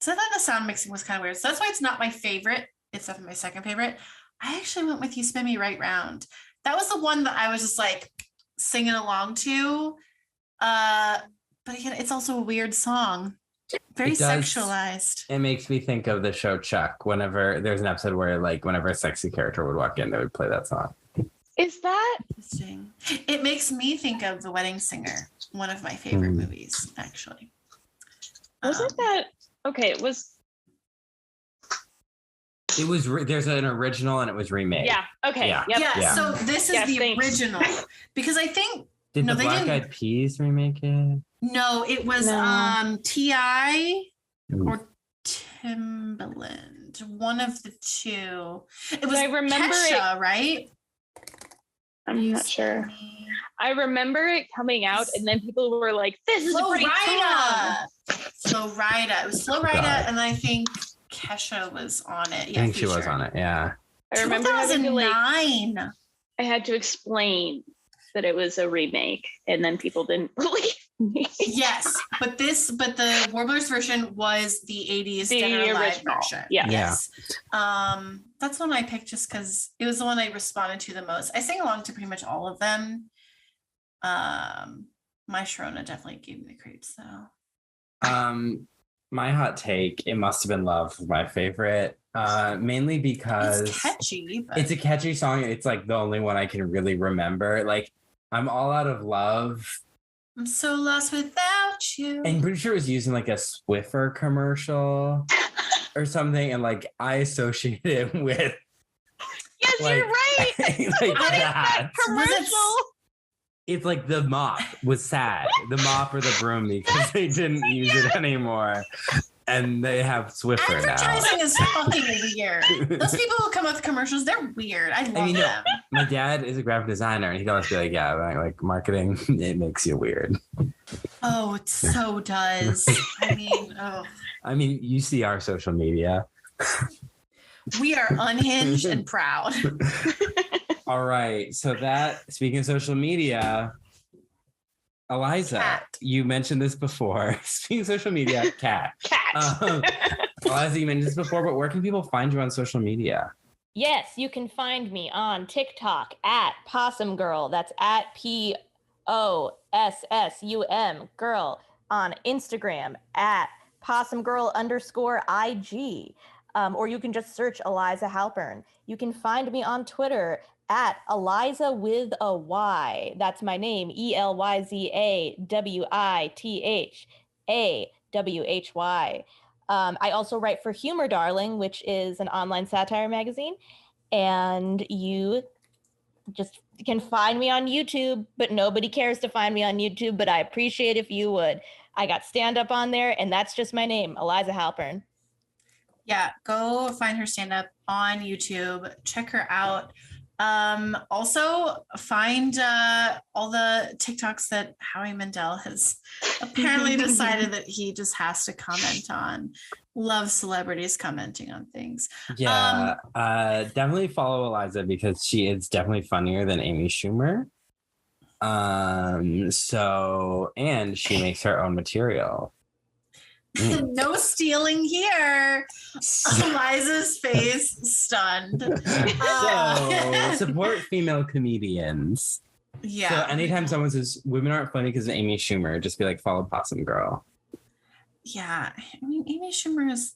So I thought the sound mixing was kind of weird. So that's why it's not my favorite. It's definitely my second favorite. I actually went with You Spin Me Right Round. That was the one that I was just singing along to. But again, it's also a weird song. Very sexualized. It makes me think of the show Chuck. Whenever there's an episode where whenever a sexy character would walk in, they would play that song. Is that interesting? It makes me think of The Wedding Singer, one of my favorite movies, actually. Wasn't that okay? It was. There's an original and it was remade. Yeah. Okay. Yeah. Yep. Yeah. So this is the original because I think did the Black Eyed Peas remake it? No, it was T.I. or Timbaland, one of the two. It was Kesha, right? I'm not sure. I remember it coming out, and then people were like, "This is a great song." Flo Rida. It was Flo Rida, and I think Kesha was on it. Yeah, I think she was on it. Yeah. I remember 2009. I had to explain that it was a remake, and then people didn't believe me. Yes, but the Warblers version was the 80s Dead or Alive version. Yeah. Yes. That's one I picked just because it was the one I responded to the most. I sang along to pretty much all of them. My Sharona definitely gave me the creeps though. My hot take, It Must Have Been Love, was my favorite. Mainly because it's catchy. But... it's a catchy song. It's the only one I can really remember. I'm all out of love. I'm so lost without you. And pretty sure it was using a Swiffer commercial or something. And I associate it with. Yes, you're right. That commercial. It's the mop was sad. The mop or the broom because they didn't use it anymore. And they have Swiffer now. Advertising is fucking weird. Those people who come up with commercials, they're weird. I love them. My dad is a graphic designer, and he'd always be marketing, it makes you weird. Oh, it so does. I mean, you see our social media. We are unhinged and proud. All right. So speaking of social media, Elyza, Cat. you mentioned this before. Speaking of social media, cat. Elyza, you mentioned this before, but where can people find you on social media? Yes, you can find me on TikTok at Possum Girl. That's at POSSUM Girl. On Instagram at PossumGirl_IG. Or you can just search Elyza Halpern. You can find me on Twitter at Elyza with a Y. That's my name, ELYZAWITHAWHY. I also write for Humor Darling, which is an online satire magazine. And you just can find me on YouTube, but nobody cares to find me on YouTube, but I appreciate if you would. I got stand-up on there, and that's just my name, Elyza Halpern. Yeah, go find her stand-up on YouTube. Check her out. Also find all the TikToks that Howie Mandel has apparently decided that he just has to comment on. Love celebrities commenting on things. Yeah, definitely follow Elyza because she is definitely funnier than Amy Schumer. And she makes her own material. No stealing here. Elyza's face stunned. So support female comedians. Yeah. So anytime someone says women aren't funny because of Amy Schumer, just be like, follow Possum Girl. Yeah. I mean, Amy Schumer is.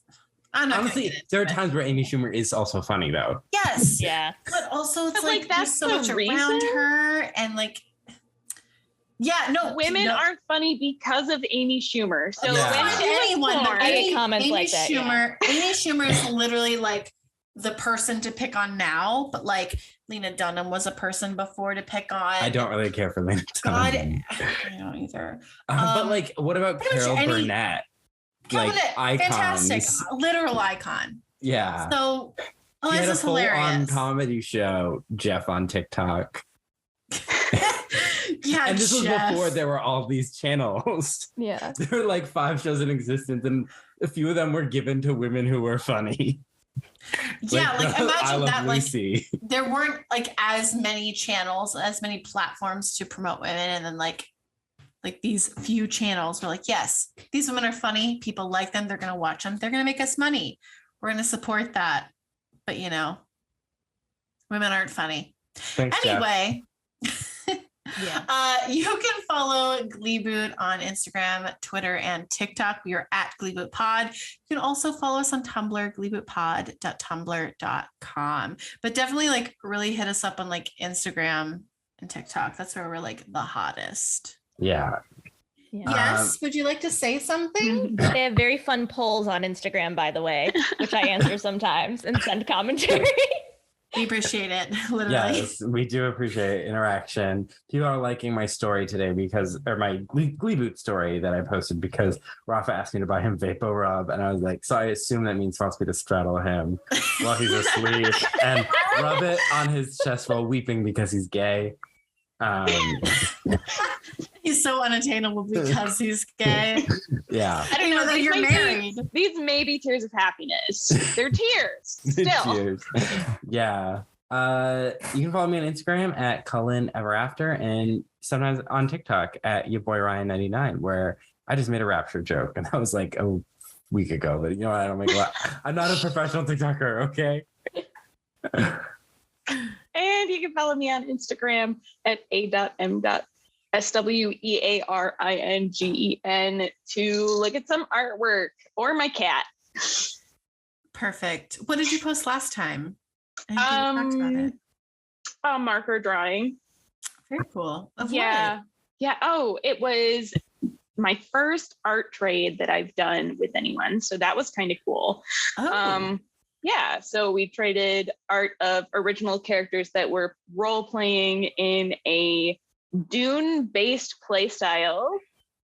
I'm not honestly, there are times where Amy Schumer is also funny though. Yes. Yeah. But also it's But, like that's there's so much reason? around her and like. Yeah, no. Women aren't funny because of Amy Schumer. So Yeah. when she was anyone, born, I get comments like that, Schumer, Amy Schumer is literally like the person to pick on now, but like Lena Dunham was a person before to pick on. I don't really care for Lena God, Dunham. I don't either. But like, what about pretty much Carol any- Burnett? Carol Like Burnett, icons. fantastic, literal icon. Yeah. So She had a Elyza's full-on hilarious. comedy show, Jeff on TikTok. Yeah, And this was Jeff. before there were all these channels. Yeah. There were like 5 shows in existence, and a few of them were given to women who were funny. Yeah, like I imagine Love that. Lucy. Like there weren't like as many channels, as many platforms to promote women, and then like these few channels were like, yes, these women are funny. People like them. They're gonna watch them. They're gonna make us money. We're gonna support that. But you know, women aren't funny. Thanks, Jeff. Anyway. Yeah. You can follow Gleeboot on Instagram, Twitter, and TikTok. We are at Gleeboot Pod. You can also follow us on Tumblr, gleebootpod.tumblr.com. But definitely like really hit us up on like Instagram and TikTok. That's where we're like the hottest. Yeah. Yeah. Yes. Would you like to say something? They have very fun polls on Instagram, by the way, which I answer sometimes and send commentary. We appreciate it, literally. Yes, we do appreciate interaction. People are liking my story today my Gleeboot story that I posted because Rafa asked me to buy him Vapo Rub, and I was like, so I assume that means he wants me to straddle him while he's asleep and rub it on his chest while weeping because he's gay. He's so unattainable because he's gay. Yeah. I don't know that you're married. These may be tears of happiness. They're tears. Still. Cheers. Yeah. You can follow me on Instagram at Cullen Ever After, and sometimes on TikTok at your boy Ryan99, where I just made a rapture joke, and that was like a week ago. But you know what? I don't make a lot. I'm not a professional TikToker. Okay. And you can follow me on Instagram at a.m.swearingen to look at some artwork or my cat. Perfect. What did you post last time? I think you talked about it. A marker drawing. Very cool. Of Yeah. what? Yeah. Oh, it was my first art trade that I've done with anyone. So that was kind of cool. Oh. Yeah, so we traded art of original characters that were role-playing in a Dune-based playstyle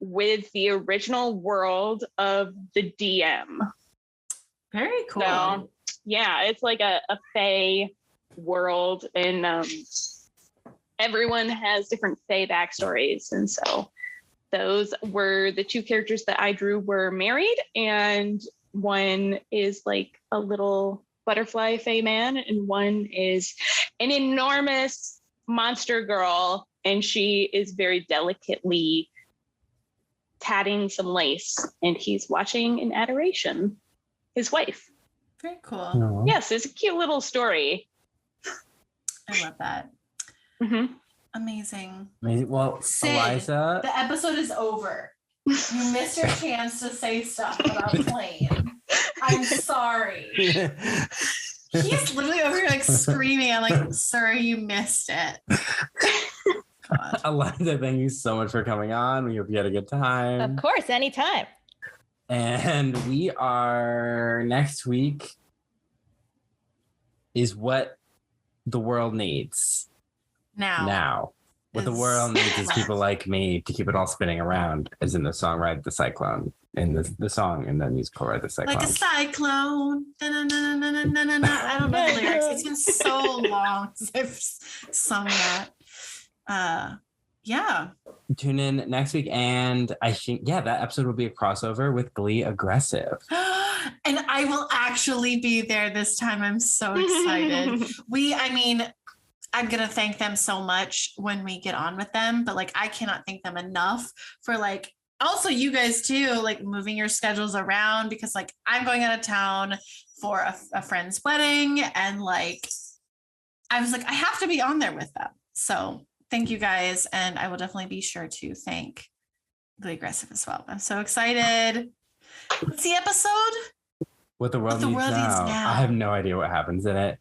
with the original world of the DM. Very cool. So, yeah, it's like a fae world, and everyone has different fae backstories. And so those were the 2 characters that I drew were married, and one is like a little butterfly fae man, and one is an enormous monster girl, and she is very delicately tatting some lace, and he's watching in adoration his wife. Very cool. Aw. Yes, it's a cute little story. I love that. Mm-hmm. Amazing. Amazing. Well, Sid, Elyza, the episode is over. You missed your chance to say stuff about Plane. I'm sorry. He's literally over here like screaming. I'm like, sir, you missed it. God. Elyza, thank you so much for coming on. We hope you had a good time. Of course, anytime. And we are next week is what the world needs now. What the world needs is people like me to keep it all spinning around, as in the song Ride the Cyclone, in the song in the musical Ride the Cyclone. Like a cyclone. Da-na-na-na-na-na-na-na. I don't know the lyrics. It's been so long since I've sung that. Yeah. Tune in next week, and I think, that episode will be a crossover with Glee Aggressive. And I will actually be there this time. I'm so excited. I'm going to thank them so much when we get on with them, but like, I cannot thank them enough for like, also you guys too, like moving your schedules around, because like I'm going out of town for a friend's wedding, and like, I was like, I have to be on there with them. So thank you guys. And I will definitely be sure to thank Glee Aggressive as well. I'm so excited. What's the episode? What the world needs now. I have no idea what happens in it.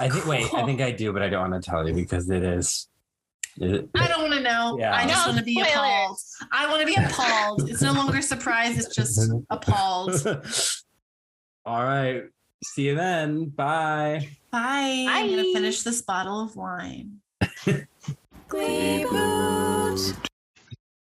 I think I do, but I don't want to tell you because it is. I don't want to know. Yeah. I just want to be appalled. I want to be appalled. It's no longer surprised. It's just appalled. All right. See you then. Bye. Bye. I'm going to finish this bottle of wine. Gleeboot.